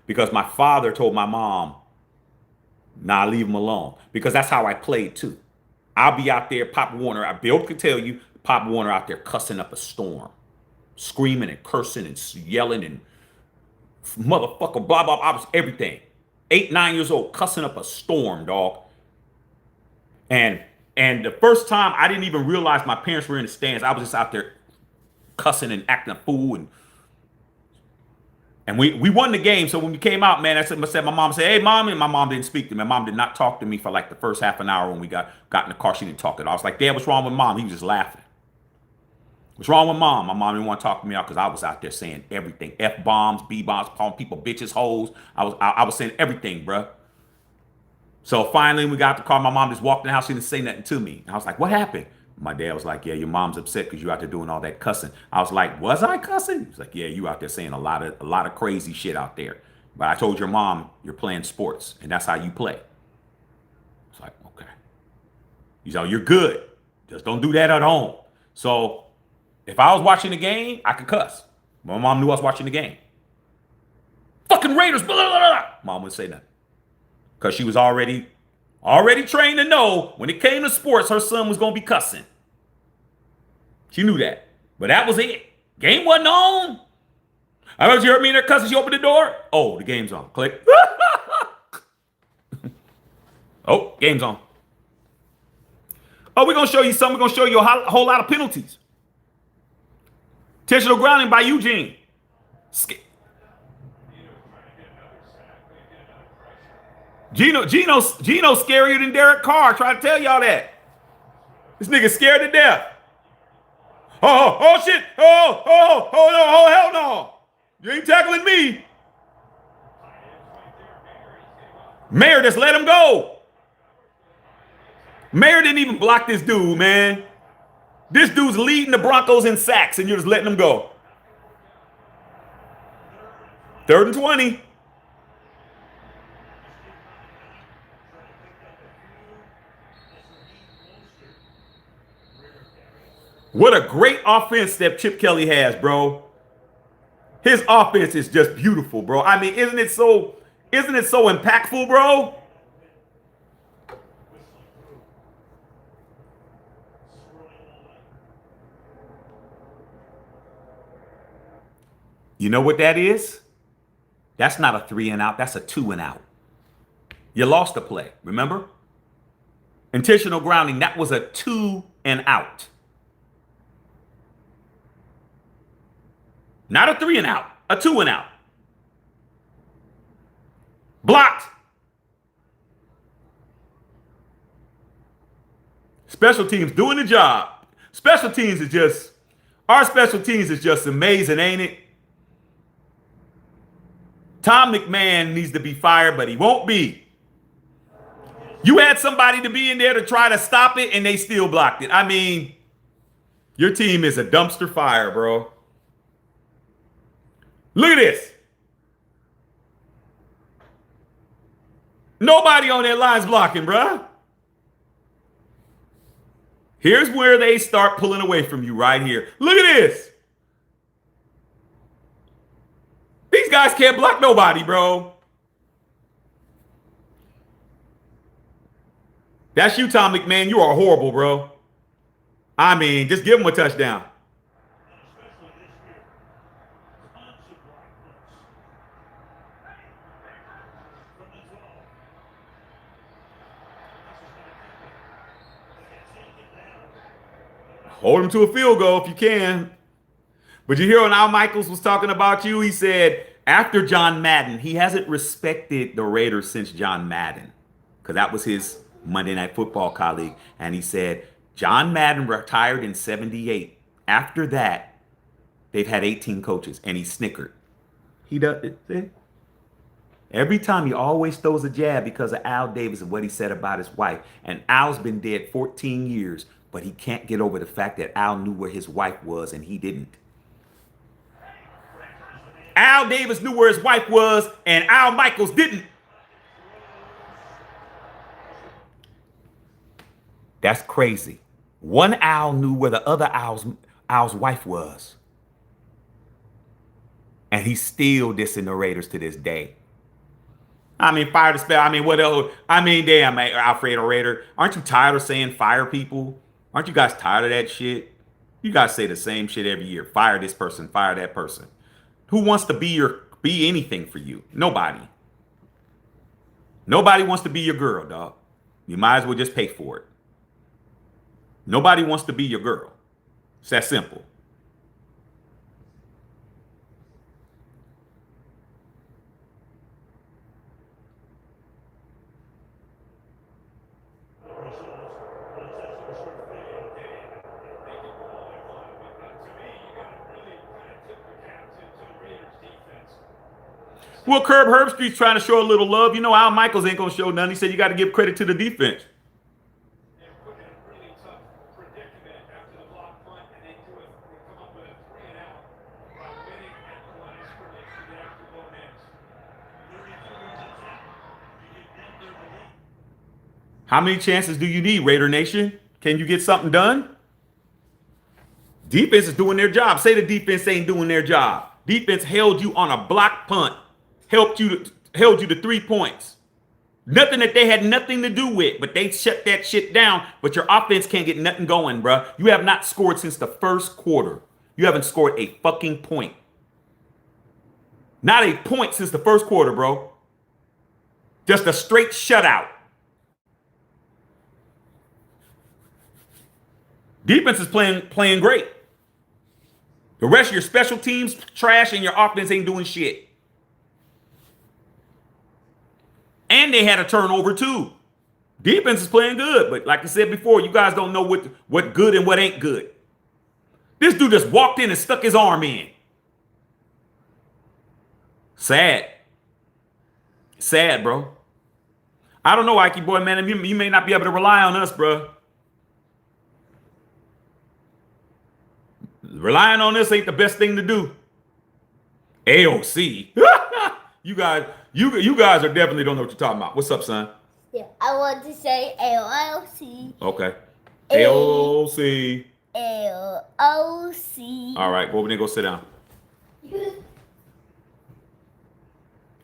Because my father told my mom, nah, leave him alone. Because that's how I played too. I'll be out there, Pop Warner, Bill could tell you, Pop Warner out there cussing up a storm. Screaming and cursing and yelling and motherfucker, blah, blah, blah, everything. 8, 9 years old, cussing up a storm, dog. And the first time I didn't even realize my parents were in the stands. I was just out there cussing and acting a fool. And we won the game. So when we came out, man, my mom said, hey, mom. And my mom didn't speak to me. My mom did not talk to me for like the first half an hour when we got in the car. She didn't talk at all. I was like, Dad, what's wrong with mom? He was just laughing. What's wrong with mom? My mom didn't want to talk to me out because I was out there saying everything. F-bombs, B-bombs, calling people bitches, hoes. I was saying everything, bruh. So finally, we got the car. My mom just walked in the house. She didn't say nothing to me. I was like, what happened? My dad was like, yeah, your mom's upset because you out there doing all that cussing. I was like, was I cussing? He was like, yeah, you out there saying a lot of crazy shit out there. But I told your mom you're playing sports, and that's how you play. It's like, okay. You know, you're good. Just don't do that at home. So if I was watching the game, I could cuss. My mom knew I was watching the game. Fucking Raiders, blah, blah, blah, blah. Mom wouldn't say nothing. Because she was already trained to know when it came to sports, her son was going to be cussing. She knew that. But that was it. Game wasn't on. I remember you heard me in there cussing. She opened the door. Oh, the game's on. Click. Oh, game's on. Oh, we're going to show you something. We're going to show you a whole lot of penalties. Intentional grounding by Eugene. Gino's scarier than Derek Carr. Try to tell y'all that. This nigga's scared to death. Oh shit. Oh no, hell no. You ain't tackling me. Mayer just let him go. Mayer didn't even block this dude, man. This dude's leading the Broncos in sacks, and you're just letting him go. 3rd and 20. What a great offense that Chip Kelly has, bro. His offense is just beautiful, bro. I mean, isn't it so impactful, bro? You know what that is? That's not a 3 and out. That's a 2 and out. You lost the play, remember? Intentional grounding, that was a 2 and out. Not a 3 and out, a 2 and out. Blocked. Special teams doing the job. Our special teams is just amazing, ain't it? Tom McMahon needs to be fired, but he won't be. You had somebody to be in there to try to stop it, and they still blocked it. I mean, your team is a dumpster fire, bro. Look at this. Nobody on that line's blocking, bro. Here's where they start pulling away from you right here. Look at this. These guys can't block nobody, bro. That's you, Tom McMahon. You are horrible, bro. I mean, just give him a touchdown. Hold him to a field goal if you can. But you hear when Al Michaels was talking about you, he said, After John Madden, he hasn't respected the Raiders since John Madden, because that was his Monday Night Football colleague. And he said, John Madden retired in 78. After that, they've had 18 coaches. And he snickered. He does it. Every time he always throws a jab because of Al Davis and what he said about his wife. And Al's been dead 14 years, but he can't get over the fact that Al knew where his wife was and he didn't. Al Davis knew where his wife was and Al Michaels didn't. That's crazy. One Al knew where the other Al's wife was. And he's still dissing the Raiders to this day. I mean, fire the spell. I mean, what else? I mean, damn, Alfredo Raider. Aren't you tired of saying fire people? Aren't you guys tired of that shit? You guys say the same shit every year. Fire this person, fire that person. Who wants to be anything for you? Nobody. Nobody wants to be your girl, dog. You might as well just pay for it. Nobody wants to be your girl. It's that simple. Well, Curb Herbstreet's trying to show a little love. You know, Al Michaels ain't going to show none. He said you got to give credit to the defense. They're put in a really tough predicament after the block punt, and they come up with a 3-and-out by winning at the line of scrimmage to get after both ends. 32 yards out. You get them the lead. How many chances do you need, Raider Nation? Can you get something done? Defense is doing their job. Say the defense ain't doing their job. Defense held you on a block punt. Held you to 3 points. Nothing that they had nothing to do with, but they shut that shit down. But your offense can't get nothing going, bruh. You have not scored since the first quarter. You haven't scored a fucking point. Not a point since the first quarter, bro. Just a straight shutout. Defense is playing great. The rest of your special teams trash and your offense ain't doing shit. And they had a turnover too. Defense is playing good, but like I said before, you guys don't know what good and what ain't good. This dude just walked in and stuck his arm in. Sad. Sad, bro. I don't know, Ike boy, man. You may not be able to rely on us, bro. Relying on this ain't the best thing to do. AOC. You guys are definitely don't know what you're talking about. What's up, son? Yeah, I want to say AOC. Okay. AOC. AOC. All right, go over there, go sit down.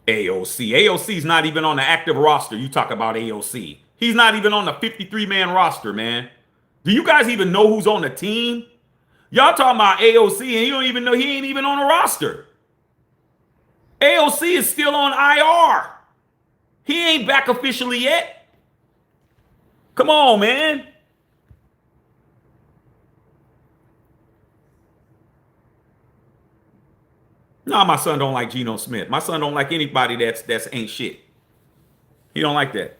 AOC. AOC's not even on the active roster. You talk about AOC. He's not even on the 53-man roster, man. Do you guys even know who's on the team? Y'all talking about AOC and you don't even know he ain't even on the roster. AOC is still on IR. He ain't back officially yet. Come on, man. No, my son don't like Geno Smith. My son don't like anybody that's ain't shit. He don't like that.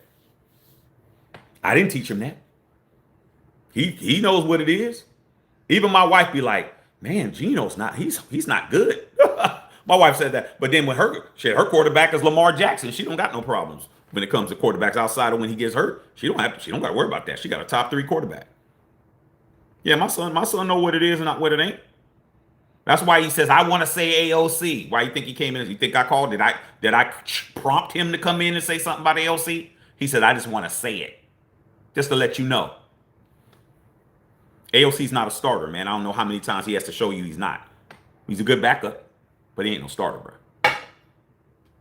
I didn't teach him that. He knows what it is. Even my wife be like, man, Geno's not, he's not good. My wife said that. But then when her quarterback is Lamar Jackson, she don't got no problems when it comes to quarterbacks outside of when he gets hurt. She don't got to worry about that. She got a top 3 quarterback. Yeah, my son know what it is and not what it ain't. That's why he says, I want to say AOC. Why you think he came in? You think I called? Did I prompt him to come in and say something about AOC? He said, I just want to say it. Just to let you know. AOC's not a starter, man. I don't know how many times he has to show you he's not. He's a good backup, but he ain't no starter, bro.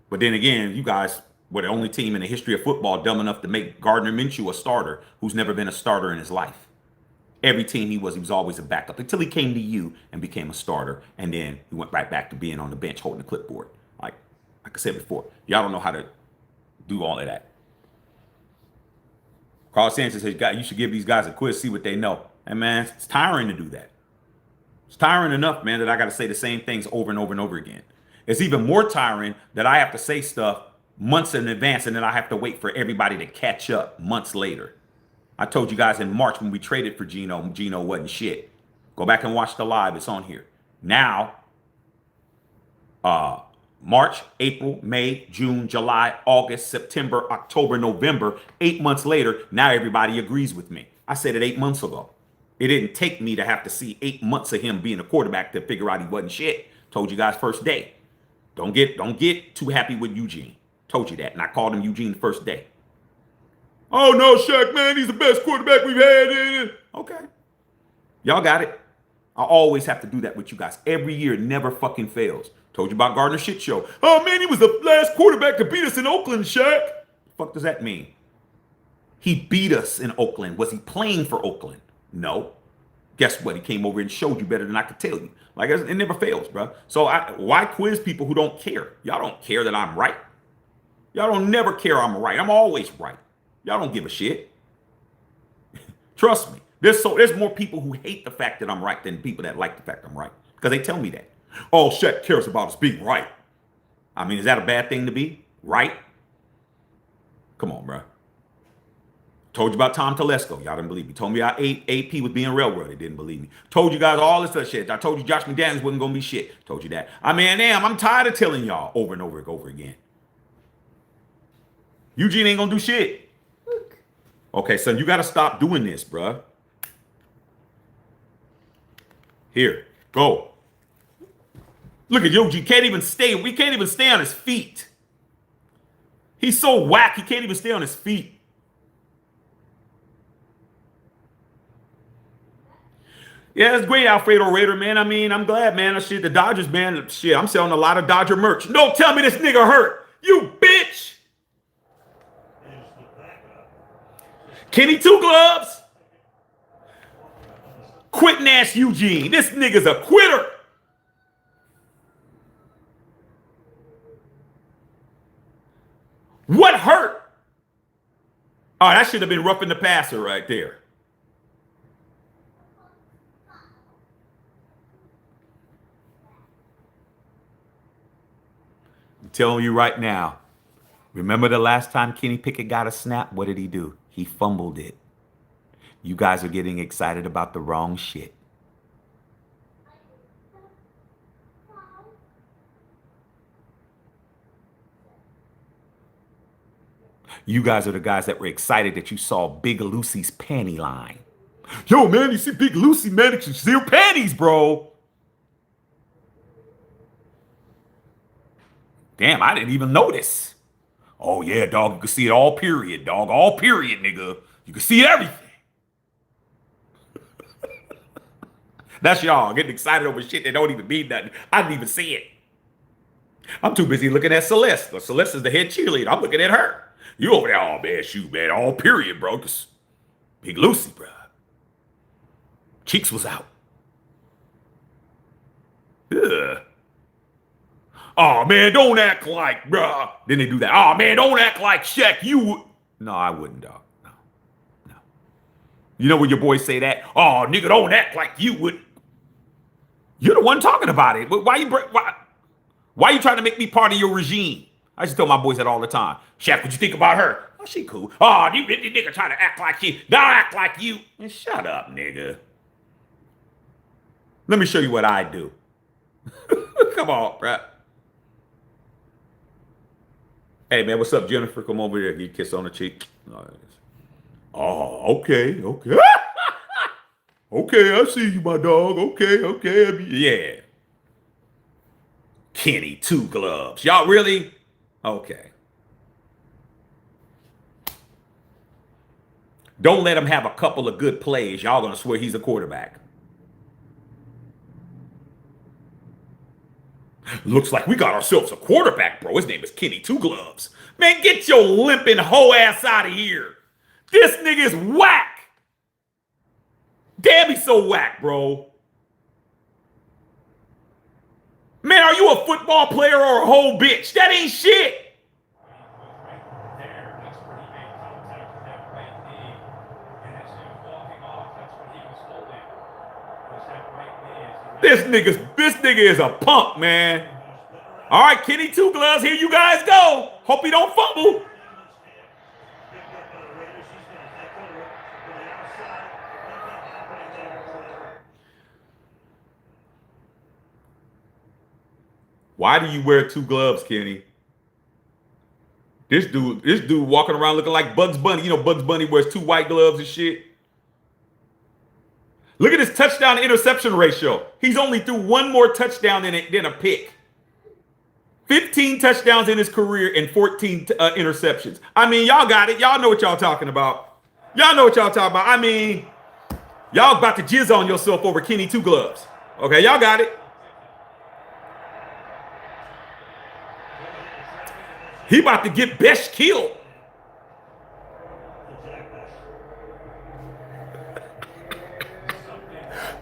But then again, you guys were the only team in the history of football dumb enough to make Gardner Minshew a starter who's never been a starter in his life. Every team he was always a backup until he came to you and became a starter. And then he went right back to being on the bench holding the clipboard. Like I said before, y'all don't know how to do all of that. Carl Sanchez says, you should give these guys a quiz, see what they know. And man, it's tiring to do that. It's tiring enough, man, that I got to say the same things over and over and over again. It's even more tiring that I have to say stuff months in advance and then I have to wait for everybody to catch up months later. I told you guys in March when we traded for Geno wasn't shit. Go back and watch the live. It's on here. Now, March, April, May, June, July, August, September, October, November, 8 months later, now everybody agrees with me. I said it 8 months ago. It didn't take me to have to see 8 months of him being a quarterback to figure out he wasn't shit. Told you guys first day. Don't get too happy with Eugene. Told you that. And I called him Eugene the first day. Oh no, Shaq, man, he's the best quarterback we've had. Okay. Y'all got it. I always have to do that with you guys. Every year, it never fucking fails. Told you about Gardner shit show. Oh man, he was the last quarterback to beat us in Oakland, Shaq. The fuck does that mean? He beat us in Oakland. Was he playing for Oakland? No. Guess what? He came over and showed you better than I could tell you. Like, it never fails, bro. So why quiz people who don't care? Y'all don't care that I'm right. Y'all don't never care I'm right. I'm always right. Y'all don't give a shit. Trust me. There's more people who hate the fact that I'm right than people that like the fact I'm right. Because they tell me that. All Shaq cares about is being right. I mean, is that a bad thing to be? Right? Come on, bro. Told you about Tom Telesco. Y'all didn't believe me. Told me AP was being railroaded. Didn't believe me. Told you guys all this other shit. I told you Josh McDaniels wasn't going to be shit. Told you that. I mean, damn, I'm tired of telling y'all over and over and over again. Eugene ain't going to do shit. Okay, son, you got to stop doing this, bruh. Here, go. Look at Eugene. Can't even stay. We can't even stay on his feet. He's so whack, he can't even stay on his feet. Yeah, it's great, Alfredo Raider, man. I mean, I'm glad, man. Shit, the Dodgers, man. Shit, I'm selling a lot of Dodger merch. Don't tell me this nigga hurt. You bitch. Kenny Two Gloves. Quitting ass Eugene. This nigga's a quitter. What hurt? Oh, that should have been roughing the passer right there. I'm telling you right now. Remember the last time Kenny Pickett got a snap? What did he do? He fumbled it. You guys are getting excited about the wrong shit. You guys are the guys that were excited that you saw Big Lucy's panty line. Yo, man, you see Big Lucy, man, it's see her panties, bro. Damn, I didn't even notice. Oh, yeah, dog, you can see it all period, dog. All period, nigga. You can see everything. That's y'all getting excited over shit that don't even mean nothing. I didn't even see it. I'm too busy looking at Celeste. Celeste is the head cheerleader. I'm looking at her. You over there, oh, man, shoot, man. All period, bro. Just Big Lucy, bro. Cheeks was out. Ugh. Oh, man, don't act like, bruh. Then they do that. Oh, man, don't act like Shaq. You would. No, I wouldn't, dog. No. You know when your boys say that? Oh, nigga, don't act like you would. You're the one talking about it. Why you trying to make me part of your regime? I just tell my boys that all the time. Shaq, what you think about her? Oh, she cool. Oh, you nigga trying to act like you. Don't act like you. And shut up, nigga. Let me show you what I do. Come on, bruh. Hey, man, what's up, Jennifer? Come over here. Give you a kiss on the cheek. Oh, okay. Okay, I see you, my dog. Okay. Yeah. Kenny Two Gloves. Y'all really? Okay. Don't let him have a couple of good plays. Y'all gonna swear he's a quarterback. Looks like we got ourselves a quarterback, bro. His name is Kenny Two Gloves. Man, get your limping hoe ass out of here. This nigga is whack. Damn, he's so whack, bro. Man, are you a football player or a whole bitch? That ain't shit. This nigga is a punk, man. All right, Kenny Two Gloves, here you guys go. Hope he don't fumble. Why do you wear two gloves, Kenny? This dude walking around looking like Bugs Bunny. You know Bugs Bunny wears two white gloves and shit. Look at his touchdown to interception ratio. He's only threw one more touchdown than a pick. 15 touchdowns in his career and 14 interceptions. I mean, y'all got it. Y'all know what y'all talking about. Y'all know what y'all talking about. I mean, y'all about to jizz on yourself over Kenny Two Gloves. Okay, y'all got it. He about to get Besh killed.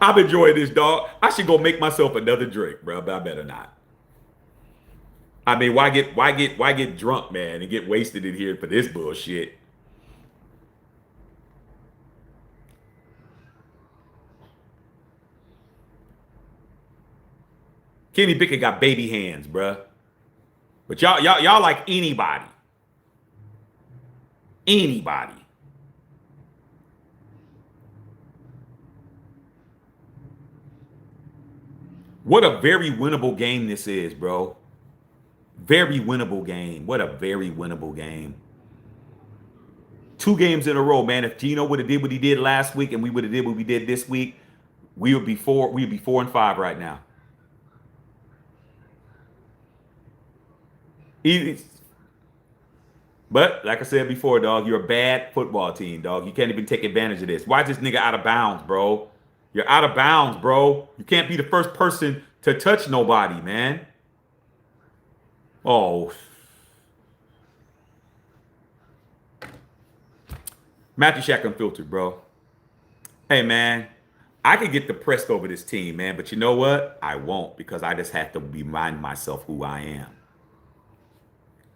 I'm enjoying this, dog. I should go make myself another drink, bro, but I better not. I mean, why get drunk, man, and get wasted in here for this bullshit? Kenny Pickett got baby hands, bruh. But y'all like anybody. Anybody. What a very winnable game this is, bro. Very winnable game. What a very winnable game. 2 games in a row, man. If Gino would have did what he did last week and we would have did what we did this week, we'd be 4-5 right now. Easy. But like I said before, dog, you're a bad football team, dog. You can't even take advantage of this. Why is this nigga out of bounds, bro? You're out of bounds, bro. You can't be the first person to touch nobody, man. Oh. Matthew Shack Unfiltered, bro. Hey, man, I could get depressed over this team, man. But you know what? I won't, because I just have to remind myself who I am.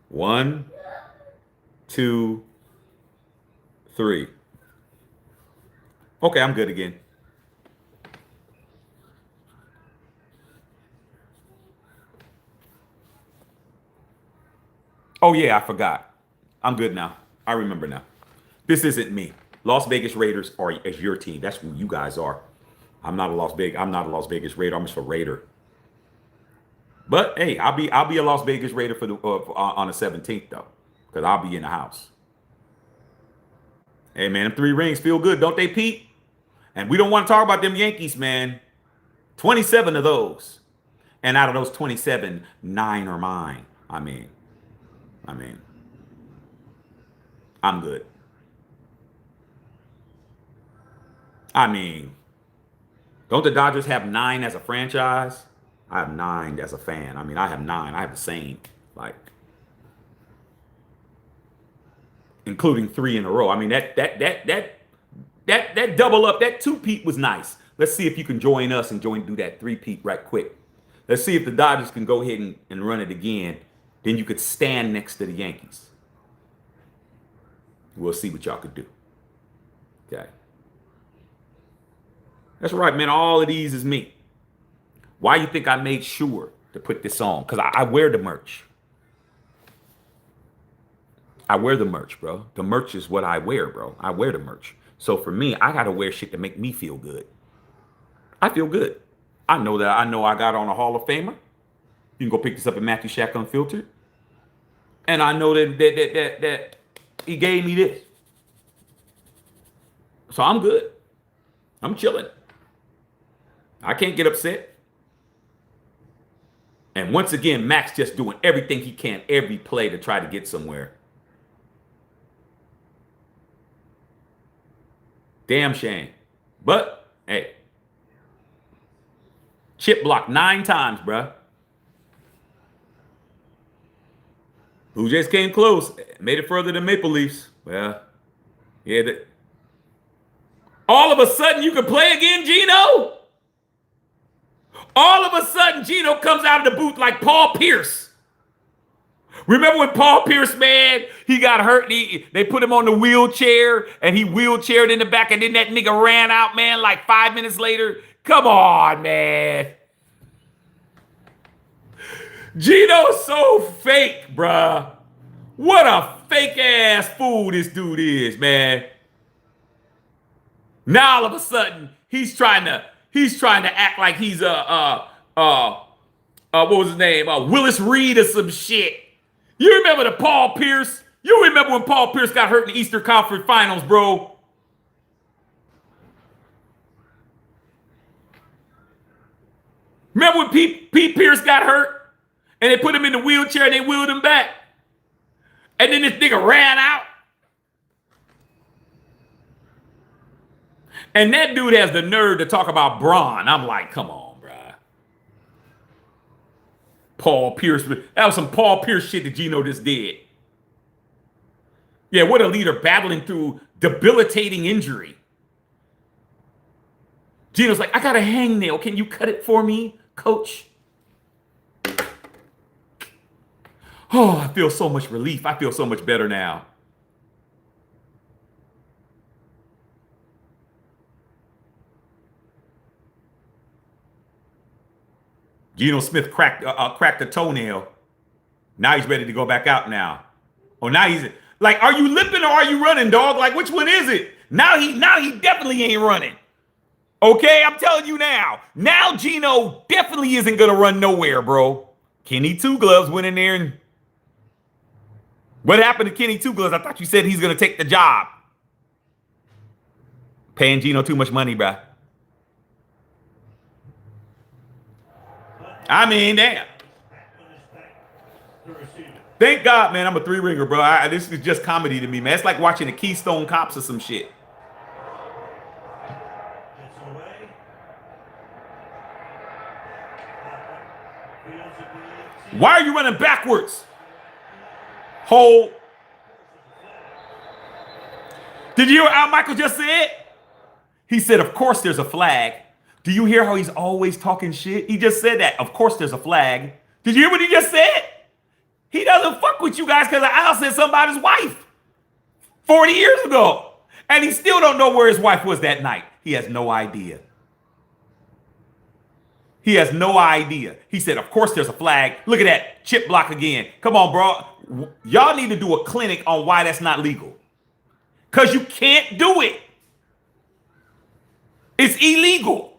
1, 2, 3. Okay, I'm good again. Oh, yeah, I forgot. I'm good now. I remember now. This isn't me. Las Vegas Raiders is your team. That's who you guys are. I'm not a Las Vegas Raider. I'm just a Raider. But hey, I'll be a Las Vegas Raider for the on the 17th though, because I'll be in the house. Hey man, them 3 rings feel good, don't they, Pete? And we don't want to talk about them Yankees, man. 27 of those, and out of those 27, 9 are mine. I mean, I'm good. I mean, don't the Dodgers have 9 as a franchise? I have 9 as a fan. I mean, I have 9. I have the same, like, including 3 in a row. I mean, that double up, that 2-peat was nice. Let's see if you can join us and do that 3-peat right quick. Let's see if the Dodgers can go ahead and run it again. Then you could stand next to the Yankees. We'll see what y'all could do. Okay. That's right, man. All of these is me. Why you think I made sure to put this on? Because I wear the merch. I wear the merch, bro. The merch is what I wear, bro. I wear the merch. So for me, I got to wear shit to make me feel good. I feel good. I know I got on a Hall of Famer. You can go pick this up at Matthew Shack Unfiltered. And I know that he gave me this. So I'm good. I'm chilling. I can't get upset. And once again, Max just doing everything he can, every play to try to get somewhere. Damn shame. But, hey. Chip blocked 9 times, bruh. Blue Jays came close. Made it further than Maple Leafs. Well, yeah. All of a sudden, you can play again, Gino? All of a sudden, Gino comes out of the booth like Paul Pierce. Remember when Paul Pierce, man, he got hurt. They put him on the wheelchair, and he wheelchaired in the back, and then that nigga ran out, man, like 5 minutes later. Come on, man. Gino's so fake, bruh. What a fake ass fool this dude is, man. Now all of a sudden he's trying to act like he's what was his name? Willis Reed or some shit. You remember the Paul Pierce? You remember when Paul Pierce got hurt in the Eastern Conference Finals, bro? Remember when Pete Pierce got hurt and they put him in the wheelchair and they wheeled him back? And then this nigga ran out. And that dude has the nerve to talk about Braun. I'm like, come on, bruh. Paul Pierce. That was some Paul Pierce shit that Gino just did. Yeah, what a leader battling through debilitating injury. Gino's like, I got a hangnail. Can you cut it for me, coach? Oh, I feel so much relief. I feel so much better now. Geno Smith cracked a toenail. Now he's ready to go back out now. Oh, now he's like, are you limping or are you running, dog? Like, which one is it? Now he definitely ain't running. Okay, I'm telling you now. Now Geno definitely isn't gonna run nowhere, bro. Kenny Two Gloves went in there and what happened to Kenny Two Gloves? I thought you said he's gonna take the job. Paying Geno too much money, bruh. I mean, damn. Thank God, man, I'm a three-ringer, bro. This is just comedy to me, man. It's like watching the Keystone Cops or some shit. Why are you running backwards? Hold. Did you hear what Al Michael just said? He said, of course there's a flag. Do you hear how he's always talking shit? He just said that. Of course there's a flag. Did you hear what he just said? He doesn't fuck with you guys because Al said something about his wife 40 years ago. And he still don't know where his wife was that night. He has no idea. He has no idea. He said, of course there's a flag. Look at that chip block again. Come on, bro. Y'all need to do a clinic on why that's not legal. Because you can't do it. It's illegal.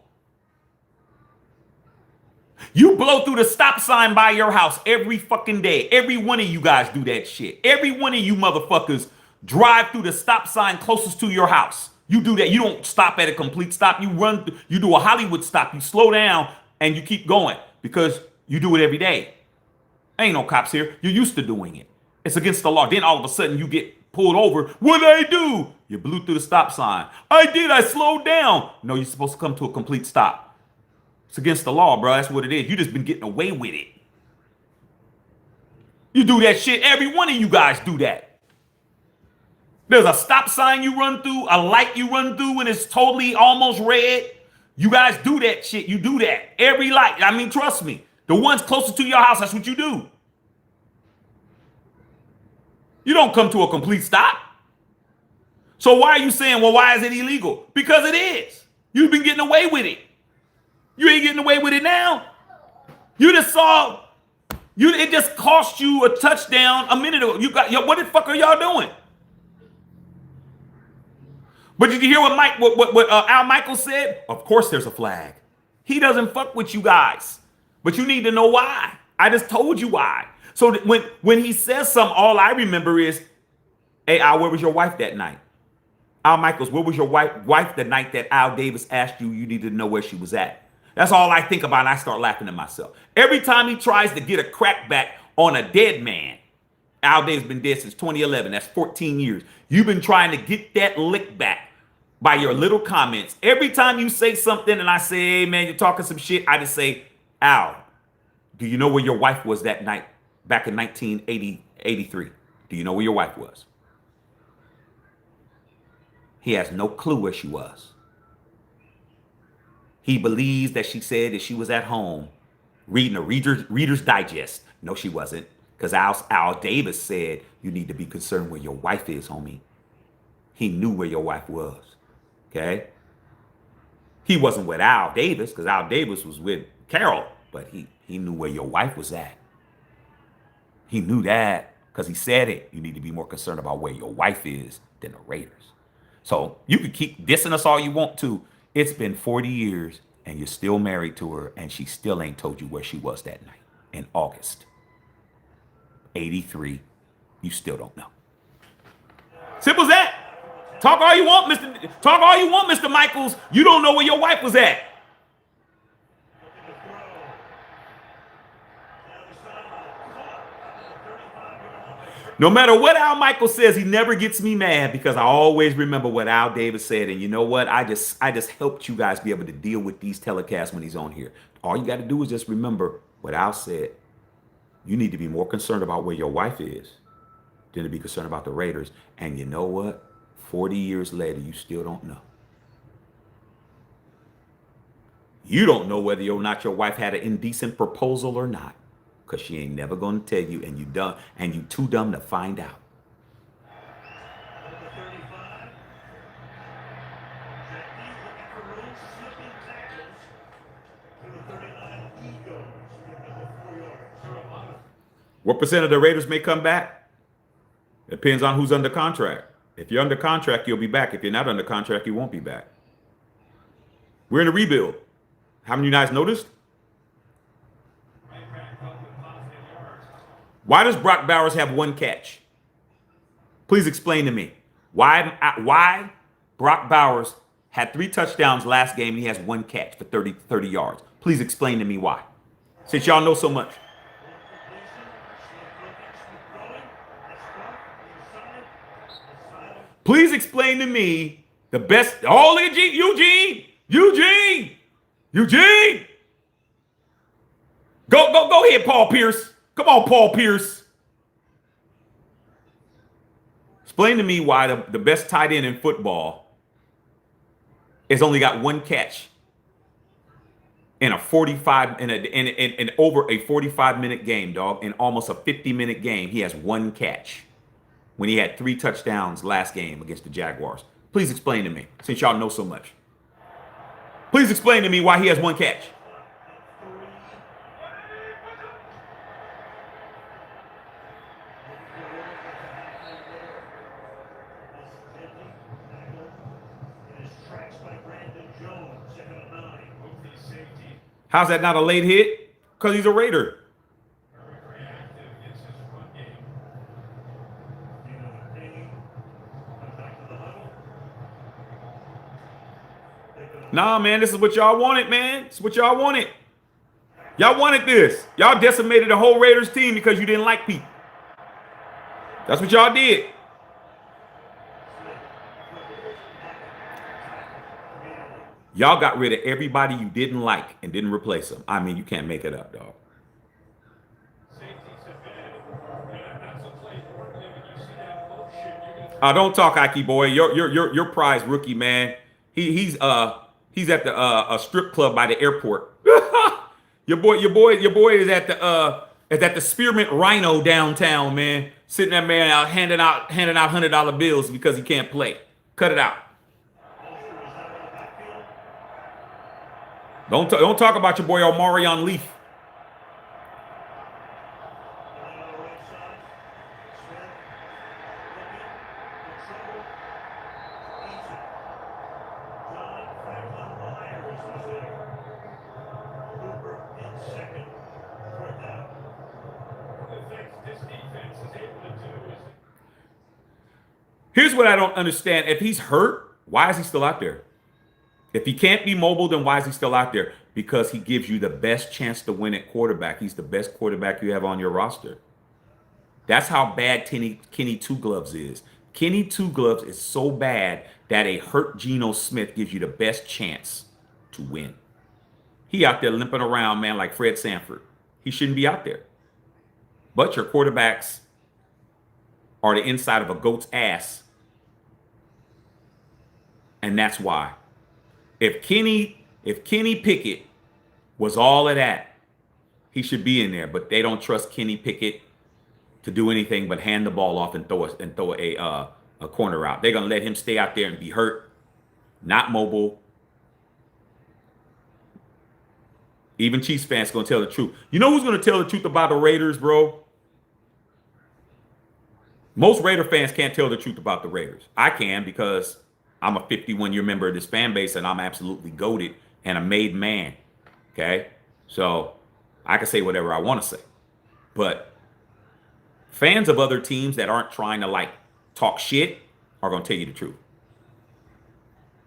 You blow through the stop sign by your house every fucking day. Every one of you guys do that shit. Every one of you motherfuckers drive through the stop sign closest to your house. You do that. You don't stop at a complete stop. You run. You do a Hollywood stop. You slow down and you keep going because you do it every day. Ain't no cops here. You're used to doing it. It's against the law. Then all of a sudden you get pulled over. What did I do? You blew through the stop sign. I did. I slowed down. No, you're supposed to come to a complete stop. It's against the law, bro. That's what it is. You just been getting away with it. You do that shit. Every one of you guys do that. There's a stop sign you run through, a light you run through when it's totally almost red. You guys do that shit. You do that. Every light. I mean, trust me. The ones closest to your house, that's what you do. You don't come to a complete stop. So why are you saying, well, why is it illegal? Because it is. You've been getting away with it. You ain't getting away with it now. You just saw, it just cost you a touchdown a minute ago. What the fuck are y'all doing? But did you hear what Al Michael said? Of course there's a flag. He doesn't fuck with you guys. But you need to know why. I just told you why. So when he says something, all I remember is, hey, Al, where was your wife that night? Al Michaels, where was your wife the night that Al Davis asked you needed to know where she was at? That's all I think about, and I start laughing at myself. Every time he tries to get a crack back on a dead man, Al Davis been dead since 2011. That's 14 years. You've been trying to get that lick back by your little comments. Every time you say something and I say, hey, man, you're talking some shit, I just say, Al, do you know where your wife was that night back in 1983? Do you know where your wife was? He has no clue where she was. He believes that she said that she was at home reading a Reader's Digest. No, she wasn't. Because Al Davis said, you need to be concerned where your wife is, homie. He knew where your wife was. Okay? He wasn't with Al Davis because Al Davis was with Carol. But he knew where your wife was at. He knew that because he said it. You need to be more concerned about where your wife is than the Raiders. So you can keep dissing us all you want to. It's been 40 years and you're still married to her and she still ain't told you where she was that night in August. 83. You still don't know. Simple as that. Talk all you want, Mr. Michaels. You don't know where your wife was at. No matter what Al Michaels says, he never gets me mad because I always remember what Al Davis said. And you know what? I just helped you guys be able to deal with these telecasts when he's on here. All you got to do is just remember what Al said. You need to be more concerned about where your wife is than to be concerned about the Raiders. And you know what? 40 years later, you still don't know. You don't know whether or not your wife had an indecent proposal or not. Because she ain't never going to tell you, and you too dumb to find out. What percent of the Raiders may come back? Depends on who's under contract. If you're under contract, you'll be back. If you're not under contract, you won't be back. We're in a rebuild. Haven't you guys noticed? Why does Brock Bowers have one catch? Please explain to me. Why Brock Bowers had 3 touchdowns last game and he has one catch for 30 yards. Please explain to me why. Since y'all know so much. Please explain to me the best. Oh, look at Eugene. Go ahead, Paul Pierce. Come on, Paul Pierce. Explain to me why the best tight end in football has only got one catch in a 45 in over a 45-minute game, dog. In almost a 50-minute game, he has one catch when he had 3 touchdowns last game against the Jaguars. Please explain to me, since y'all know so much. Please explain to me why he has one catch. How's that not a late hit? Because he's a Raider. Nah, man, this is what y'all wanted, man. This is what y'all wanted. Y'all wanted this. Y'all decimated the whole Raiders team because you didn't like people. That's what y'all did. Y'all got rid of everybody you didn't like and didn't replace them. I mean, you can't make it up, dog. Don't talk, Ike boy. Your prize rookie, man. He's at the strip club by the airport. your boy is at the Spearmint Rhino downtown, man. Sitting that man out handing out $100 bills because he can't play. Cut it out. Don't talk about your boy Omarion Leaf. Here's what I don't understand. If he's hurt, why is he still out there? If he can't be mobile, then why is he still out there? Because he gives you the best chance to win at quarterback. He's the best quarterback you have on your roster. That's how bad Kenny Two Gloves is. Kenny Two Gloves is so bad that a hurt Geno Smith gives you the best chance to win. He out there limping around, man, like Fred Sanford. He shouldn't be out there. But your quarterbacks are the inside of a goat's ass. And that's why. If Kenny Pickett was all of that, he should be in there. But they don't trust Kenny Pickett to do anything but hand the ball off and throw a corner out. They're gonna let him stay out there and be hurt, not mobile. Even Chiefs fans gonna tell the truth. You know who's gonna tell the truth about the Raiders, bro? Most Raider fans can't tell the truth about the Raiders. I can because I'm a 51-year member of this fan base and I'm absolutely goated and a made man. Okay? So I can say whatever I want to say. But fans of other teams that aren't trying to like talk shit are going to tell you the truth.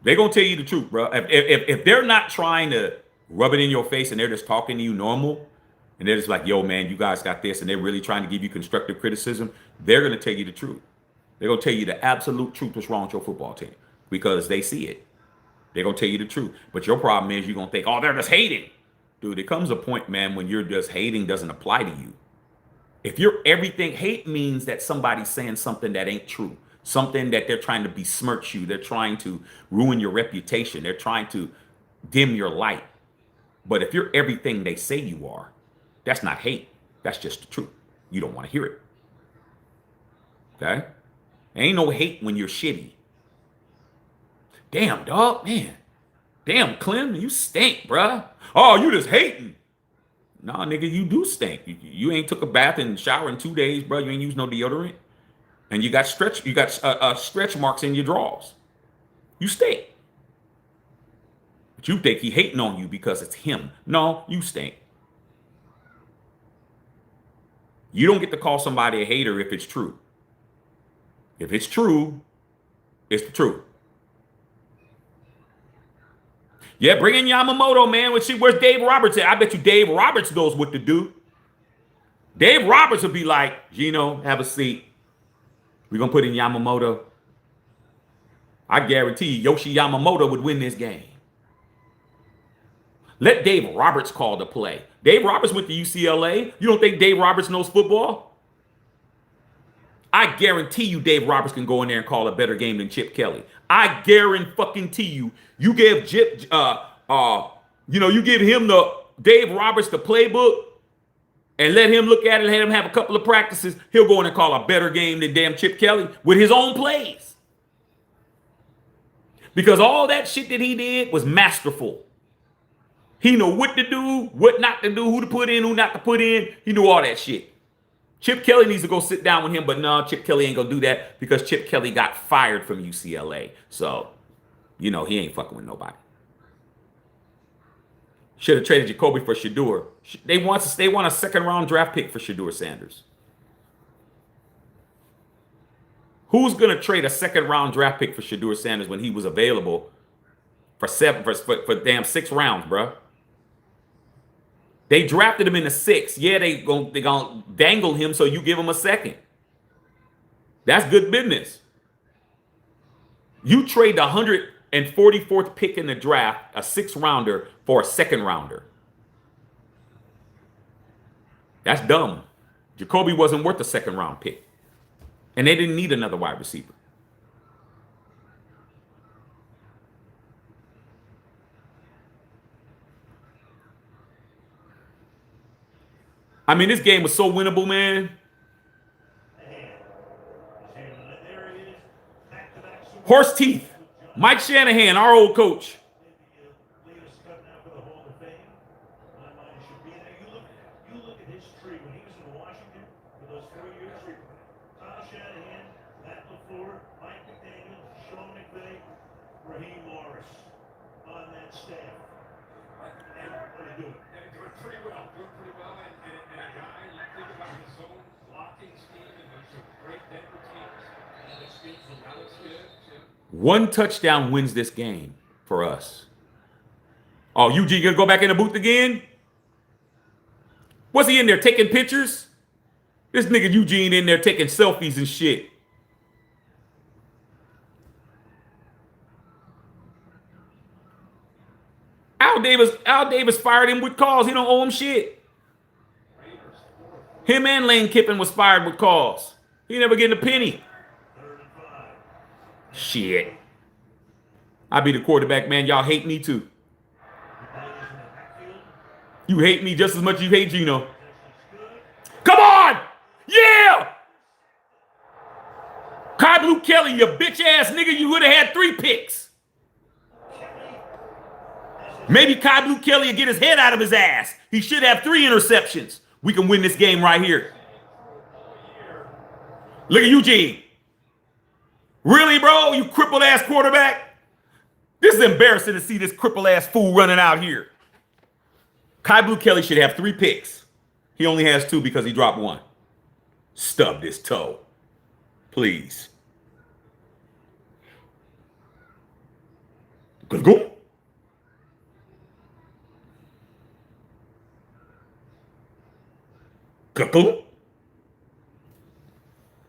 They're going to tell you the truth, bro. If they're not trying to rub it in your face and they're just talking to you normal and they're just like, yo, man, you guys got this, and they're really trying to give you constructive criticism, they're going to tell you the truth. They're going to tell you the absolute truth what's wrong with your football team because they see it. They're going to tell you the truth. But your problem is you're going to think, oh, they're just hating. Dude, there comes a point, man, when you're just hating doesn't apply to you. If you're everything, hate means that somebody's saying something that ain't true. Something that they're trying to besmirch you. They're trying to ruin your reputation. They're trying to dim your light. But if you're everything they say you are, that's not hate. That's just the truth. You don't want to hear it. Okay? There ain't no hate when you're shitty. Damn, dog, man. Damn, Clem, you stink, bruh. Oh, you just hating. Nah, nigga, you do stink. You ain't took a bath and shower in 2 days, bro. You ain't used no deodorant. And you got stretch marks in your drawers. You stink. But you think he hating on you because it's him. No, you stink. You don't get to call somebody a hater if it's true. If it's true, it's the truth. Yeah, bring in Yamamoto, man. Where's Dave Roberts at? I bet you Dave Roberts knows what to do. Dave Roberts will be like, Gino, have a seat. We're going to put in Yamamoto. I guarantee you, Yoshi Yamamoto would win this game. Let Dave Roberts call the play. Dave Roberts went to UCLA. You don't think Dave Roberts knows football? I guarantee you Dave Roberts can go in there and call a better game than Chip Kelly. I guarantee you. You give Chip, you give him the Dave Roberts the playbook and let him look at it, let him have a couple of practices. He'll go in and call a better game than damn Chip Kelly with his own plays. Because all that shit that he did was masterful. He knew what to do, what not to do, who to put in, who not to put in. He knew all that shit. Chip Kelly needs to go sit down with him, but no, Chip Kelly ain't gonna do that because Chip Kelly got fired from UCLA. So, he ain't fucking with nobody. Should have traded Jacoby for Shedeur. They want a second round draft pick for Shedeur Sanders. Who's gonna trade a second round draft pick for Shedeur Sanders when he was available for damn 6 rounds, bro? They drafted him in the 6th. Yeah, they gonna dangle him so you give him a second. That's good business. You trade the 144th pick in the draft, a 6th rounder, for a 2nd rounder. That's dumb. Jacoby wasn't worth a 2nd round pick. And they didn't need another wide receiver. I mean, this game was so winnable, man. Horse teeth. Mike Shanahan, our old coach. You look at his tree when he was in Washington for those 4 years. Kyle Shanahan, Matt LaFleur, Mike McDaniel, Sean McVay, Raheem Morris on that staff. And what are they doing? And doing pretty well. And a guy, you think about his own blocking scheme and some great Denver teams. Alex Gibbs from Alex Gibbs. One touchdown wins this game for us. Oh, Eugene gonna go back in the booth again? Was he in there taking pictures? This nigga Eugene in there taking selfies and shit. Al Davis fired him with calls. He don't owe him shit. Him and Lane Kiffin was fired with calls. He never getting a penny. Shit. I be the quarterback, man. Y'all hate me too. You hate me just as much as you hate Gino. Come on! Yeah! Kai Blue Kelly, you bitch ass nigga, you would have had 3 picks. Maybe Kai Blue Kelly will get his head out of his ass. He should have 3 interceptions. We can win this game right here. Look at Eugene. Really, bro? You crippled ass quarterback? This is embarrassing to see this crippled ass fool running out here. Kai Blue Kelly should have 3 picks. He only has 2 because he dropped 1. Stub this toe. Please. Good go. Good go.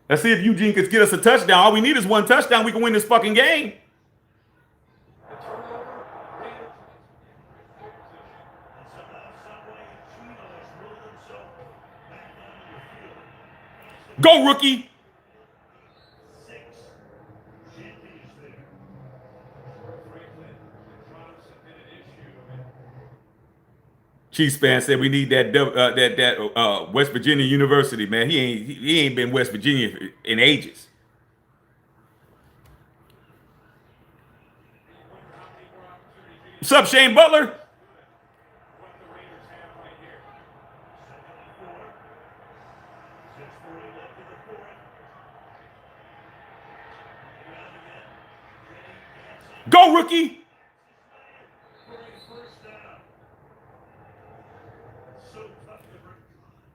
Let's see if Eugene could get us a touchdown. All we need is 1 touchdown. We can win this fucking game. Go, rookie. Chiefs fan said we need that West Virginia University, man. He ain't been West Virginia in ages. What's up, Shane Butler? Go, rookie.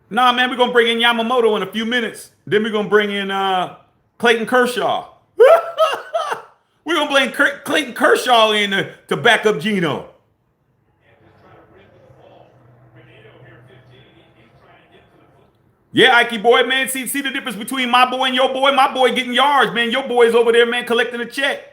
Nah, man, we're going to bring in Yamamoto in a few minutes. Then we're going to bring in Clayton Kershaw. We're going to bring Clayton Kershaw in to back up Geno. Yeah, Ikey boy, man. See the difference between my boy and your boy? My boy getting yards, man. Your boy's over there, man, collecting a check.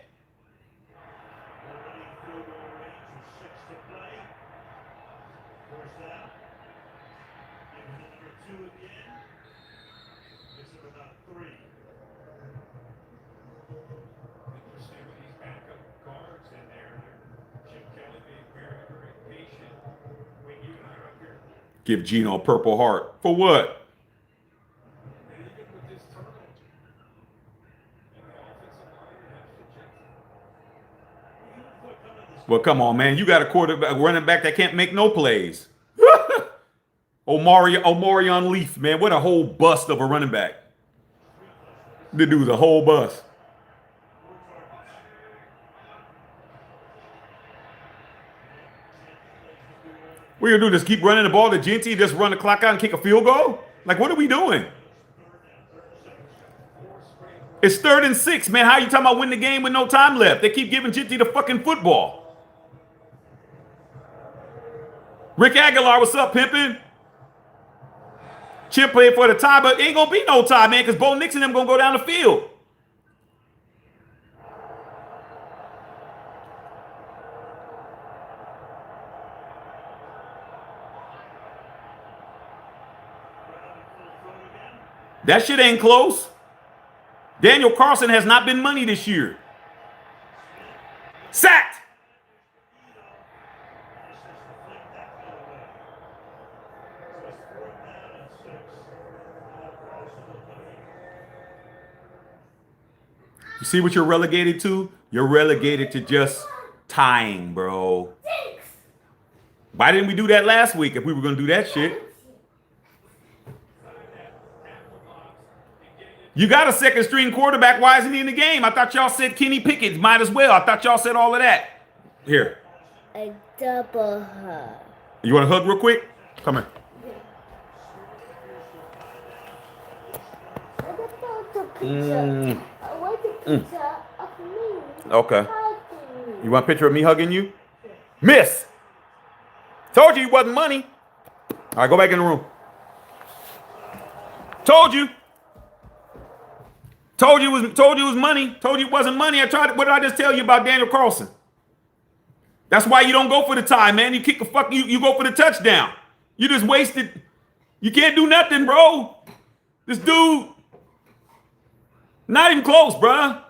Give Geno a Purple Heart. For what? Well, come on, man. You got a quarterback, running back that can't make no plays. Omarion Leaf, man. What a whole bust of a running back. The dude's a whole bust. What are you gonna do? Just keep running the ball to Genty, just run the clock out and kick a field goal? Like, what are we doing? It's 3rd and 6, man. How are you talking about winning the game with no time left? They keep giving Genty the fucking football. Rick Aguilar, what's up, pimpin'? Chip played for the tie, but ain't gonna be no tie, man, because Bo Nix and them gonna go down the field. That shit ain't close. Daniel Carlson has not been money this year. Sacked. You see what you're relegated to? You're relegated to just tying, bro. Why didn't we do that last week if we were going to do that shit? You got a 2nd string quarterback. Why isn't he in the game? I thought y'all said Kenny Pickett might as well. I thought y'all said all of that. Here. A double hug. You want a hug real quick? Come here. I want a picture. I want a picture of me. Okay. Hugging me. You want a picture of me hugging you? Miss! Told you it wasn't money. All right, go back in the room. Told you. Told you it was money. Told you it wasn't money. What did I just tell you about Daniel Carlson? That's why you don't go for the tie, man. You kick the fuck. You go for the touchdown. You just wasted. You can't do nothing, bro. This dude, not even close, bruh.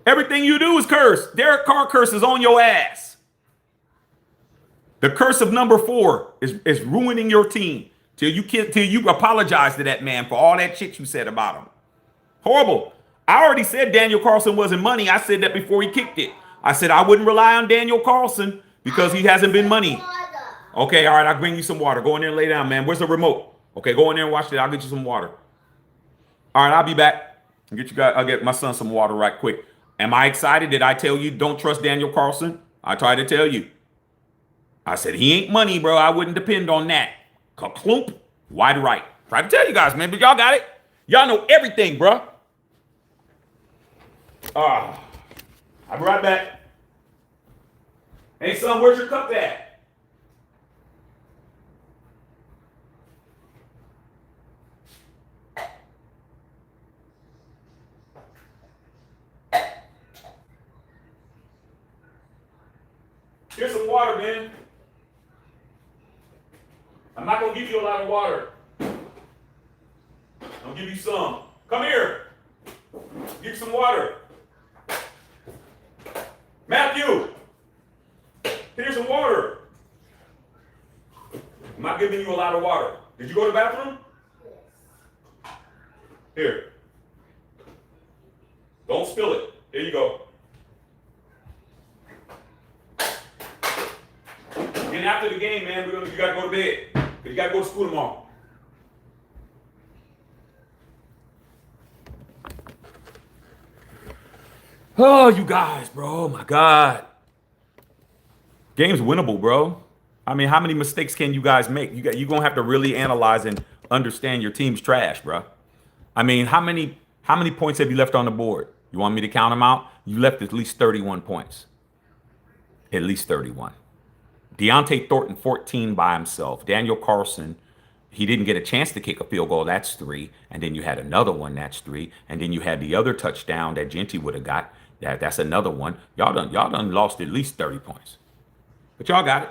Everything you do is curse. Derek Carr curse is on your ass. The curse of number 4 is ruining your team. Till you apologize to that man for all that shit you said about him. Horrible. I already said Daniel Carlson wasn't money. I said that before he kicked it. I said I wouldn't rely on Daniel Carlson because he hasn't been money. Okay, all right, I'll bring you some water. Go in there and lay down, man. Where's the remote? Okay, go in there and watch it. I'll get you some water. All right, I'll be back. I'll get my son some water right quick. Am I excited? Did I tell you don't trust Daniel Carlson? I tried to tell you. I said he ain't money, bro. I wouldn't depend on that. Klump, wide right. Tried to tell you guys, man, but y'all got it. Y'all know everything, bro. I'll be right back. Hey, son, where's your cup at? Here's some water, man. I'm not going to give you a lot of water. I'll give you some. Come here. Give you some water. Matthew, here's some water. I'm not giving you a lot of water. Did you go to the bathroom? Here. Don't spill it. Here you go. And after the game, man, you got to go to bed. Because you got to go to school tomorrow. Oh, you guys, bro. Oh, my God. Game's winnable, bro. I mean, how many mistakes can you guys make? You're going to have to really analyze and understand your team's trash, bro. I mean, how many points have you left on the board? You want me to count them out? You left at least 31 points. At least 31. Deontay Thornton, 14 by himself. Daniel Carlson, he didn't get a chance to kick a field goal. That's 3. And then you had another one. That's 3. And then you had the other touchdown that Genty would have got. That's another one. Y'all done lost at least 30 points. But y'all got it.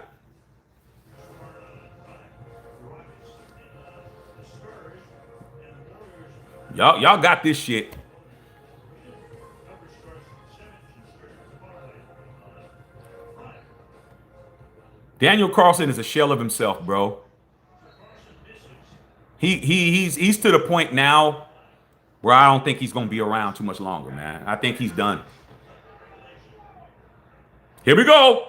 Y'all got this shit. Daniel Carlson is a shell of himself, bro. He's to the point now where I don't think he's going to be around too much longer, man. I think he's done. Here we go.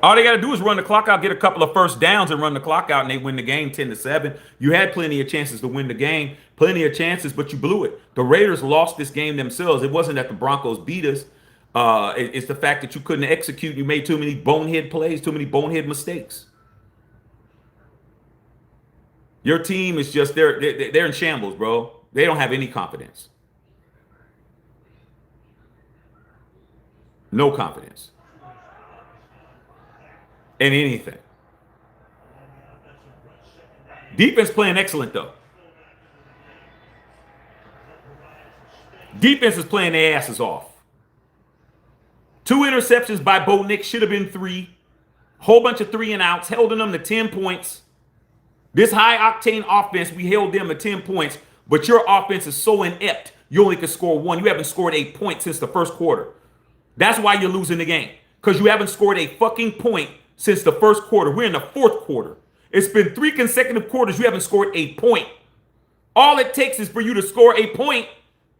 All they got to do is run the clock out, get a couple of first downs and run the clock out, and they win the game 10-7. You had plenty of chances to win the game, plenty of chances, but you blew it. The Raiders lost this game themselves. It wasn't that the Broncos beat us. It's the fact that you couldn't execute. You made too many bonehead plays, too many bonehead mistakes. Your team is just, they're in shambles, bro. They don't have any confidence. No confidence in anything. Defense playing excellent, though. Defense is playing their asses off. 2 interceptions by Bo Nix, should have been 3. Whole bunch of 3 and outs, held them to 10 points. This high-octane offense, we held them at 10 points, but your offense is so inept, you only can score 1. You haven't scored a point since the first quarter. That's why you're losing the game, because you haven't scored a fucking point since the first quarter. We're in the 4th quarter. It's been 3 consecutive quarters. You haven't scored a point. All it takes is for you to score a point,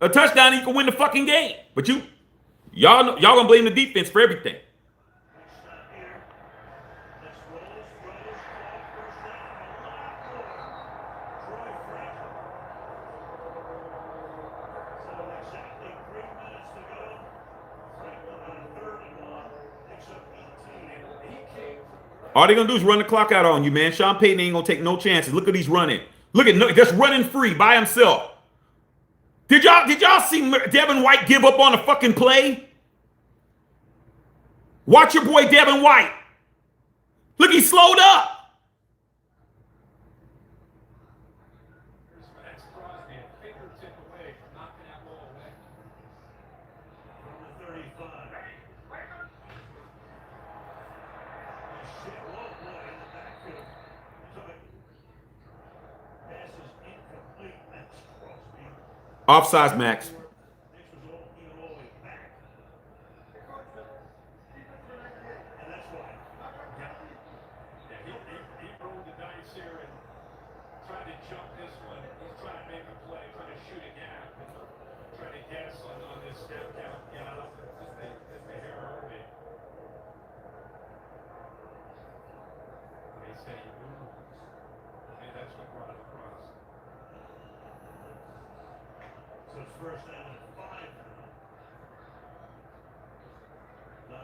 a touchdown, and you can win the fucking game. But y'all gonna blame the defense for everything. All they gonna do is run the clock out on you, man. Sean Payton ain't gonna take no chances. Look at he's running. Look at just running free by himself. Did y'all see Devin White give up on a fucking play? Watch your boy Devin White. Look, he slowed up. Offsides, Max. first down and 5 now.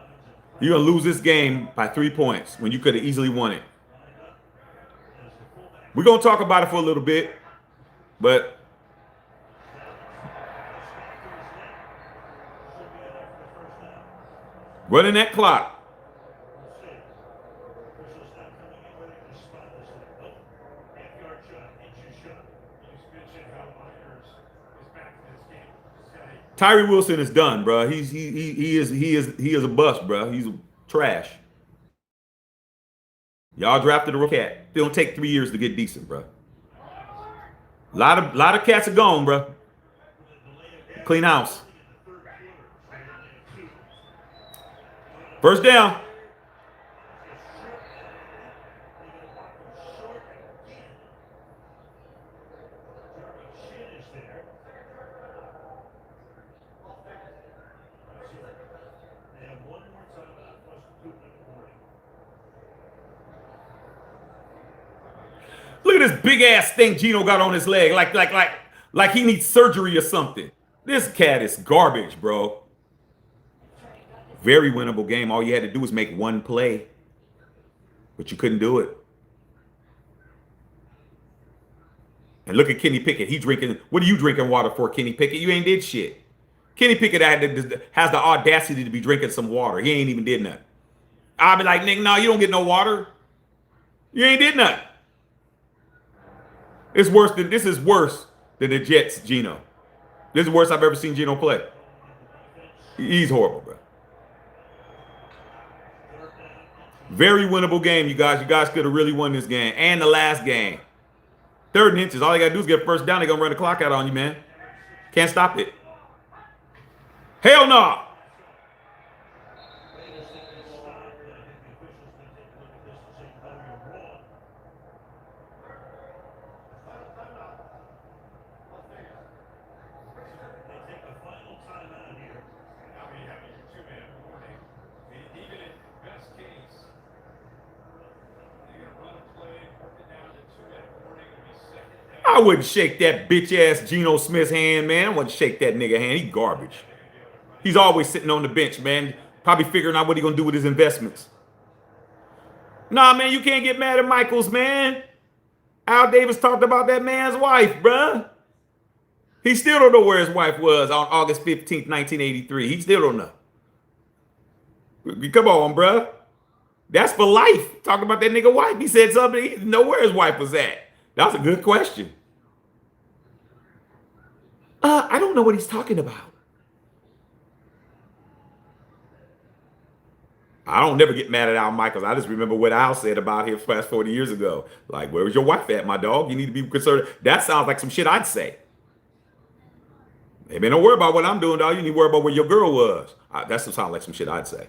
You're gonna lose this game by 3 points when you could have easily won it. We're gonna talk about it for a little bit, but running that clock. Tyree Wilson is done, bro. He is a bust, bro. He's trash. Y'all drafted a rookie cat. It don't take 3 years to get decent, bro. Lot of cats are gone, bro. Clean house. First down. Look at this big ass thing Gino got on his leg, like he needs surgery or something. This cat is garbage, bro. Very winnable game. All you had to do was make one play, but you couldn't do it. And look at Kenny Pickett. He drinking. What are you drinking water for, Kenny Pickett? You ain't did shit. Kenny Pickett has the audacity to be drinking some water. He ain't even did nothing. I'll be like, nigga, no, you don't get no water. You ain't did nothing. This is worse than the Jets, Gino. This is the worst I've ever seen Gino play. He's horrible, bro. Very winnable game, you guys. You guys could have really won this game. And the last game. 3rd and inches. All you got to do is get first down. They're going to run the clock out on you, man. Can't stop it. Hell no. I wouldn't shake that bitch ass Geno Smith's hand, man. I wouldn't shake that nigga hand. He garbage. He's always sitting on the bench, man. Probably figuring out what he gonna do with his investments. Nah, man, you can't get mad at Michaels, man. Al Davis talked about that man's wife, bruh. He still don't know where his wife was on August 15th, 1983. He still don't know. Come on, bruh. That's for life. Talking about that nigga wife. He said something. He didn't know where his wife was at. That was a good question. I don't know what he's talking about. I don't never get mad at Al Michaels. I just remember what Al said about him fast 40 years ago. Like, where was your wife at, my dog? You need to be concerned. That sounds like some shit I'd say. Hey, man, don't worry about what I'm doing, dog. You need to worry about where your girl was. That sounds like some shit I'd say.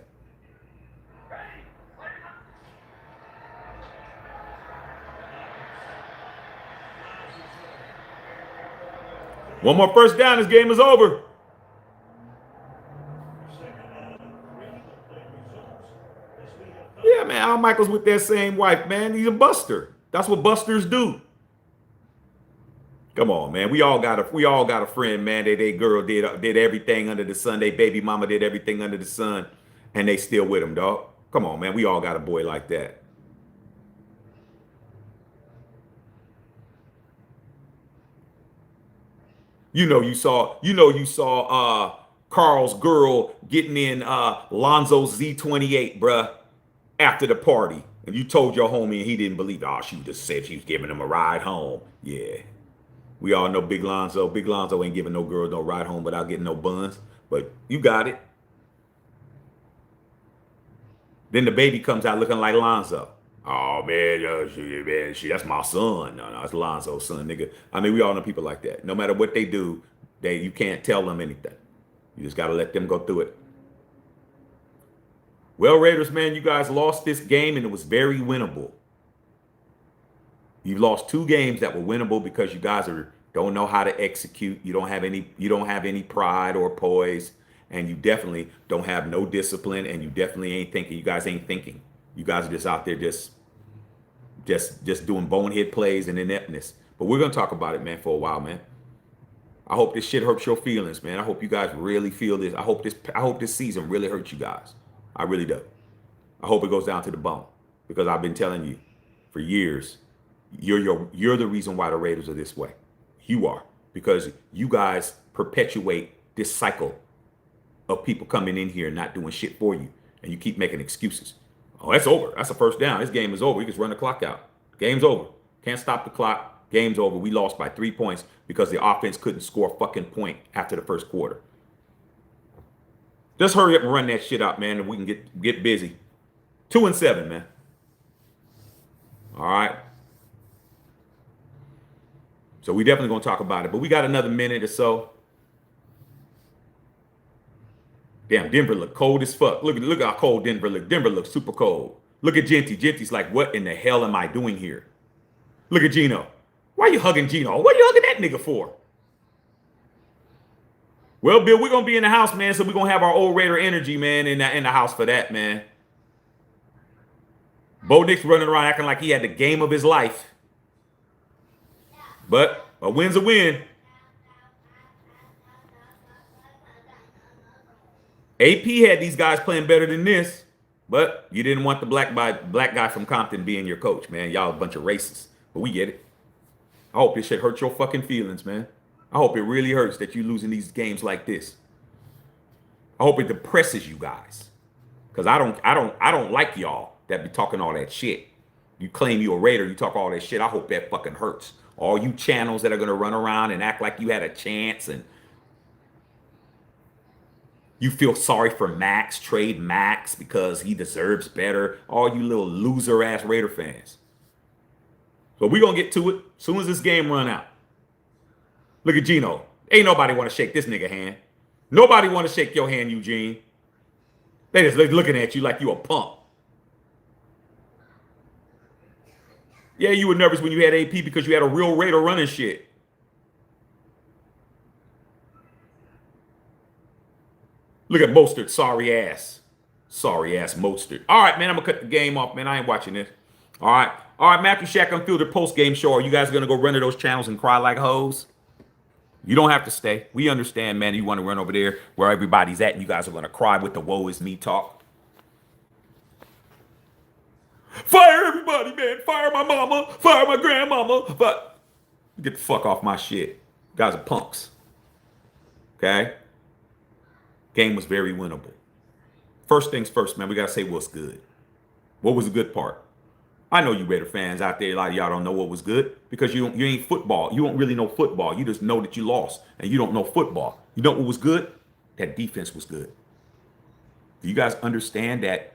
One more first down, this game is over. Yeah, man, Al Michaels with that same wife, man. He's a buster. That's what busters do. Come on, man. We all got a friend, man. They girl did everything under the sun. They baby mama did everything under the sun, and they still with him, dog. Come on, man. We all got a boy like that. You saw Carl's girl getting in Lonzo's Z28, bruh, after the party. And you told your homie and he didn't believe it. Oh, she just said she was giving him a ride home. Yeah. We all know Big Lonzo. Big Lonzo ain't giving no girl no ride home without getting no buns. But you got it. Then the baby comes out looking like Lonzo. Oh, man, that's my son. No, it's Lonzo's son, nigga. I mean, we all know people like that. No matter what they do, you can't tell them anything. You just got to let them go through it. Well, Raiders, man, you guys lost this game, and it was very winnable. You've lost 2 games that were winnable because you guys don't know how to execute. You don't have any pride or poise, and you definitely don't have no discipline, and you definitely ain't thinking. You guys ain't thinking. You guys are just out there just doing bonehead plays and ineptness. But we're gonna talk about it, man, for a while, man. I hope this shit hurts your feelings, man. I hope you guys really feel this. I hope this season really hurts you guys. I really do. I hope it goes down to the bone because I've been telling you for years, you're the reason why the Raiders are this way. You are, because you guys perpetuate this cycle of people coming in here and not doing shit for you, and you keep making excuses. Oh, that's over. That's a first down. This game is over. You just run the clock out. Game's over. Can't stop the clock. Game's over. We lost by 3 points because the offense couldn't score a fucking point after the first quarter. Just hurry up and run that shit out, man, and we can get busy. 2-7, man. All right. So we definitely gonna talk about it, but we got another minute or so. Damn, Denver look cold as fuck. Look how cold Denver look. Denver looks super cold. Look at Genty. Genty's like, what in the hell am I doing here? Look at Gino. Why are you hugging Gino? What are you hugging that nigga for? Well, Bill, we're gonna be in the house, man. So we're gonna have our old Raider energy, man, in the house for that, man. Bo Nix running around acting like he had the game of his life. But a win's a win. AP had these guys playing better than this, but you didn't want the black guy from Compton being your coach, man. Y'all a bunch of racists, but we get it. I hope this shit hurts your fucking feelings, man. I hope it really hurts that you're losing these games like this. I hope it depresses you guys, because I don't like y'all that be talking all that shit. You claim you're a Raider, you talk all that shit. I hope that fucking hurts. All you channels that are gonna run around and act like you had a chance and you feel sorry for Max, trade Max because he deserves better. All you little loser ass Raider fans. So we're gonna get to it as soon as this game run out. Look at Gino. Ain't nobody want to shake this nigga hand. Nobody want to shake your hand, Eugene. They just looking at you like you a punk. Yeah, you were nervous when you had AP because you had a real Raider running shit. Look at Mostert, sorry ass. Sorry ass Mostert. All right, man, I'm going to cut the game off, man. I ain't watching this. All right. All right, Matthew Shack Unfiltered post-game show. Are you guys going to go run to those channels and cry like hoes? You don't have to stay. We understand, man. You want to run over there where everybody's at, and you guys are going to cry with the woe is me talk. Fire everybody, man. Fire my mama. Fire my grandmama. But get the fuck off my shit. You guys are punks. Okay? Game was very winnable. First things first, man. We got to say what's good. What was the good part? I know you Raider fans out there, a lot of y'all don't know what was good because you ain't football. You don't really know football. You just know that you lost and you don't know football. You know what was good? That defense was good. Do you guys understand that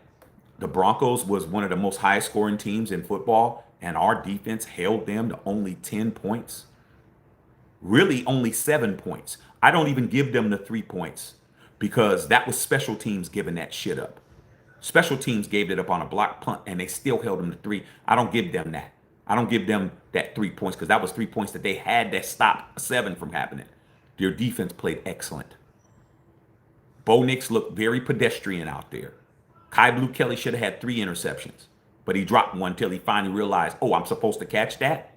the Broncos was one of the most high scoring teams in football and our defense held them to only 10 points? Really only 7 points. I don't even give them the 3 points because that was special teams giving that shit up. Special teams gave it up on a block punt, and they still held them to 3. I don't give them that. I don't give them that 3 points because that was 3 points that they had that stopped 7 from happening. Their defense played excellent. Bo Nix looked very pedestrian out there. Kai Blue Kelly should have had 3 interceptions, but he dropped one until he finally realized, oh, I'm supposed to catch that?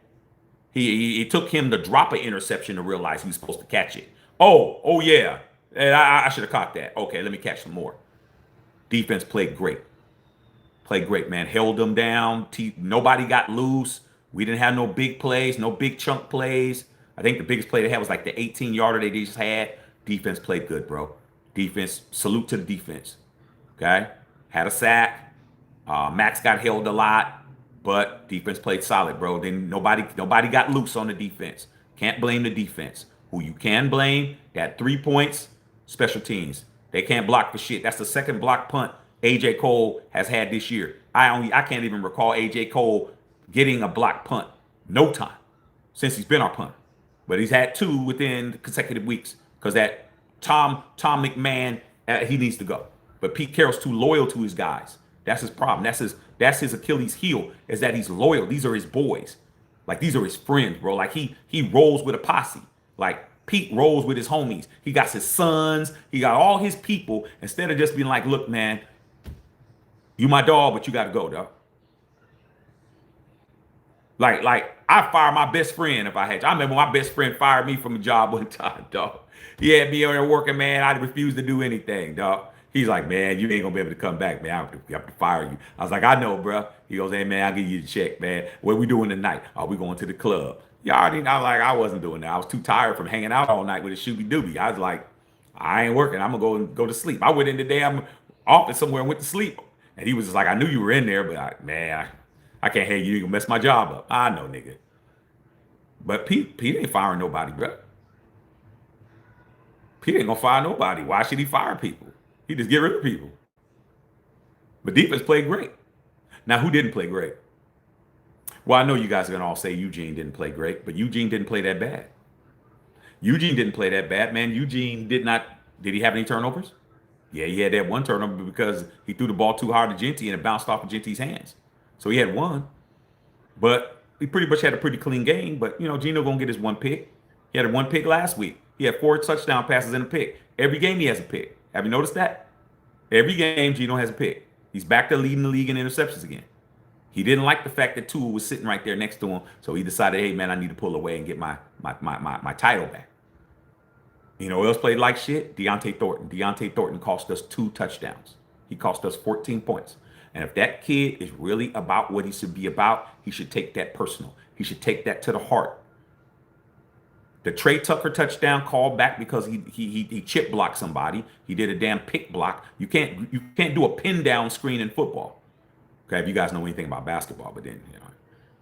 It took him to drop an interception to realize he was supposed to catch it. Oh yeah. And I should have caught that. Okay, let me catch some more. Defense played great. Played great, man. Held them down. Nobody got loose. We didn't have no big plays, no big chunk plays. I think the biggest play they had was like the 18-yarder they just had. Defense played good, bro. Defense, salute to the defense. Okay? Had a sack. Max got held a lot, but defense played solid, bro. Then nobody got loose on the defense. Can't blame the defense. Who you can blame, that 3 points, special teams. They can't block for shit. That's the second block punt A.J. Cole has had this year. I can't even recall A.J. Cole getting a block punt. No time since he's been our punter. But he's had 2 within consecutive weeks because that Tom McMahon, he needs to go. But Pete Carroll's too loyal to his guys. That's his problem. That's his Achilles heel is that he's loyal. These are his boys. Like, these are his friends, bro. Like, he rolls with a posse. Like, Pete rolls with his homies. He got his sons. He got all his people. Instead of just being like, look, man, you my dog, but you got to go, dog. Like I fire my best friend if I had to. I remember my best friend fired me from a job one time, dog. He had me on there working, man. I refused to do anything, dog. He's like, man, you ain't gonna be able to come back, man. I have to fire you. I was like, I know, bro. He goes, hey, man, I'll give you the check, man. What we doing tonight? Are we going to the club? You already know, like, I wasn't doing that. I was too tired from hanging out all night with a shooby dooby. I was like, I ain't working. I'm gonna go to sleep. I went in the damn office somewhere and went to sleep. And he was just like, I knew you were in there, but I can't have you. You gonna mess my job up. I know, nigga. But Pete ain't firing nobody, bro. Pete ain't gonna fire nobody. Why should he fire people? He just get rid of people. But defense played great. Now, who didn't play great? Well, I know you guys are gonna all say Eugene didn't play great, but Eugene didn't play that bad. Eugene didn't play that bad, man. Eugene did not. Did he have any turnovers? Yeah, he had that one turnover because he threw the ball too hard to Genty and it bounced off of Genty's hands. So he had one, but he pretty much had a pretty clean game. But you know, Geno gonna get his one pick. He had a one pick last week. He had 4 touchdown passes and a pick. Every game he has a pick. Have you noticed that? Every game Geno has a pick. He's back to leading the league in interceptions again. He didn't like the fact that Tua was sitting right there next to him, so he decided, hey man, I need to pull away and get my title back. You know who else played like shit? Deontay Thornton. Deontay Thornton cost us 2 touchdowns. He cost us 14 points. And if that kid is really about what he should be about, he should take that personal. He should take that to the heart. The Trey Tucker touchdown called back because he chip blocked somebody. He did a damn pick block. You can't do a pin down screen in football. Okay, if you guys know anything about basketball, but then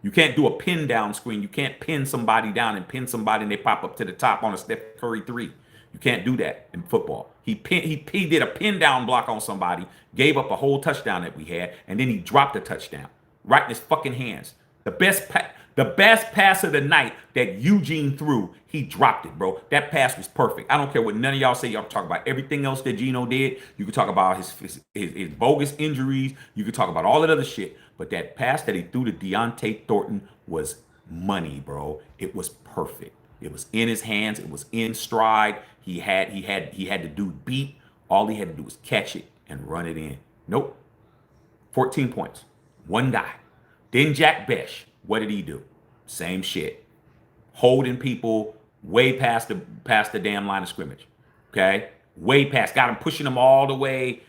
you can't do a pin down screen. You can't pin somebody down and pin somebody and they pop up to the top on a Steph Curry 3. You can't do that in football. He did a pin down block on somebody, gave up a whole touchdown that we had, and then he dropped a touchdown right in his fucking hands. The best pass of the night that Eugene threw, he dropped it, bro. That pass was perfect. I don't care what none of y'all say. Y'all talk about everything else that Geno did. You can talk about his bogus injuries. You can talk about all that other shit. But that pass that he threw to Deontay Thornton was money, bro. It was perfect. It was in his hands. It was in stride. He had the dude beat. All he had to do was catch it and run it in. Nope. 14 points. One guy. Then Jack Besh. What did he do? Same shit. Holding people way past the damn line of scrimmage. Okay? Way past. Got him pushing them all the way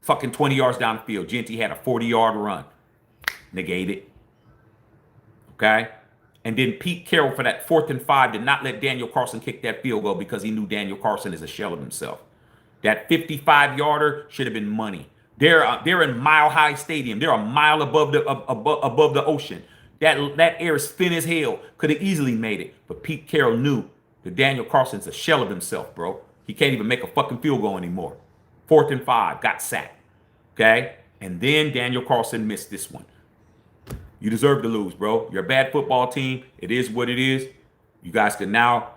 fucking 20 yards down the field. Genty had a 40-yard run. Negated. Okay? And then Pete Carroll for that 4th and 5 did not let Daniel Carlson kick that field goal because he knew Daniel Carlson is a shell of himself. That 55-yarder should have been money. They're in Mile High Stadium. They're a mile above the ocean. That air is thin as hell. Could have easily made it. But Pete Carroll knew that Daniel Carlson's a shell of himself, bro. He can't even make a fucking field goal anymore. 4th and 5, got sacked. Okay? And then Daniel Carlson missed this one. You deserve to lose, bro. You're a bad football team. It is what it is. You guys can now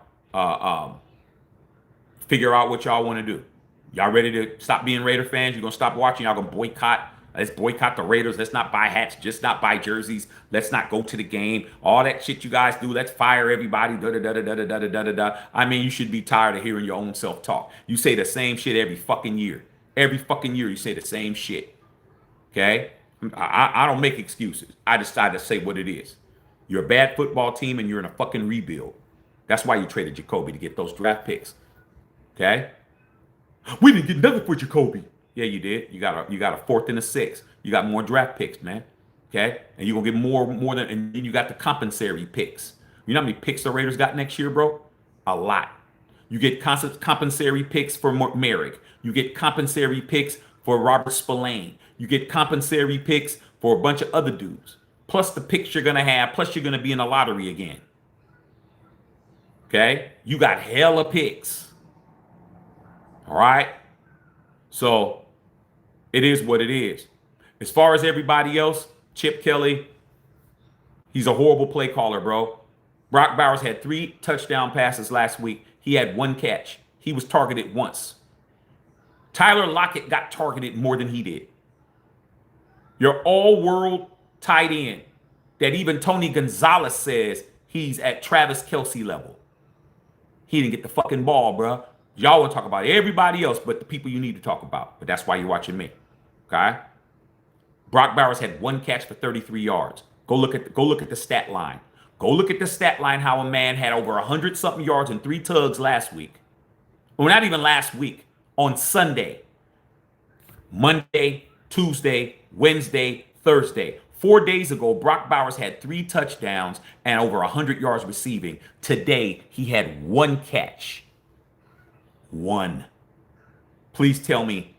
figure out what y'all want to do. Y'all ready to stop being Raider fans? You're going to stop watching? Y'all going to boycott? Let's boycott the Raiders. Let's not buy hats. Just not buy jerseys. Let's not go to the game. All that shit you guys do. Let's fire everybody. Da-da-da-da-da-da-da-da-da. I mean, you should be tired of hearing your own self-talk. You say the same shit every fucking year. Every fucking year you say the same shit. Okay? I don't make excuses. I decide to say what it is. You're a bad football team and you're in a fucking rebuild. That's why you traded Jacoby to get those draft picks. Okay? We didn't get nothing for Jacoby. Yeah, you did. You got a 4th and a 6th. You got more draft picks, man. Okay? And you're gonna get more than, and then you got the compensatory picks. You know how many picks the Raiders got next year, bro? A lot. You get compensatory picks for Merrick. You get compensatory picks for Robert Spillane. You get compensatory picks for a bunch of other dudes. Plus the picks you're going to have. Plus you're going to be in the lottery again. Okay? You got hella picks. All right? So it is what it is. As far as everybody else, Chip Kelly, he's a horrible play caller, bro. Brock Bowers had 3 touchdown passes last week. He had 1 catch. He was targeted once. Tyler Lockett got targeted more than he did. Your all-world tight end that even Tony Gonzalez says he's at Travis Kelce level. He didn't get the fucking ball, bro. Y'all want to talk about everybody else but the people you need to talk about. But that's why you're watching me. Okay? Brock Bowers had 1 catch for 33 yards. Go look at the stat line. Go look at the stat line how a man had over 100-something yards and 3 tugs last week. Well, not even last week. On Sunday. Monday, Tuesday, Wednesday, Thursday. 4 days ago, Brock Bowers had 3 touchdowns and over 100 yards receiving. Today, he had 1 catch. 1. Please tell me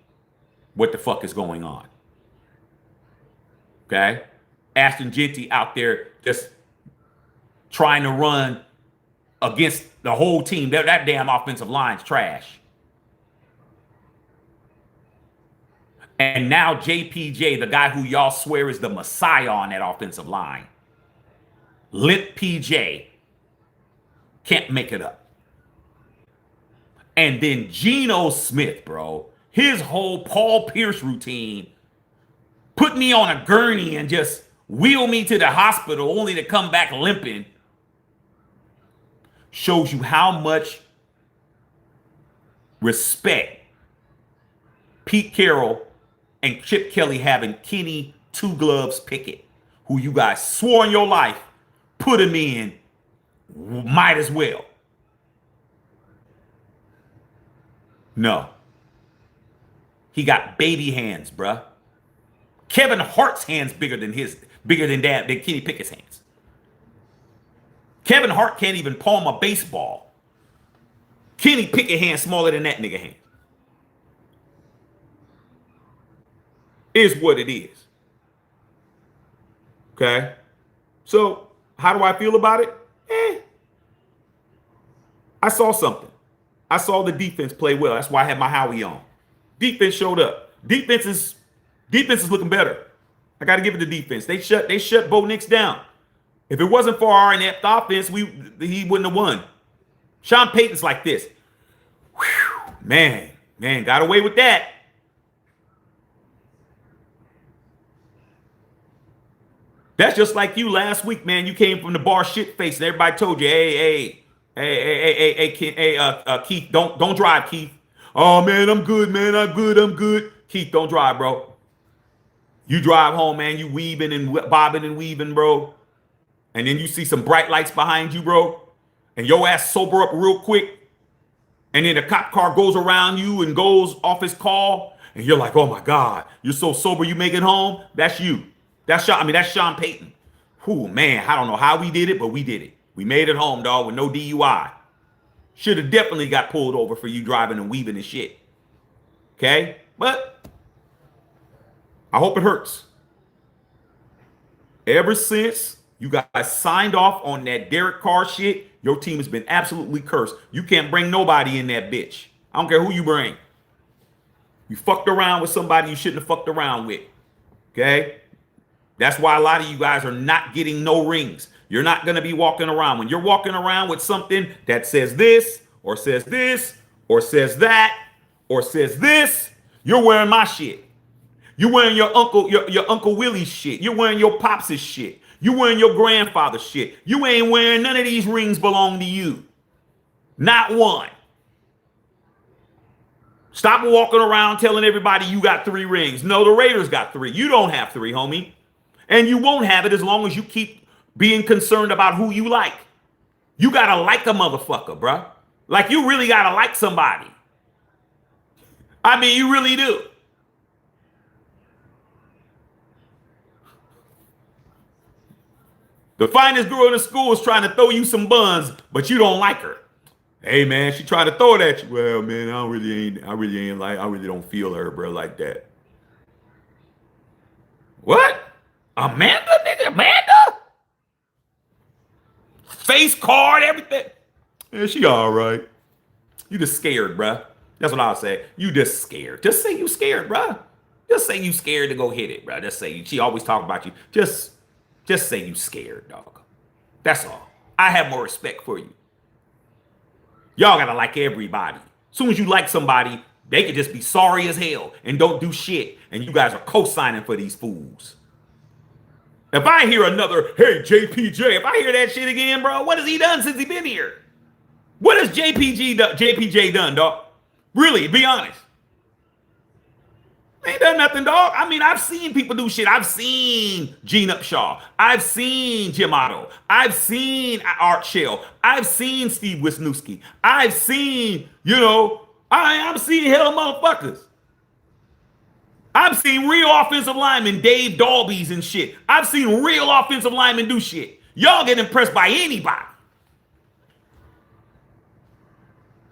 what the fuck is going on. Okay? Ashton Genty out there just trying to run against the whole team. That damn offensive line's trash. And now JPJ, the guy who y'all swear is the messiah on that offensive line, Limp PJ, can't make it up. And then Geno Smith, bro, his whole Paul Pierce routine, put me on a gurney and just wheel me to the hospital only to come back limping, shows you how much respect Pete Carroll and Chip Kelly having Kenny Two Gloves Pickett, who you guys swore in your life, put him in, might as well. No. He got baby hands, bruh. Kevin Hart's hands bigger than Kenny Pickett's hands. Kevin Hart can't even palm a baseball. Kenny Pickett hands smaller than that nigga hand. Is what it is. Okay? So, how do I feel about it? I saw something. I saw the defense play well. That's why I had my Howie on. Defense showed up. Defense is looking better. I got to give it to defense. They shut Bo Nix down. If it wasn't for our inept offense, he wouldn't have won. Sean Payton's like this. Whew, man, got away with that. That's just like you last week, man. You came from the bar shit face, and everybody told you, hey, Keith, don't drive, Keith. Oh man, I'm good, man. I'm good. Keith, don't drive, bro. You drive home, man. You weaving and bobbing and weaving, bro. And then you see some bright lights behind you, bro. And your ass sober up real quick. And then the cop car goes around you and goes off his call. And you're like, oh my God, you're so sober you make it home. That's you. That's Sean Payton. Whew, man, I don't know how we did it, but we did it. We made it home, dog, with no DUI. Should have definitely got pulled over for you driving and weaving and shit. Okay? But I hope it hurts. Ever since you guys signed off on that Derek Carr shit, your team has been absolutely cursed. You can't bring nobody in that bitch. I don't care who you bring. You fucked around with somebody you shouldn't have fucked around with. Okay? That's why a lot of you guys are not getting no rings. You're not going to be walking around. When you're walking around with something that says this, or says this, or says that, or says this, you're wearing my shit. You're wearing your Uncle Willie's shit. You're wearing your Pops' shit. You're wearing your grandfather's shit. You ain't wearing none of these rings belong to you. Not one. Stop walking around telling everybody you got 3 rings. No, the Raiders got 3. You don't have 3, homie. And you won't have it as long as you keep being concerned about who you like. You gotta like a motherfucker, bruh. Like you really gotta like somebody. I mean, you really do. The finest girl in the school is trying to throw you some buns, but you don't like her. Hey man, she trying to throw it at you. Well, man, I really don't feel her, bro, like that. What? Amanda, nigga? Amanda? Face card, everything. Yeah, she all right. You just scared, bruh. That's what I'll say. You just scared. Just say you scared, bruh. Just say you scared to go hit it, bruh. Just say she always talk about you. Just say you scared, dog. That's all. I have more respect for you. Y'all gotta like everybody. As soon as you like somebody, they could just be sorry as hell and don't do shit. And you guys are co-signing for these fools. If I hear another, hey, JPJ, if I hear that shit again, bro, what has he done since he been here? What has JPJ done, dog? Really, be honest. Ain't done nothing, dog. I mean, I've seen people do shit. I've seen Gene Upshaw. I've seen Jim Otto. I've seen Art Shell. I've seen Steve Wisniewski. I've seen, I've seen hell motherfuckers. I've seen real offensive linemen, Dave Dalby's and shit. I've seen real offensive linemen do shit. Y'all get impressed by anybody.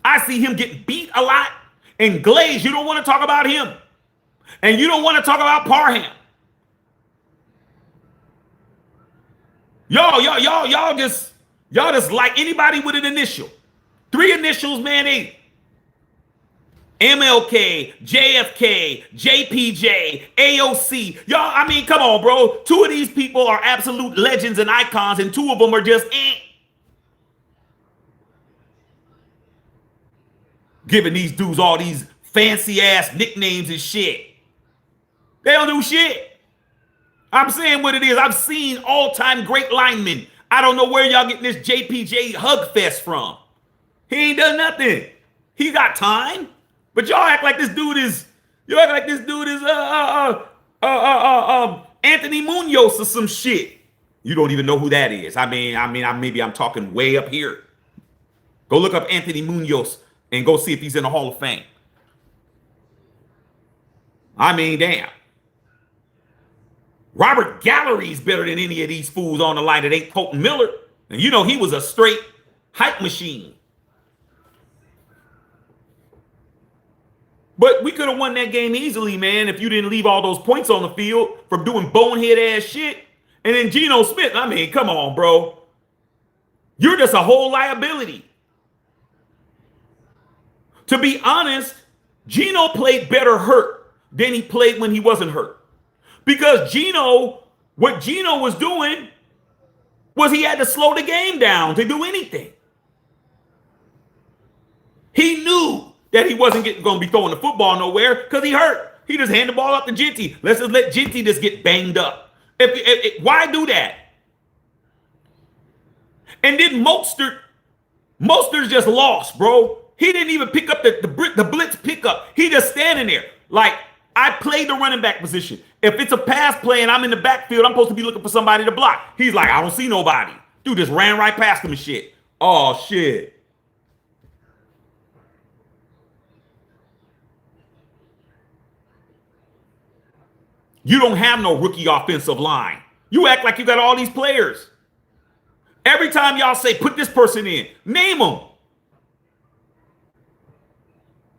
I see him get beat a lot. And Glaze, you don't want to talk about him. And you don't want to talk about Parham. Y'all just like anybody with an initial. 3 initials, man, they MLK, JFK, JPJ, AOC. Y'all, I mean, come on, bro. 2 of these people are absolute legends and icons, and 2 of them are just giving these dudes all these fancy ass nicknames and shit. They don't do shit. I'm saying what it is. I've seen all-time great linemen. I don't know where y'all getting this JPJ hug fest from. He ain't done nothing. He got time. But y'all act like this dude is Anthony Munoz or some shit. You don't even know who that is. Maybe I'm talking way up here. Go look up Anthony Munoz and go see if he's in the Hall of Fame. I mean, damn. Robert Gallery's better than any of these fools on the line that ain't Colton Miller. And he was a straight hype machine. But we could have won that game easily, man, if you didn't leave all those points on the field from doing bonehead ass shit. And then Geno Smith, I mean, come on, bro. You're just a whole liability. To be honest, Geno played better hurt than he played when he wasn't hurt. Because what Geno was doing was he had to slow the game down to do anything. He knew that he wasn't going to be throwing the football nowhere because he hurt. He just hand the ball up to Ginty. Let's just let Ginty just get banged up. Why do that? And then Mostert's just lost, bro. He didn't even pick up the blitz pickup. He just standing there. Like, I played the running back position. If it's a pass play and I'm in the backfield, I'm supposed to be looking for somebody to block. He's like, I don't see nobody. Dude just ran right past him and shit. Oh, shit. You don't have no rookie offensive line. You act like you got all these players. Every time y'all say, put this person in, name them.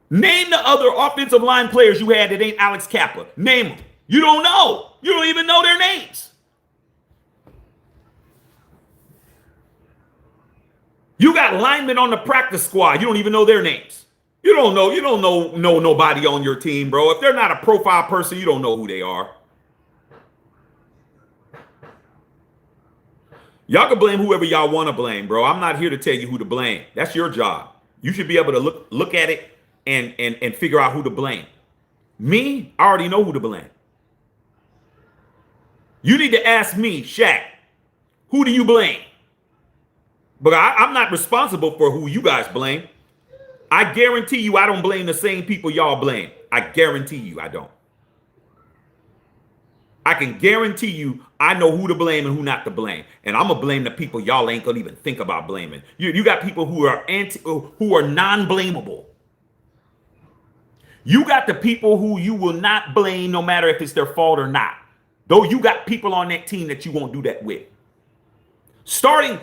Name the other offensive line players you had that ain't Alex Kappa. Name them. You don't know. You don't even know their names. You got linemen on the practice squad. You don't even know their names. You don't know nobody on your team, bro. If they're not a profile person, you don't know who they are. Y'all can blame whoever y'all want to blame, bro. I'm not here to tell you who to blame. That's your job. You should be able to look at it and figure out who to blame. Me, I already know who to blame. You need to ask me, Shaq, who do you blame? But I'm not responsible for who you guys blame. I guarantee you I don't blame the same people y'all blame. I guarantee you I don't. I can guarantee you I know who to blame and who not to blame. And I'm going to blame the people y'all ain't going to even think about blaming. You got people who are non-blamable. You got the people who you will not blame no matter if it's their fault or not. Though you got people on that team that you won't do that with. Starting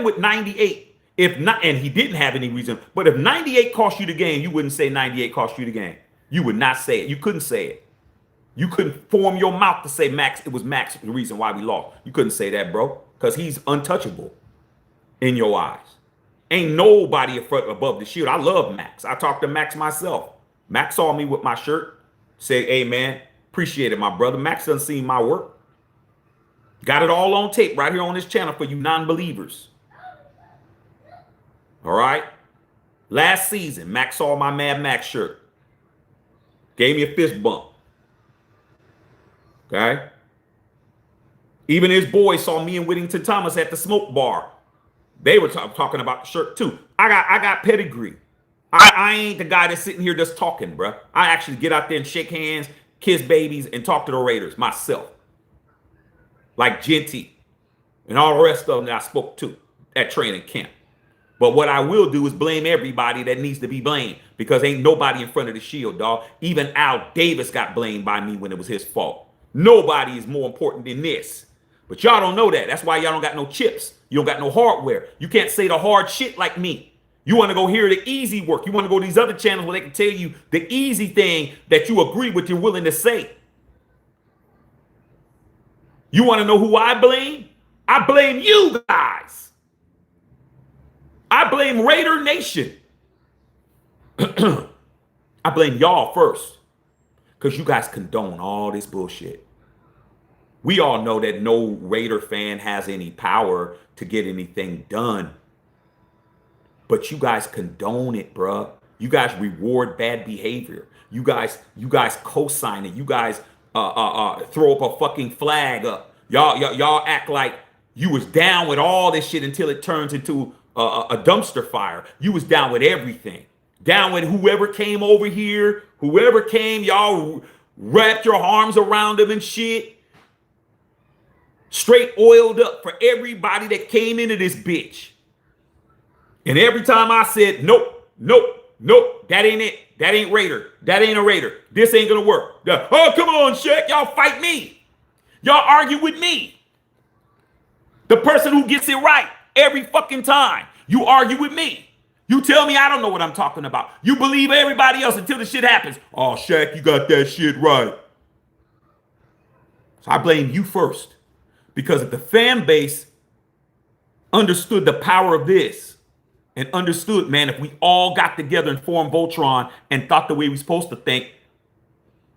with 98, if not, and he didn't have any reason, but if 98 cost you the game, you wouldn't say 98 cost you the game. You would not say it. You couldn't say it. You couldn't form your mouth to say Max, it was Max the reason why we lost. You couldn't say that, bro, because he's untouchable in your eyes. Ain't nobody above the shield. I love Max. I talked to Max myself. Max saw me with my shirt, said, hey, man, appreciate it, my brother. Max done seen my work. Got it all on tape right here on this channel for you non-believers. All right? Last season, Max saw my Mad Max shirt. Gave me a fist bump. Okay? Even his boys saw me and Whittington Thomas at the smoke bar. They were talking about the shirt too. I got pedigree. I ain't the guy that's sitting here just talking, bro. I actually get out there and shake hands kiss babies, and talk to the Raiders myself. Like Genty and all the rest of them that I spoke to at training camp. But what I will do is blame everybody that needs to be blamed, because ain't nobody in front of the shield, dog. Even Al Davis got blamed by me when it was his fault. Nobody is more important than this. But y'all don't know that. That's why y'all don't got no chips. You don't got no hardware. You can't say the hard shit like me. You want to go hear the easy work. You want to go to these other channels where they can tell you the easy thing that you agree with, you're willing to say. You want to know who I blame? I blame you guys. I blame Raider Nation. I blame y'all first, because you guys condone all this bullshit. We all know that no Raider fan has any power to get anything done. But you guys condone it, bruh. You guys reward bad behavior. You guys co-sign it. You guys throw up a fucking flag up. Y'all act like you was down with all this shit until it turns into a dumpster fire. You was down with everything. Down with whoever came over here. Whoever came, y'all wrapped your arms around them and shit. Straight oiled up for everybody that came into this bitch. And every time I said, nope, that ain't it. That ain't Raider. That ain't a Raider. This ain't gonna work. Oh, come on, Shaq. Y'all fight me. Y'all argue with me. The person who gets it right every fucking time. You argue with me. You tell me I don't know what I'm talking about. You believe everybody else until the shit happens. Oh, Shaq, you got that shit right. So I blame you first. Because if the fan base understood the power of this, and understood, man, if we all got together and formed Voltron and thought the way we supposed to think,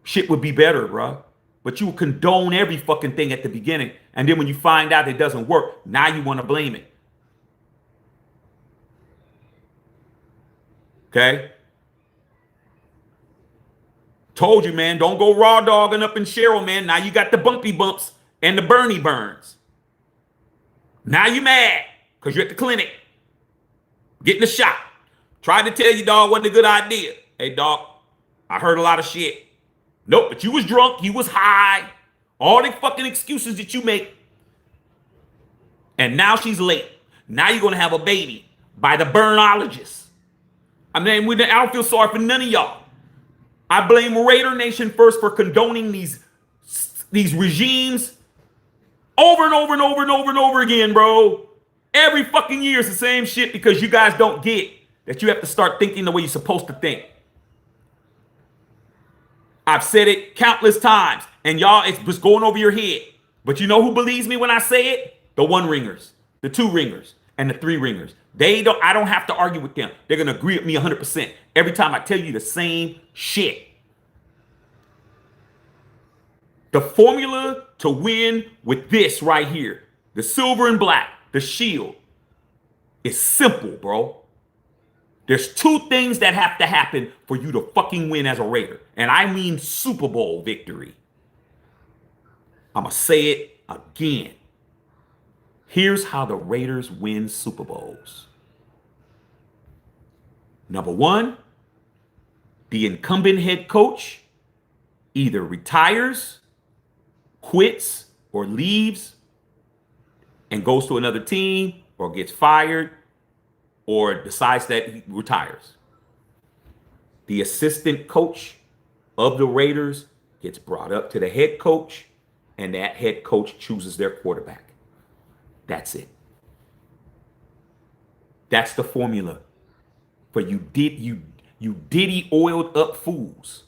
shit would be better, bro. But you condone every fucking thing at the beginning. And then when you find out it doesn't work, now you want to blame it. Okay? Told you, man, don't go raw dogging up in Cheryl, man. Now you got the bumpy bumps and the Bernie burns. Now you mad because you're at the clinic. Getting a shot. Tried to tell you, dog, wasn't a good idea. Hey, dog, I heard a lot of shit. Nope, but you was drunk. You was high. All the fucking excuses that you make. And now she's late. Now you're going to have a baby by the burnologist. I mean, I don't feel sorry for none of y'all. I blame Raider Nation first for condoning these regimes over and over and over and over and over again, bro. Every fucking year is the same shit, because you guys don't get that you have to start thinking the way you're supposed to think. I've said it countless times, and y'all, it's just going over your head. But you know who believes me when I say it? The one ringers, the two ringers, and the three ringers. I don't have to argue with them. They're going to agree with me 100% every time I tell you the same shit. The formula to win with this right here, the silver and black, the shield, is simple, bro. There's two things that have to happen for you to fucking win as a Raider. And I mean Super Bowl victory. I'm going to say it again. Here's how the Raiders win Super Bowls. Number one, the incumbent head coach either retires, quits, or leaves and goes to another team, or gets fired, or decides that he retires. The assistant coach of the Raiders gets brought up to the head coach, and that head coach chooses their quarterback. That's it. That's the formula for you diddy oiled up fools.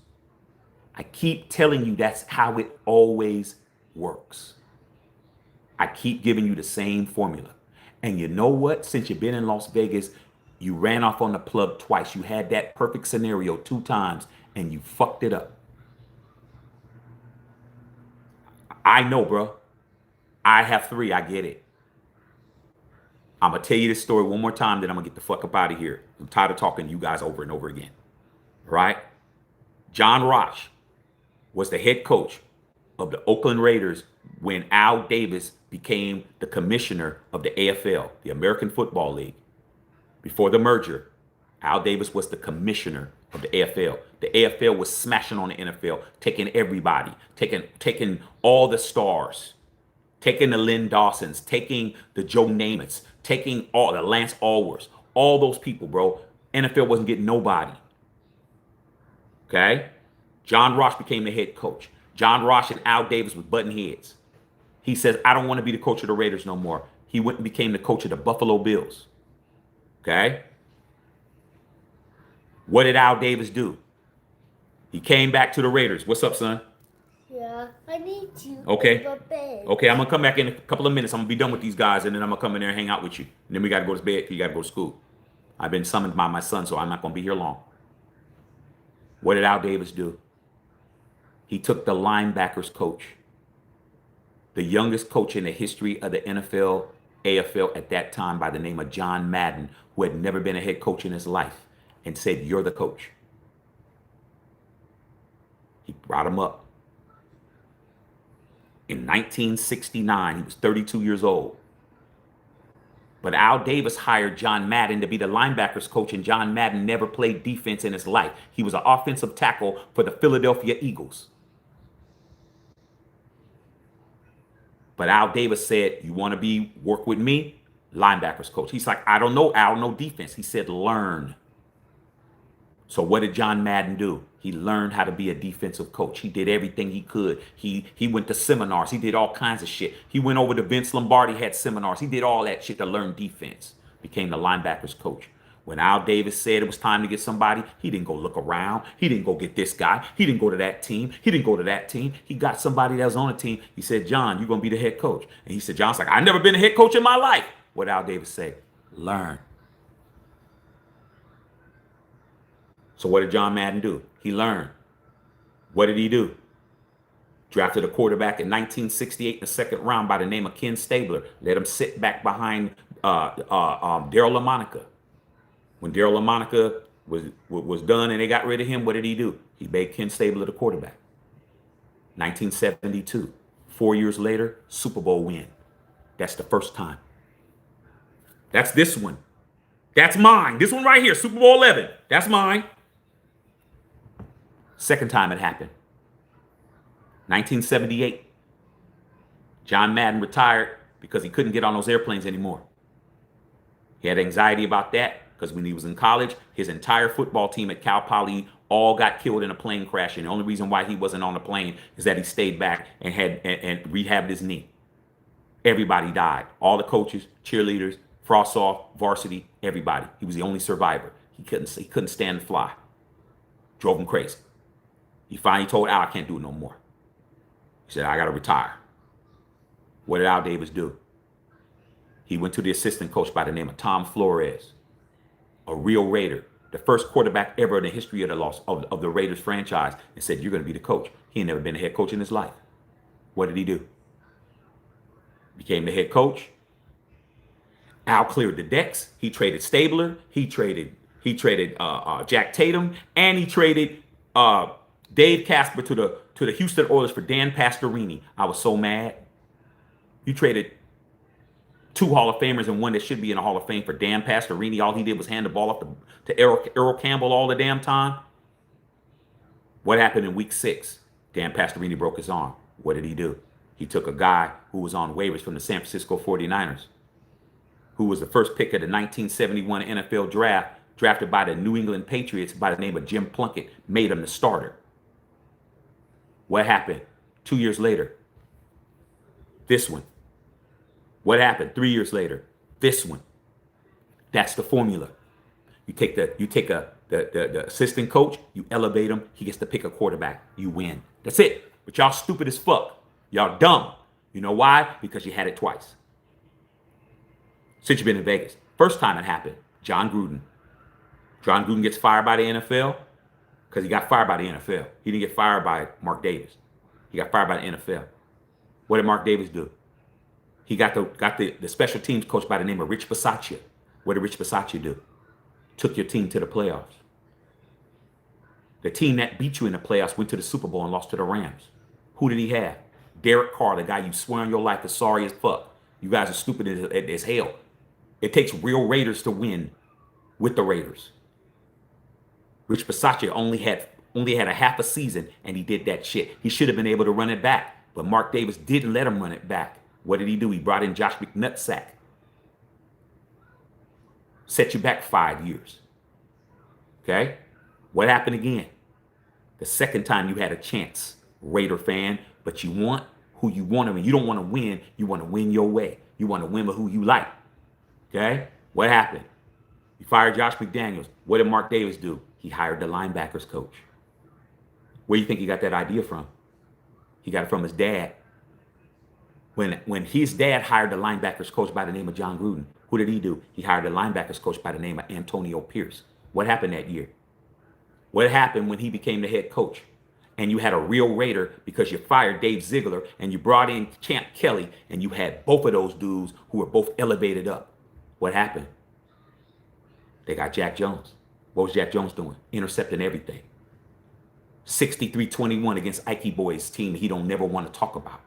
I keep telling you that's how it always works. I keep giving you the same formula. And you know what? Since you've been in Las Vegas, you ran off on the plug twice. You had that perfect scenario 2 times, and you fucked it up. I know, bro. I have 3. I get it. I'm going to tell you this story one more time, then I'm going to get the fuck up out of here. I'm tired of talking to you guys over and over again. All right? John Roch was the head coach of the Oakland Raiders when Al Davis became the commissioner of the AFL, the American Football League, before the merger. Al Davis was the commissioner of the AFL. The AFL was smashing on the NFL, taking everybody, taking all the stars, taking the Lynn Dawsons, taking the Joe Namaths, taking all the Lance Allworths, all those people, bro. NFL wasn't getting nobody. Okay? John Ross became the head coach. John Ross and Al Davis was butting heads. He says, I don't want to be the coach of the Raiders no more. He went and became the coach of the Buffalo Bills. Okay? What did Al Davis do? He came back to the Raiders. What's up, son? Yeah, I need to. Okay. Go to bed. Okay, I'm going to come back in a couple of minutes. I'm going to be done with these guys, and then I'm going to come in there and hang out with you. And then we got to go to bed because you got to go to school. I've been summoned by my son, so I'm not going to be here long. What did Al Davis do? He took the linebackers coach, the youngest coach in the history of the NFL, AFL at that time, by the name of John Madden, who had never been a head coach in his life, and said, you're the coach. He brought him up. In 1969, he was 32 years old. But Al Davis hired John Madden to be the linebackers coach, and John Madden never played defense in his life. He was an offensive tackle for the Philadelphia Eagles. But Al Davis said, you want to work with me? Linebackers coach. He's like, I don't know, Al, no defense. He said, learn. So what did John Madden do? He learned how to be a defensive coach. He did everything he could. He went to seminars. He did all kinds of shit. He went over to Vince Lombardi, had seminars. He did all that shit to learn defense. Became the linebackers coach. When Al Davis said it was time to get somebody, he didn't go look around. He didn't go get this guy. He didn't go to that team. He didn't go to that team. He got somebody that was on a team. He said, John, you're going to be the head coach. And he said, John's like, I've never been a head coach in my life. What Al Davis say? Learn. So what did John Madden do? He learned. What did he do? Drafted a quarterback in 1968 in the second round by the name of Ken Stabler. Let him sit back behind Daryl LaMonica. When Daryl LaMonica was done and they got rid of him, what did he do? He made Ken Stabler the quarterback. 1972. 4 years later, Super Bowl win. That's the first time. That's this one. That's mine. This one right here, Super Bowl 11. That's mine. Second time it happened. 1978. John Madden retired because he couldn't get on those airplanes anymore. He had anxiety about that because when he was in college, his entire football team at Cal Poly all got killed in a plane crash. And the only reason why he wasn't on the plane is that he stayed back and and rehabbed his knee. Everybody died. All the coaches, cheerleaders, frost off, varsity, everybody. He was the only survivor. He couldn't stand to fly. Drove him crazy. He finally told Al, I can't do it no more. He said, I got to retire. What did Al Davis do? He went to the assistant coach by the name of Tom Flores, a real Raider, the first quarterback ever in the history of the Raiders franchise, and said, you're going to be the coach. He ain't never been a head coach in his life. What did he do? Became the head coach. Al cleared the decks. He traded Stabler. He traded Jack Tatum, and he traded Dave Casper to the Houston Oilers for Dan Pastorini. I was so mad. You traded two Hall of Famers and one that should be in the Hall of Fame for Dan Pastorini. All he did was hand the ball off to Errol Campbell all the damn time. What happened in week 6? Dan Pastorini broke his arm. What did he do? He took a guy who was on waivers from the San Francisco 49ers, who was the first pick of the 1971 NFL draft, drafted by the New England Patriots by the name of Jim Plunkett, made him the starter. What happened 2 years later? This one. What happened 3 years later? This one. That's the formula. You take the assistant coach, you elevate him, he gets to pick a quarterback, you win. That's it. But y'all stupid as fuck. Y'all dumb. You know why? Because you had it twice. Since you've been in Vegas. First time it happened, John Gruden. John Gruden gets fired by the NFL because he got fired by the NFL. He didn't get fired by Mark Davis. He got fired by the NFL. What did Mark Davis do? He got the special teams coach by the name of Rich Bisaccia. What did Rich Bisaccia do? Took your team to the playoffs. The team that beat you in the playoffs went to the Super Bowl and lost to the Rams. Who did he have? Derek Carr, the guy you swear on your life is sorry as fuck. You guys are stupid as hell. It takes real Raiders to win with the Raiders. Rich Bisaccia only had a half a season, and he did that shit. He should have been able to run it back, but Mark Davis didn't let him run it back. What did he do? He brought in Josh McNutsack. Set you back 5 years. Okay? What happened again? The second time you had a chance, Raider fan, but you want who you want to win. You don't want to win. You want to win your way. You want to win with who you like. Okay? What happened? You fired Josh McDaniels. What did Mark Davis do? He hired the linebackers coach. Where do you think he got that idea from? He got it from his dad. When his dad hired the linebackers coach by the name of John Gruden, who did he do? He hired the linebackers coach by the name of Antonio Pierce. What happened that year? What happened when he became the head coach? And you had a real Raider because you fired Dave Ziegler and you brought in Champ Kelly and you had both of those dudes who were both elevated up. What happened? They got Jack Jones. What was Jack Jones doing? Intercepting everything. 63-21 against Ike Boy's team he don't never want to talk about.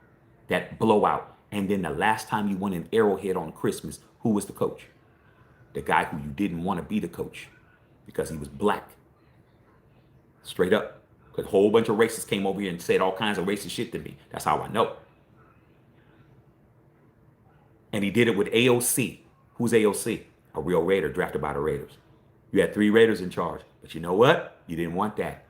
That blowout. And then the last time you won an Arrowhead on Christmas, who was the coach? The guy who you didn't want to be the coach because he was black. Straight up. Because a whole bunch of racists came over here and said all kinds of racist shit to me. That's how I know. And he did it with AOC. Who's AOC? A real Raider drafted by the Raiders. You had 3 Raiders in charge. But you know what? You didn't want that.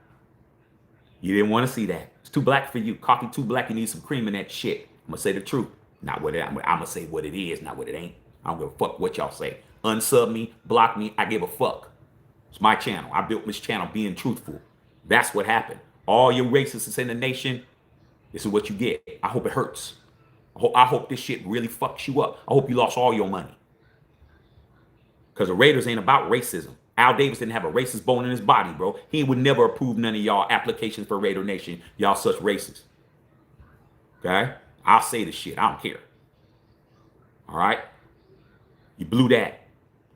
You didn't want to see that. It's too black for you. Coffee too black. You need some cream in that shit. I'm going to say the truth. Not what I'm going to say what it is, not what it ain't. I don't give a fuck what y'all say. Unsub me, block me, I give a fuck. It's my channel. I built this channel being truthful. That's what happened. All your racists in the nation, this is what you get. I hope it hurts. I hope this shit really fucks you up. I hope you lost all your money. Because the Raiders ain't about racism. Al Davis didn't have a racist bone in his body, bro. He would never approve none of y'all applications for Raider Nation. Y'all such racist. Okay? I'll say the shit. I don't care. All right? You blew that.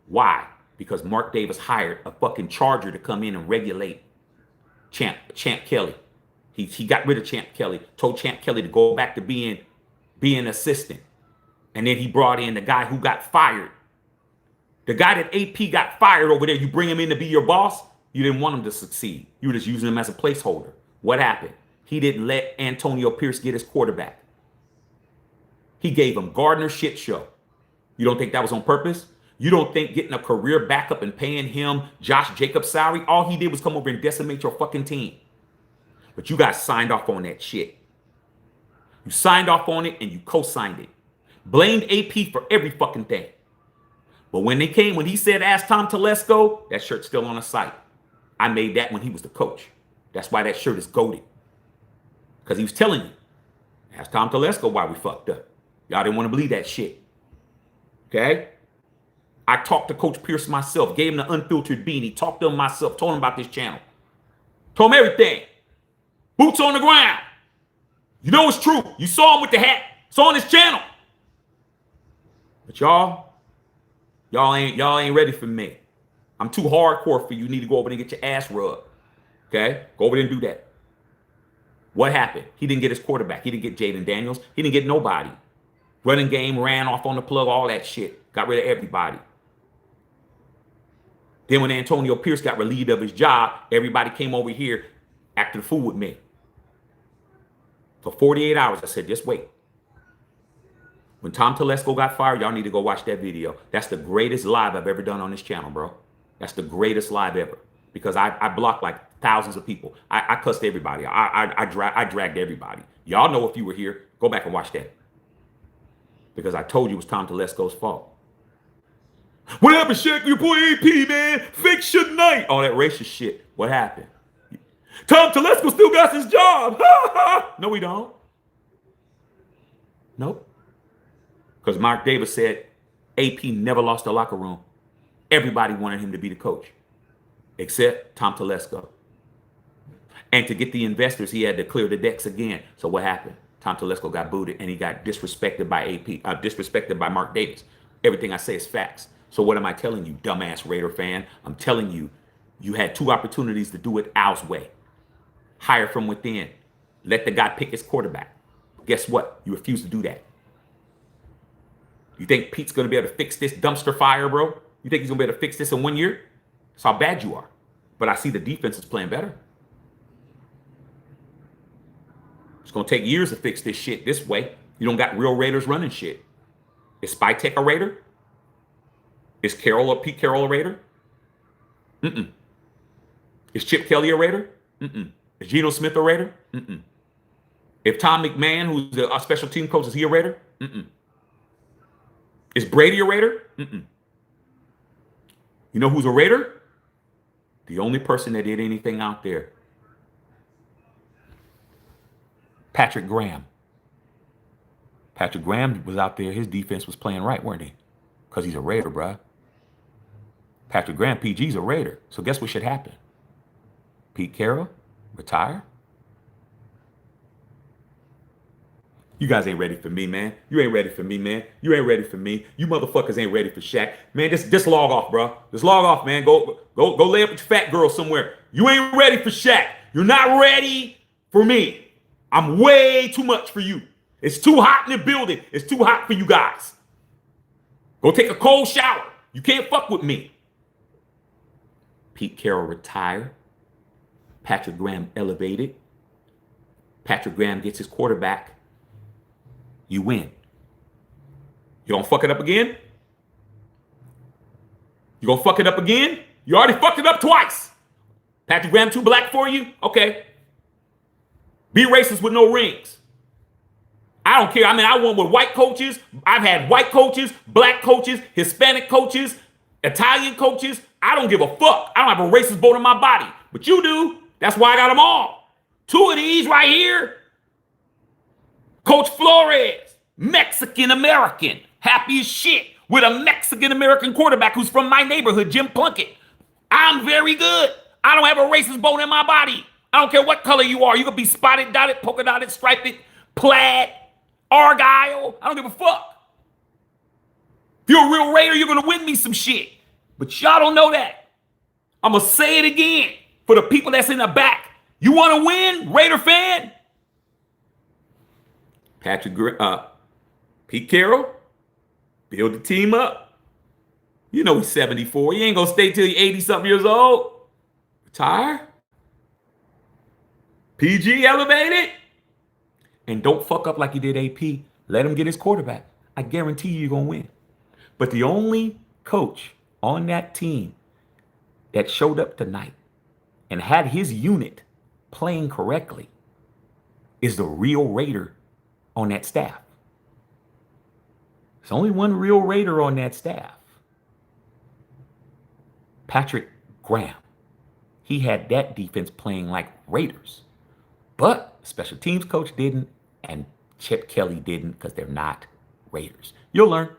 Why? Because Mark Davis hired a fucking Charger to come in and regulate Champ Kelly. He got rid of Champ Kelly, told Champ Kelly to go back to being assistant. And then he brought in the guy who got fired. The guy that AP got fired over there, you bring him in to be your boss, you didn't want him to succeed. You were just using him as a placeholder. What happened? He didn't let Antonio Pierce get his quarterback. He gave him Gardner shit show. You don't think that was on purpose? You don't think getting a career backup and paying him Josh Jacobs' salary, all he did was come over and decimate your fucking team. But you guys signed off on that shit. You signed off on it and you co-signed it. Blamed AP for every fucking thing. But when he said, ask Tom Telesco, that shirt's still on the site. I made that when he was the coach. That's why that shirt is goated. Because he was telling you, ask Tom Telesco why we fucked up. Y'all didn't want to believe that shit. Okay? I talked to Coach Pierce myself, gave him the unfiltered beanie, talked to him myself, told him about this channel. Told him everything. Boots on the ground. You know it's true. You saw him with the hat. It's on his channel. But y'all ain't ready for me. I'm too hardcore for you. You need to go over there and get your ass rubbed. Okay? Go over there and do that. What happened? He didn't get his quarterback. He didn't get Jaden Daniels. He didn't get nobody. Running game, ran off on the plug, all that shit. Got rid of everybody. Then when Antonio Pierce got relieved of his job, everybody came over here, acted a fool with me. For 48 hours, I said, just wait. When Tom Telesco got fired, y'all need to go watch that video. That's the greatest live I've ever done on this channel, bro. That's the greatest live ever. Because I blocked like thousands of people. I cussed everybody. I dragged everybody. Y'all know if you were here, go back and watch that. Because I told you it was Tom Telesco's fault. What happened, Shaq? Your boy AP, man. Fix your night. All that racist shit. What happened? Tom Telesco still got his job. No, we don't. Nope. Because Mark Davis said AP never lost the locker room. Everybody wanted him to be the coach. Except Tom Telesco. And to get the investors, he had to clear the decks again. So what happened? Tom Telesco got booted and he got disrespected by AP, disrespected by Mark Davis. Everything I say is facts. So what am I telling you, dumbass Raider fan? I'm telling you, you had 2 opportunities to do it Al's way. Hire from within. Let the guy pick his quarterback. Guess what? You refuse to do that. You think Pete's going to be able to fix this dumpster fire, bro? You think he's going to be able to fix this in 1 year? That's how bad you are. But I see the defense is playing better. It's going to take years to fix this shit this way. You don't got real Raiders running shit. Is Spytek a Raider? Is Carroll or Pete Carroll a Raider? Mm-mm. Is Chip Kelly a Raider? Mm-mm. Is Geno Smith a Raider? Mm-mm. If Tom McMahon, who's a special team coach, is he a Raider? Mm-mm. Is Brady a Raider? Mm-mm. You know who's a Raider? The only person that did anything out there. Patrick Graham. Patrick Graham was out there. His defense was playing right, weren't he? Because he's a Raider, bruh. Patrick Graham, PG's a Raider. So guess what should happen? Pete Carroll, retire? You guys ain't ready for me, man. You ain't ready for me, man. You ain't ready for me. You motherfuckers ain't ready for Shaq. Man, just log off, bro. Just log off, man. Go lay up with your fat girl somewhere. You ain't ready for Shaq. You're not ready for me. I'm way too much for you. It's too hot in the building. It's too hot for you guys. Go take a cold shower. You can't fuck with me. Pete Carroll retired. Patrick Graham elevated. Patrick Graham gets his quarterback. You win. You gonna fuck it up again? You gonna fuck it up again? You already fucked it up twice. Patrick Graham too black for you? Okay. Be racist with no rings. I don't care. I mean, I won with white coaches. I've had white coaches, black coaches, Hispanic coaches, Italian coaches. I don't give a fuck. I don't have a racist bone in my body. But you do. That's why I got them all. Two of these right here. Coach Flores, Mexican-American, happy as shit with a Mexican-American quarterback who's from my neighborhood, Jim Plunkett. I'm very good. I don't have a racist bone in my body. I don't care what color you are. You could be spotted, dotted, polka dotted, striped, plaid, argyle. I don't give a fuck. If you're a real Raider, you're going to win me some shit. But y'all don't know that. I'm going to say it again for the people that's in the back. You want to win, Raider fan? Pete Carroll, build the team up. You know he's 74. He ain't going to stay till he's 80-something years old. Retire. PG elevated. And don't fuck up like you did AP. Let him get his quarterback. I guarantee you're going to win. But the only coach on that team that showed up tonight and had his unit playing correctly is the real Raider on that staff. There's only one real Raider on that staff. Patrick Graham. He had that defense playing like Raiders. But special teams coach didn't, and Chip Kelly didn't, because they're not Raiders. You'll learn.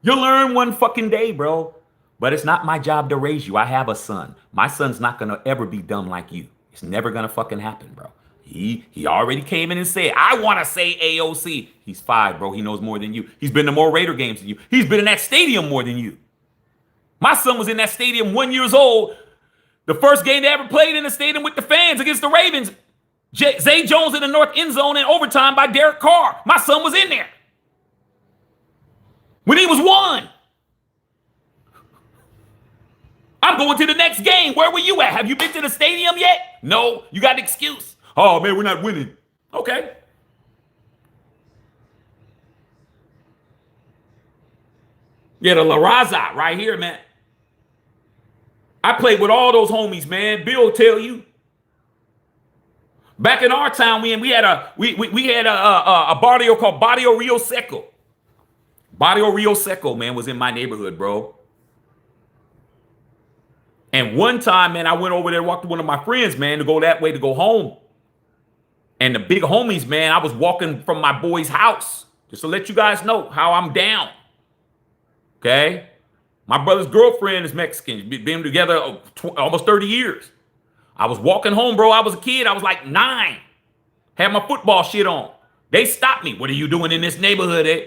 You'll learn one fucking day, bro. But it's not my job to raise you. I have a son. My son's not going to ever be dumb like you. It's never going to fucking happen, bro. He already came in and said, I want to say AOC. He's 5, bro. He knows more than you. He's been to more Raider games than you. He's been in that stadium more than you. My son was in that stadium 1 year old. The first game they ever played in the stadium with the fans against the Ravens. Zay Jones in the north end zone in overtime by Derek Carr. My son was in there. When he was 1. I'm going to the next game. Where were you at? Have you been to the stadium yet? No. You got an excuse. Oh, man, we're not winning. Okay. Yeah, the La Raza right here, man. I played with all those homies, man. Bill will tell you. Back in our town, we had a barrio called Barrio Rio Seco. Barrio Rio Seco, man, was in my neighborhood, bro. And one time, man, I went over there, walked to one of my friends, man, to go that way to go home. And the big homies, man, I was walking from my boy's house. Just to let you guys know how I'm down. Okay? My brother's girlfriend is Mexican. Been together almost 30 years. I was walking home, bro. I was a kid. I was like 9. Had my football shit on. They stopped me. What are you doing in this neighborhood, eh?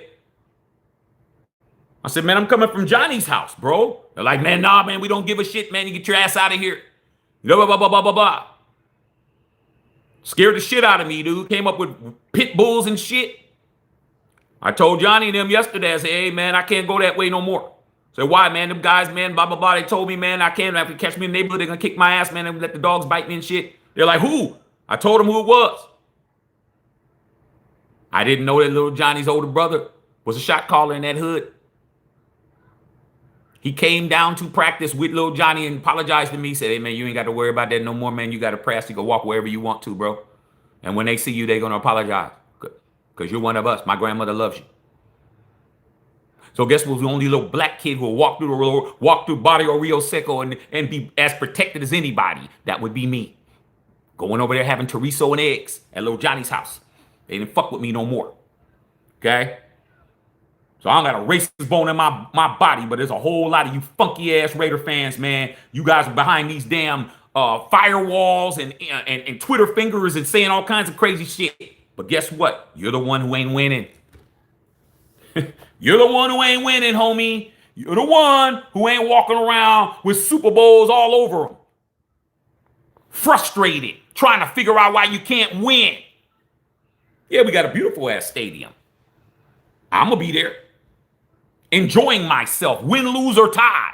I said, man, I'm coming from Johnny's house, bro. They're like, man, nah, man, we don't give a shit, man. You get your ass out of here. Blah, blah, blah, blah, blah, blah, blah. Scared the shit out of me, dude. Came up with pit bulls and shit. I told Johnny and them yesterday, I said, hey, man, I can't go that way no more. So why, man? Them guys, man, blah, blah, blah. They told me, man, I can't have to catch me in the neighborhood. They're going to kick my ass, man, and let the dogs bite me and shit. They're like, who? I told them who it was. I didn't know that little Johnny's older brother was a shot caller in that hood. He came down to practice with little Johnny and apologized to me. Said, hey, man, you ain't got to worry about that no more, man. You got to press. You can walk wherever you want to, bro. And when they see you, they're going to apologize. Because you're one of us. My grandmother loves you. So guess what was the only little black kid who will walk through Barrio Rio Seco and be as protected as anybody? That would be me. Going over there having chorizo and eggs at little Johnny's house. They didn't fuck with me no more. Okay? So I don't got a racist bone in my body, but there's a whole lot of you funky ass Raider fans, man. You guys are behind these damn firewalls and Twitter fingers and saying all kinds of crazy shit. But guess what? You're the one who ain't winning. You're the one who ain't winning, homie. You're the one who ain't walking around with Super Bowls all over them. Frustrated, trying to figure out why you can't win. Yeah, we got a beautiful ass stadium. I'm going to be there. Enjoying myself, win, lose, or tie.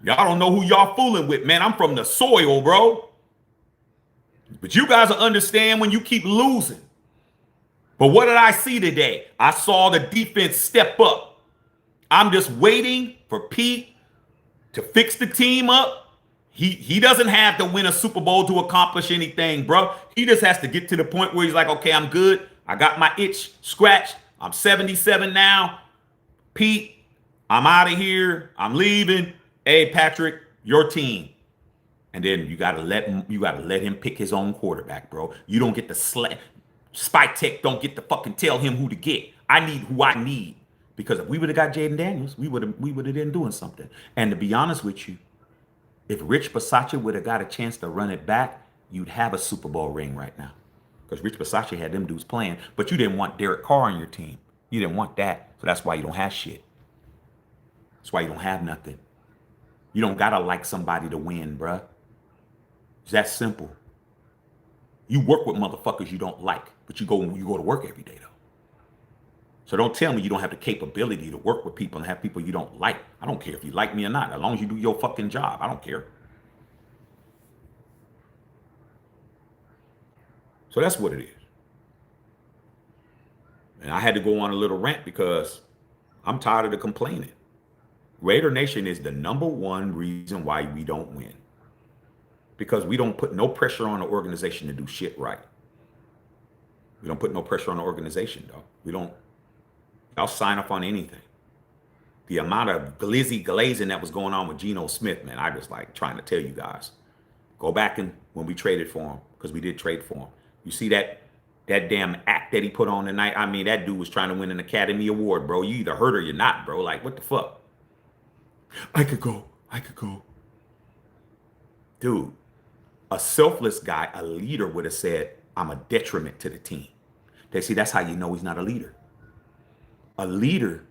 Y'all don't know who y'all fooling with, man. I'm from the soil, bro. But you guys will understand when you keep losing. But what did I see today? I saw the defense step up. I'm just waiting for Pete to fix the team up. He doesn't have to win a Super Bowl to accomplish anything, bro. He just has to get to the point where he's like, okay, I'm good. I got my itch scratched. I'm 77 now. Pete, I'm out of here. I'm leaving. Hey, Patrick, your team. And then you gotta let him pick his own quarterback, bro. You don't get the Spy Tech don't get to fucking tell him who to get. I need who I need. Because if we would have got Jaden Daniels, we would have been doing something. And to be honest with you, if Rich Bisaccia would have got a chance to run it back, you'd have a Super Bowl ring right now. Because Rich Bisaccia had them dudes playing, but you didn't want Derek Carr on your team. You didn't want that. So that's why you don't have shit. That's why you don't have nothing. You don't gotta like somebody to win, bruh. It's that simple. You work with motherfuckers you don't like, but you go to work every day though. So don't tell me you don't have the capability to work with people and have people you don't like. I don't care if you like me or not, as long as you do your fucking job. I don't care. So that's what it is. And I had to go on a little rant because I'm tired of the complaining. Raider Nation is the #1 reason why we don't win. Because we don't put no pressure on the organization to do shit right. We don't put no pressure on the organization, though. We don't. Y'all sign up on anything. The amount of glazing that was going on with Geno Smith, man, I just like trying to tell you guys. Go back and when we traded for him, because we did trade for him. You see that damn act that he put on tonight? I mean, that dude was trying to win an Academy Award, bro. You either hurt or you're not, bro. Like, what the fuck? I could go. Dude, a selfless guy, a leader would have said, I'm a detriment to the team. They see, that's how you know he's not a leader. A leader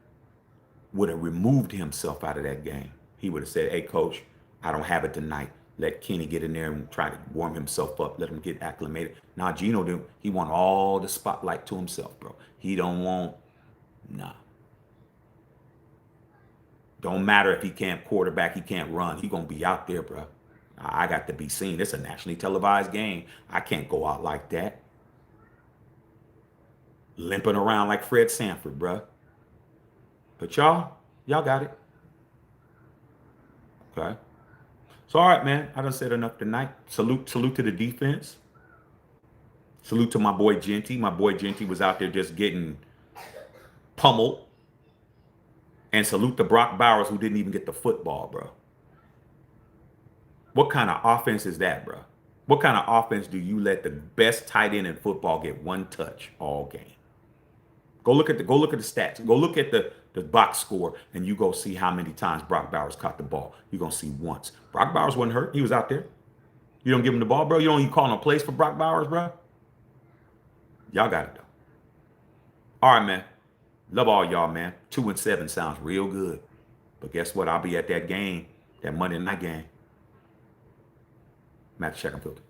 would have removed himself out of that game. He would have said, hey, coach, I don't have it tonight. Let Kenny get in there and try to warm himself up. Let him get acclimated. Now, Geno didn't. He want all the spotlight to himself, bro. He don't want, nah. Don't matter if he can't quarterback, he can't run. He going to be out there, bro. I got to be seen. It's a nationally televised game. I can't go out like that. Limping around like Fred Sanford, bro. But y'all got it. Okay. So, all right, man. I done said enough tonight. Salute to the defense. Salute to my boy Genty. My boy Genty was out there just getting pummeled. And salute to Brock Bowers, who didn't even get the football, bro. What kind of offense is that, bro? What kind of offense do you let the best tight end in football get one touch all game? Go look at the stats. Go look at the box score, and you go see how many times Brock Bowers caught the ball. You're gonna see once. Brock Bowers wasn't hurt. He was out there. You don't give him the ball, bro. You don't even call no plays for Brock Bowers, bro. Y'all got it though. All right, man. Love all y'all, man. 2-7 sounds real good. But guess what? I'll be at that game, that Monday night game. Match check and filter.